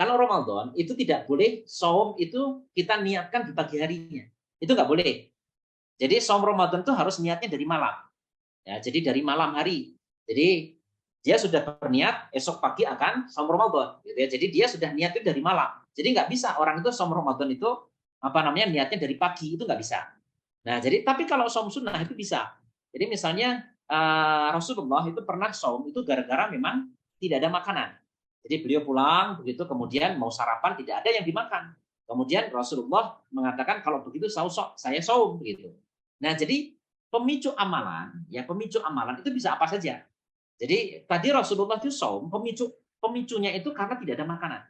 Kalau Ramadan itu tidak boleh saum itu kita niatkan di pagi harinya. Itu nggak boleh. Jadi saum Ramadan itu harus niatnya dari malam. Ya, jadi dari malam hari. Jadi dia sudah berniat esok pagi akan saum Ramadan, gitu ya. Jadi dia sudah niatnya dari malam. Jadi nggak bisa orang itu saum Ramadan itu niatnya dari pagi, itu nggak bisa. Nah, jadi tapi kalau saum sunnah itu bisa. Jadi misalnya Rasulullah itu pernah saum itu gara-gara memang tidak ada makanan. Jadi beliau pulang begitu, kemudian mau sarapan tidak ada yang dimakan. Kemudian Rasulullah mengatakan kalau begitu saya saum begitu. Nah, jadi pemicu amalan itu bisa apa saja. Jadi tadi Rasulullah itu saum, pemicunya itu karena tidak ada makanan.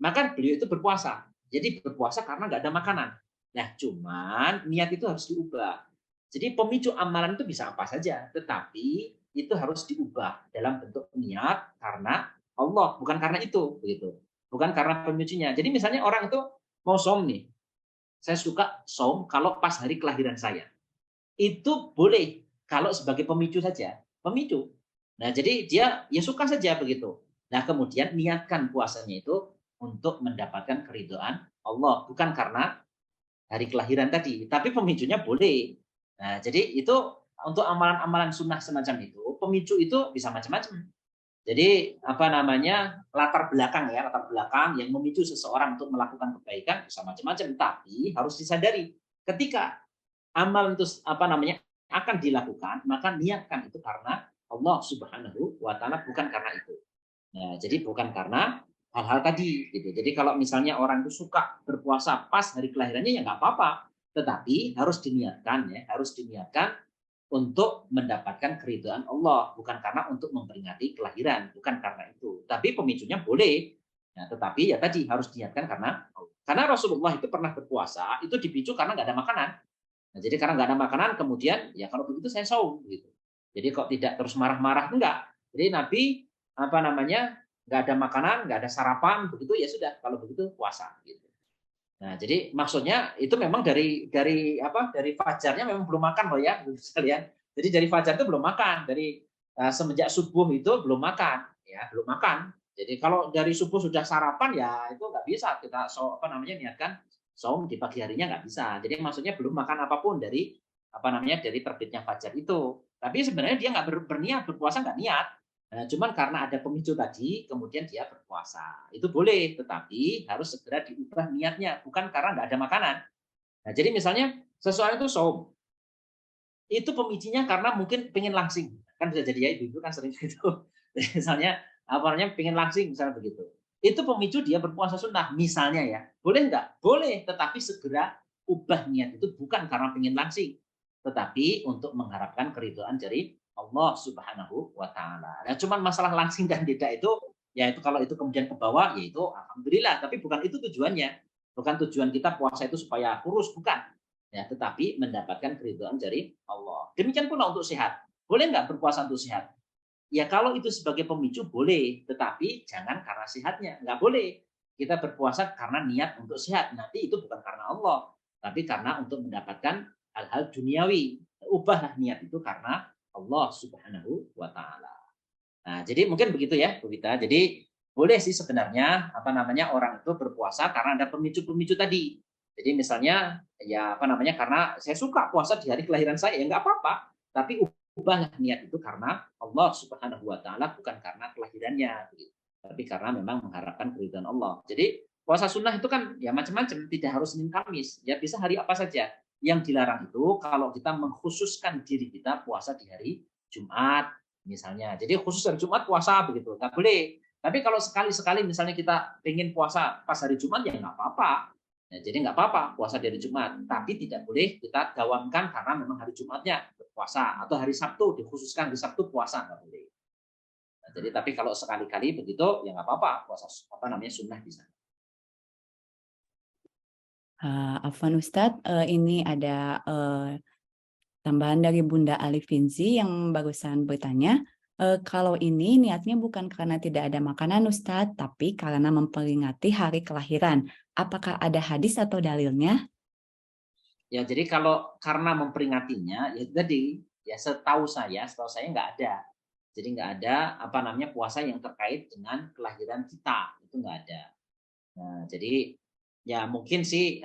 Maka beliau itu berpuasa. Jadi berpuasa karena nggak ada makanan. Nah, cuman niat itu harus diubah. Jadi pemicu amalan itu bisa apa saja, tetapi itu harus diubah dalam bentuk niat karena Allah, bukan karena itu, begitu. Bukan karena pemicunya. Jadi misalnya orang itu mau saum nih. Saya suka saum kalau pas hari kelahiran saya. Itu boleh kalau sebagai pemicu saja, pemicu. Nah, jadi dia ya suka saja begitu. Nah, kemudian niatkan puasanya itu untuk mendapatkan keridhaan Allah, bukan karena hari kelahiran tadi, tapi pemicunya boleh. Nah, jadi itu untuk amalan-amalan sunnah semacam itu, pemicu itu bisa macam-macam. Jadi apa namanya, latar belakang yang memicu seseorang untuk melakukan kebaikan bisa macam-macam, tapi harus disadari ketika amal itu apa namanya akan dilakukan, maka niatkan itu karena Allah Subhanahu wa taala, bukan karena itu. Nah, jadi bukan karena hal-hal tadi gitu. Jadi kalau misalnya orang itu suka berpuasa pas hari kelahirannya ya nggak apa-apa, tetapi harus diniatkan harus diniatkan untuk mendapatkan keridhaan Allah, bukan karena untuk memperingati kelahiran, bukan karena itu. Tapi pemicunya boleh. Nah, tetapi ya tadi harus diniatkan karena Rasulullah itu pernah berpuasa itu dipicu karena nggak ada makanan. Nah, jadi karena nggak ada makanan, kemudian ya kalau begitu saya saum gitu. Jadi kok tidak terus marah-marah, enggak. Jadi Nabi apa namanya nggak ada makanan, nggak ada sarapan, begitu ya sudah. Kalau begitu puasa gitu. Nah, jadi maksudnya itu memang dari fajarnya memang belum makan loh ya, sekalian. Jadi dari fajar itu belum makan, dari semenjak subuh itu belum makan, ya belum makan. Jadi kalau dari subuh sudah sarapan ya itu nggak bisa kita niatkan saum di pagi harinya, nggak bisa. Jadi maksudnya belum makan apapun dari dari terbitnya fajar itu. Tapi sebenarnya dia nggak berniat berpuasa, nggak niat. Nah, cuman karena ada pemicu tadi, kemudian dia berpuasa. Itu boleh, tetapi harus segera diubah niatnya, bukan karena nggak ada makanan. Nah, jadi misalnya seseorang itu saum, itu pemicunya karena mungkin pengen langsing, kan bisa jadi ya, ibu-ibu kan sering gitu. Misalnya pengen langsing, misalnya begitu. Itu pemicu dia berpuasa sunnah, misalnya ya. Boleh nggak? Boleh, tetapi segera ubah niat itu bukan karena pengen langsing, tetapi untuk mengharapkan keridhaan dari Allah Subhanahu wa taala. Nah, cuman masalah langsing dan tidak itu, ya itu kalau itu kemudian ke bawah, ya itu alhamdulillah, tapi bukan itu tujuannya. Bukan tujuan kita puasa itu supaya kurus, bukan. Ya, tetapi mendapatkan keridhaan dari Allah. Demikian pula untuk sehat. Boleh nggak berpuasa untuk sehat? Ya kalau itu sebagai pemicu boleh, tetapi jangan karena sehatnya. Nggak boleh. Kita berpuasa karena niat untuk sehat. Nanti itu bukan karena Allah, tapi karena untuk mendapatkan hal-hal duniawi. Ubahlah niat itu karena Allah Subhanahu wa taala. Nah, jadi mungkin begitu ya, Bu Vita. Jadi boleh sih sebenarnya orang itu berpuasa karena ada pemicu-pemicu tadi. Jadi misalnya ya karena saya suka puasa di hari kelahiran saya, ya nggak apa-apa. Tapi ubahlah niat itu karena Allah Subhanahu wa taala, bukan karena kelahirannya, gitu. Tapi karena memang mengharapkan keridhaan Allah. Jadi puasa sunnah itu kan ya macam-macam, tidak harus Senin Kamis, ya bisa hari apa saja. Yang dilarang itu kalau kita mengkhususkan diri kita puasa di hari Jumat misalnya. Jadi khusus hari Jumat puasa begitu, nggak boleh. Tapi kalau sekali-sekali misalnya kita pengen puasa pas hari Jumat ya nggak apa-apa. Nah, jadi nggak apa-apa puasa dari Jumat, tapi tidak boleh kita dawamkan karena memang hari Jumatnya berpuasa, atau hari Sabtu dikhususkan di Sabtu puasa, nggak boleh. Nah, jadi tapi kalau sekali-kali begitu ya nggak apa-apa puasa sunnah di sana. Afwan Ustadz, ini ada tambahan dari Bunda Alifinzi yang barusan bertanya, kalau ini niatnya bukan karena tidak ada makanan Ustadz, tapi karena memperingati hari kelahiran. Apakah ada hadis atau dalilnya? Ya, jadi kalau karena memperingatinya, ya tadi, ya setahu saya nggak ada. Jadi nggak ada puasa yang terkait dengan kelahiran kita, itu nggak ada. Nah, jadi ya mungkin sih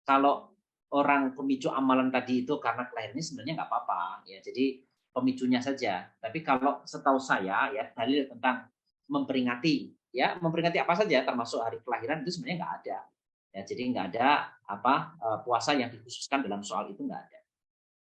kalau orang pemicu amalan tadi itu karena kelahirannya sebenarnya nggak apa-apa, ya jadi pemicunya saja. Tapi kalau setahu saya ya dalil tentang memperingati apa saja termasuk hari kelahiran itu sebenarnya nggak ada. Ya, jadi nggak ada puasa yang dikhususkan dalam soal itu, nggak ada.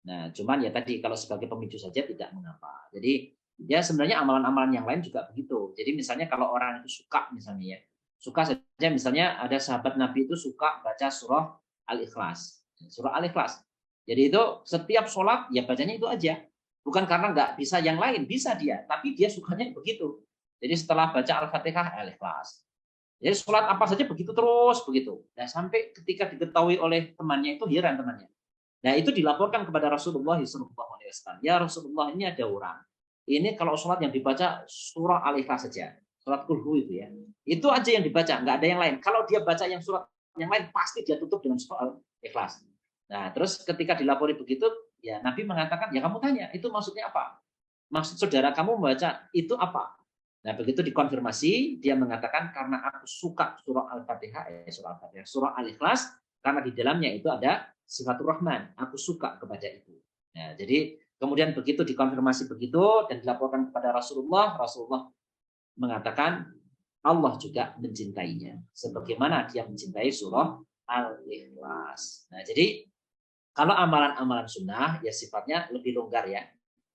Nah, cuman ya tadi kalau sebagai pemicu saja tidak mengapa. Jadi ya sebenarnya amalan-amalan yang lain juga begitu. Jadi misalnya kalau orang itu suka misalnya saja misalnya ada sahabat Nabi itu suka baca surah Al-Ikhlas. Surah Al-Ikhlas. Jadi itu setiap sholat ya bacanya itu aja. Bukan karena nggak bisa yang lain, bisa dia, tapi dia sukanya begitu. Jadi setelah baca Al-Fatihah Al-Ikhlas. Jadi sholat apa saja begitu terus begitu. Nah, sampai ketika diketahui oleh temannya itu heran temannya. Nah, itu dilaporkan kepada Rasulullah SAW. Ya Rasulullah, ini ada orang. Ini kalau sholat yang dibaca surah Al-Ikhlas saja. Surat Kulhu itu ya. Itu aja yang dibaca, nggak ada yang lain. Kalau dia baca yang surat yang lain, pasti dia tutup dengan surah Al-Ikhlas. Nah, terus ketika dilapori begitu, ya Nabi mengatakan, ya kamu tanya, itu maksudnya apa? maksud saudara kamu membaca itu apa? Nah, begitu dikonfirmasi, dia mengatakan karena aku suka surah Al-Fatihah, surah Al-Ikhlas, karena di dalamnya itu ada sifatur Rahman. Aku suka kepada itu. Nah, jadi kemudian begitu dikonfirmasi begitu dan dilaporkan kepada Rasulullah, Rasulullah mengatakan Allah juga mencintainya, sebagaimana dia mencintai surah Al-Ikhlas. Nah, jadi kalau amalan-amalan sunnah ya sifatnya lebih longgar ya,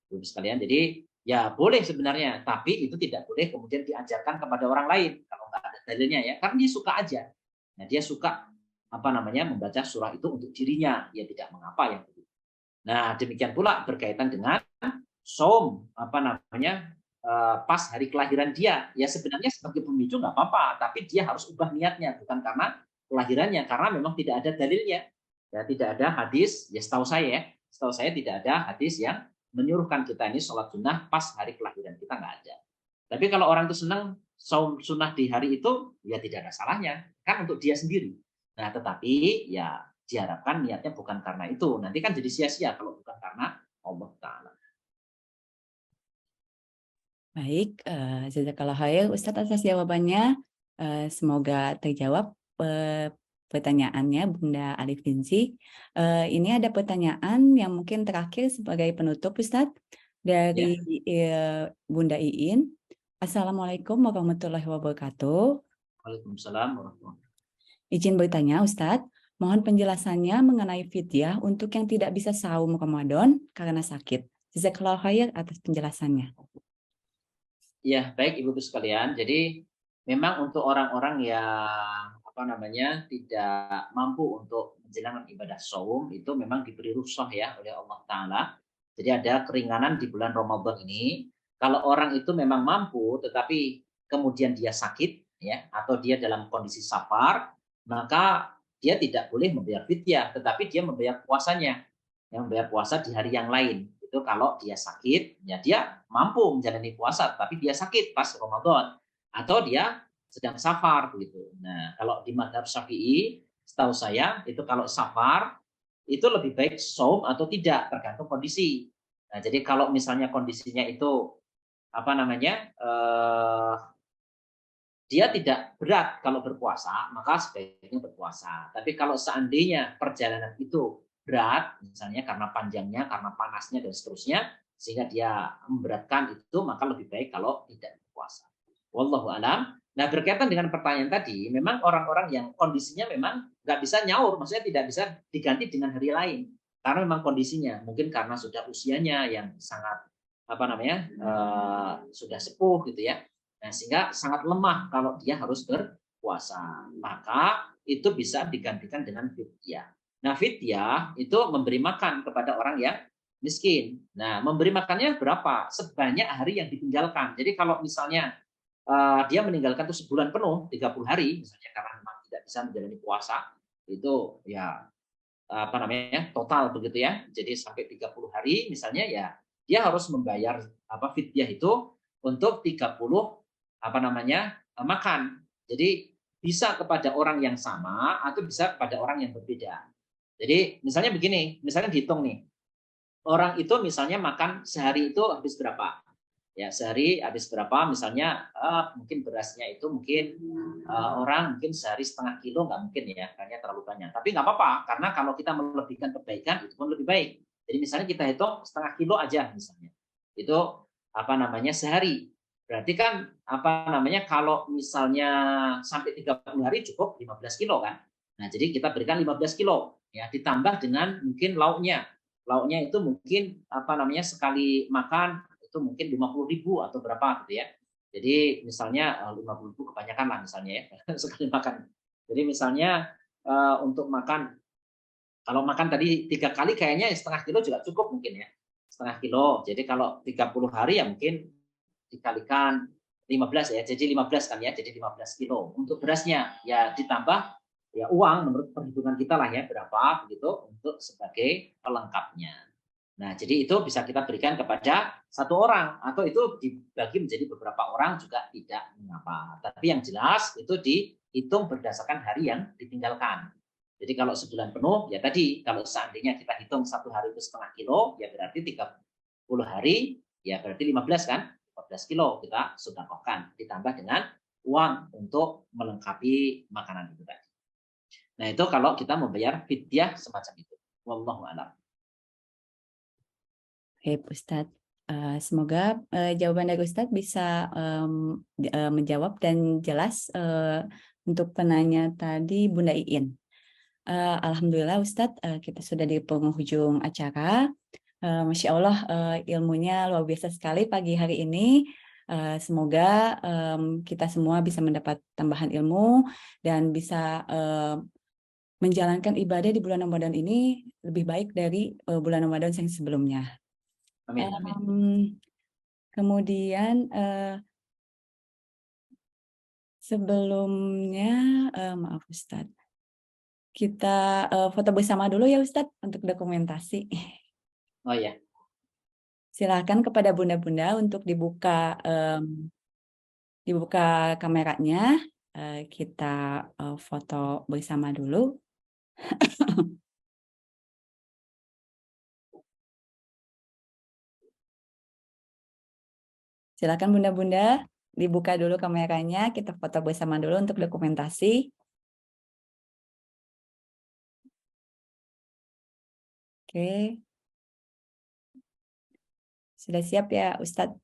Ibu sekalian. Jadi ya boleh sebenarnya, tapi itu tidak boleh kemudian diajarkan kepada orang lain kalau nggak ada dalilnya ya, karena dia suka aja. Nah, dia suka membaca surah itu untuk dirinya, ya tidak mengapa yang begitu. Nah, demikian pula berkaitan dengan saum pas hari kelahiran dia, ya sebenarnya sebagai pemicu nggak apa-apa, tapi dia harus ubah niatnya, bukan karena kelahirannya, karena memang tidak ada dalilnya. Ya, tidak ada hadis, ya setahu saya tidak ada hadis yang menyuruhkan kita ini sholat sunnah pas hari kelahiran kita, nggak ada. Tapi kalau orang itu senang saum sunnah di hari itu, ya tidak ada salahnya, kan untuk dia sendiri. Nah, tetapi ya diharapkan niatnya bukan karena itu, nanti kan jadi sia-sia kalau bukan karena Allah Ta'ala. Baik, jazakallah khair Ustadz atas jawabannya. Semoga terjawab pertanyaannya Bunda Alif Binsi. Ini ada pertanyaan yang mungkin terakhir sebagai penutup Ustadz dari Bunda Iin. Assalamualaikum warahmatullahi wabarakatuh. Waalaikumsalam warahmatullahi wabarakatuh. Izin bertanya Ustadz, mohon penjelasannya mengenai fidyah untuk yang tidak bisa saum Ramadan karena sakit. Jazakallah khair atas penjelasannya. Ya, baik Ibu-ibu sekalian. Jadi memang untuk orang-orang yang tidak mampu untuk menjalankan ibadah saum itu memang diberi rukhsah ya oleh Allah Ta'ala. Jadi ada keringanan di bulan Ramadan ini. Kalau orang itu memang mampu tetapi kemudian dia sakit ya atau dia dalam kondisi safar, maka dia tidak boleh membayar fidyah, tetapi dia membayar puasanya. Yang membayar puasa di hari yang lain. Itu kalau dia sakit, ya dia mampu menjalani puasa, tapi dia sakit pas Ramadan atau dia sedang safar begitu. Nah, kalau di mazhab Syafi'i, setahu saya itu kalau safar itu lebih baik saum atau tidak tergantung kondisi. Nah, jadi kalau misalnya kondisinya itu dia tidak berat kalau berpuasa, maka sebaiknya berpuasa. Tapi kalau seandainya perjalanan itu berat, misalnya karena panjangnya, karena panasnya dan seterusnya, sehingga dia memberatkan itu, maka lebih baik kalau tidak berpuasa. Wallahu a'lam. Nah, berkaitan dengan pertanyaan tadi, memang orang-orang yang kondisinya memang nggak bisa nyaur, maksudnya tidak bisa diganti dengan hari lain, karena memang kondisinya, mungkin karena sudah usianya yang sangat sudah sepuh gitu ya. Nah, sehingga sangat lemah kalau dia harus berpuasa, maka itu bisa digantikan dengan fidyah. Nah, fidyah itu memberi makan kepada orang yang miskin. Nah, memberi makannya berapa? Sebanyak hari yang ditinggalkan. Jadi kalau misalnya dia meninggalkan itu sebulan penuh, 30 hari misalnya karena memang tidak bisa menjalani puasa, itu ya total begitu ya. Jadi sampai 30 hari misalnya ya dia harus membayar fidyah itu untuk 30 makan. Jadi bisa kepada orang yang sama atau bisa kepada orang yang berbeda. Jadi misalnya begini, misalnya dihitung nih, orang itu misalnya makan sehari itu habis berapa? Ya sehari habis berapa? Misalnya mungkin berasnya itu mungkin orang mungkin sehari setengah kilo nggak mungkin ya, kayaknya terlalu banyak. Tapi nggak apa-apa, karena kalau kita melebihkan kebaikan itu pun lebih baik. Jadi misalnya kita hitung setengah kilo aja misalnya, itu sehari. Berarti kan kalau misalnya sampai 30 hari cukup 15 kilo kan. Nah, jadi kita berikan 15 kilo ya, ditambah dengan mungkin lauknya. Lauknya itu mungkin sekali makan itu mungkin 50.000 atau berapa gitu ya. Jadi misalnya 50.000 kebanyakan lah misalnya ya sekali makan. Jadi misalnya untuk makan, kalau makan tadi 3 kali kayaknya setengah kilo juga cukup mungkin ya. Setengah kilo. Jadi kalau 30 hari ya mungkin dikalikan 15 ya, jadi 15 kan ya, jadi 15 kilo. Untuk berasnya ya ditambah ya uang menurut perhitungan kita lah ya berapa begitu untuk sebagai pelengkapnya. Nah, jadi itu bisa kita berikan kepada satu orang atau itu dibagi menjadi beberapa orang juga tidak mengapa. Tapi yang jelas itu dihitung berdasarkan hari yang ditinggalkan. Jadi kalau sebulan penuh ya tadi kalau seandainya kita hitung satu hari itu setengah kilo ya berarti 30 hari Ya berarti 15 kan? 15 kilo kita sedekahkan ditambah dengan uang untuk melengkapi makanan itu tadi. Nah, itu kalau kita membayar fidyah semacam itu. Wallahu a'lam. Oke, Ustadz. Semoga jawaban dari Ustadz bisa menjawab dan jelas untuk penanya tadi Bunda Iin. Alhamdulillah Ustadz, kita sudah di penghujung acara. Masya Allah, ilmunya luar biasa sekali pagi hari ini. Semoga kita semua bisa mendapat tambahan ilmu dan bisa menjalankan ibadah di bulan Ramadan ini lebih baik dari bulan Ramadan yang sebelumnya. Amin, amin. Kemudian sebelumnya, maaf Ustadz, kita foto bersama dulu ya Ustadz untuk dokumentasi. Oh ya. Silakan kepada bunda-bunda untuk dibuka kameranya. Kita foto bersama dulu. Silakan bunda-bunda dibuka dulu kameranya. Kita foto bersama dulu untuk dokumentasi. Oke. Sudah siap ya Ustadz?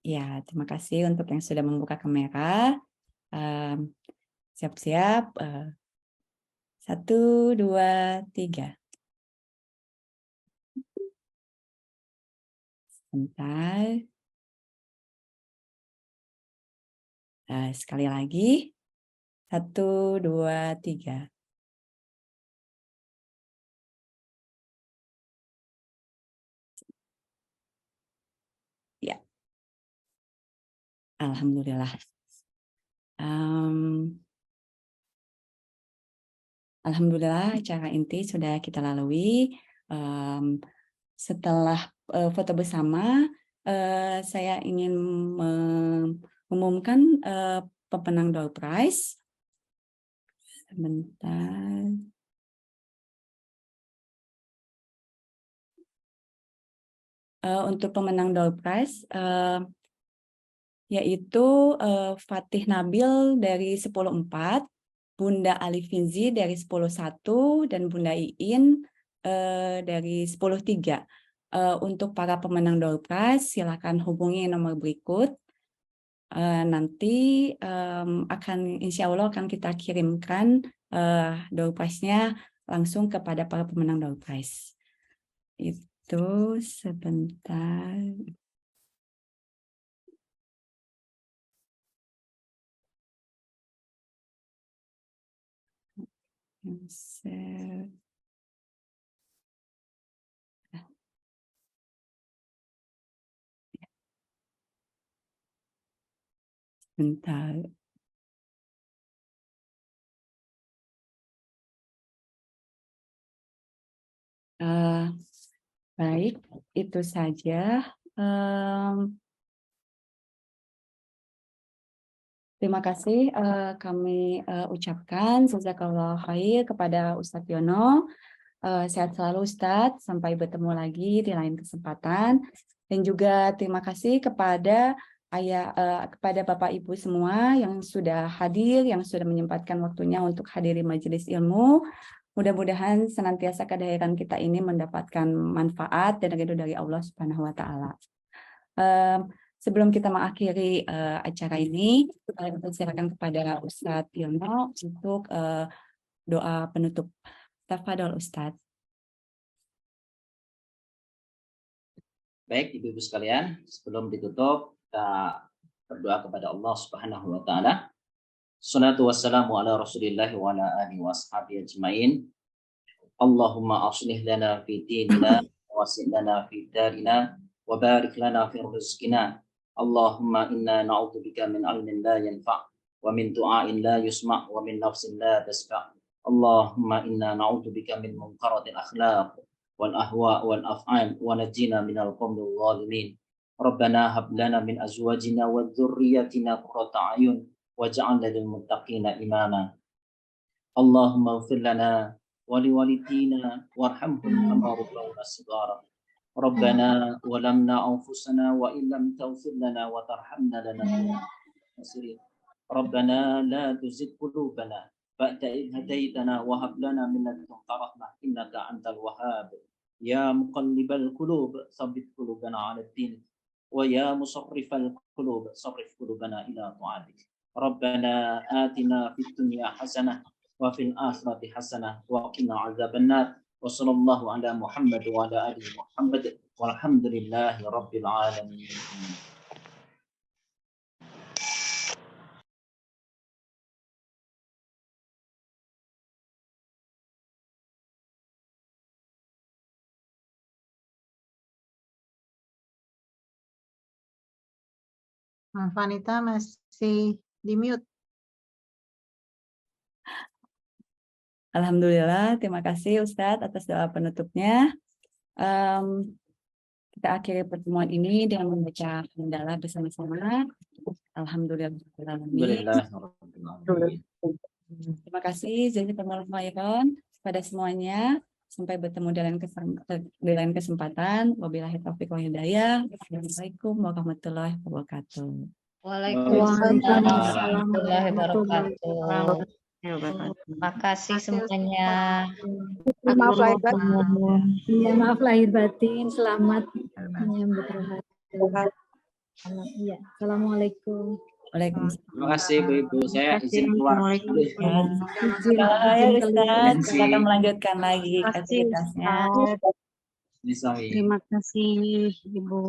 Ya, terima kasih untuk yang sudah membuka kamera. Siap-siap. 1, 2, 3. Sebentar. Sekali lagi. 1, 2, 3. Ya. Alhamdulillah. Alhamdulillah acara inti sudah kita lalui. Setelah foto bersama, saya ingin mengumumkan pemenang door prize. Sebentar. Untuk pemenang door prize yaitu Fatih Nabil dari 10.4, Bunda Alifinzi dari 10.1, dan Bunda Iin dari 10.3. Untuk para pemenang door prize, silakan hubungi nomor berikut. Nanti insya Allah akan kita kirimkan door prize-nya langsung kepada para pemenang door prize. Itu sebentar. Sebentar. Baik, itu saja. Terima kasih kami ucapkan jazakallah khair kepada Ustadz Yono. Sehat selalu Ustadz, sampai bertemu lagi di lain kesempatan. Dan juga terima kasih kepada kepada Bapak Ibu semua yang sudah hadir, yang sudah menyempatkan waktunya untuk hadiri majelis ilmu. Mudah-mudahan senantiasa kehadiran kita ini mendapatkan manfaat dan ridho dari Allah Subhanahu wa Ta'ala. Sebelum kita mengakhiri acara ini, kita silakan kepada Ustadz Yono untuk doa penutup. Tafadhol Ustadz. Baik, Ibu-ibu sekalian, sebelum ditutup, kita berdoa kepada Allah Subhanahu wa Ta'ala. Salatu wassalamu ala Rasulillah wa ala alihi wa ashabihi ajmain. Allahumma aslih lana fi dinina wa aslih lana fi darina wa barik lana fi rizqina. Allahumma inna na'udzubika min ilmin la yanfa' wa min du'ain la yusma' wa min nafsin la tasfa'. Allahumma inna na'udzubika min munkaratil akhlaq wal ahwa wal af'al wa najina minal qawmil zalimin. Rabbana hab lana min azwajina wa dzurriyyatina qurrata a'yun waj'alna lil muttaqina imama. اللهم اغفر لنا ولوالدينا وارحمهم كما ربونا صغارا ربنا ظلمنا أنفسنا وإن لم تغفر لنا وترحمنا لنكونن من الخاسرين ربنا لا تزغ قلوبنا بعد إذ هديتنا وهب لنا من لدنك رحمة إنك أنت الوهاب يا مقلب القلوب ثبت قلوبنا على الدين ويا مصرف القلوب صرف قلوبنا إلى طاعتك ربنا آتنا في الدنيا حسنة وفي الآخرة حسنة وقنا عذاب النار وصلى الله على محمد وعلى آله محمد والحمد لله رب العالمين. Vanita masih di mute. Alhamdulillah, terima kasih Ustadz atas doa penutupnya. Kita akhiri pertemuan ini dengan membaca hamdalah bersama-sama. Alhamdulillah. Terima kasih jazakumullah khairan kepada semuanya. Sampai bertemu di lain kesempatan. Wabillahi taufiq wal hidayah. Assalamualaikum warahmatullahi wabarakatuh. Waalaikumsalam warahmatullahi wabarakatuh. Terima kasih semuanya. Maaf lahir batin. Ya, maaf lahir batin. Selamat menyambut Ramadan. Iya, assalamualaikum. Waalaikumsalam. Terima kasih Bu-Ibu. Saya izin keluar. Ya, Ustaz, kita akan melanjutkan lagi aktivitasnya. Terima Terima kasih Ibu.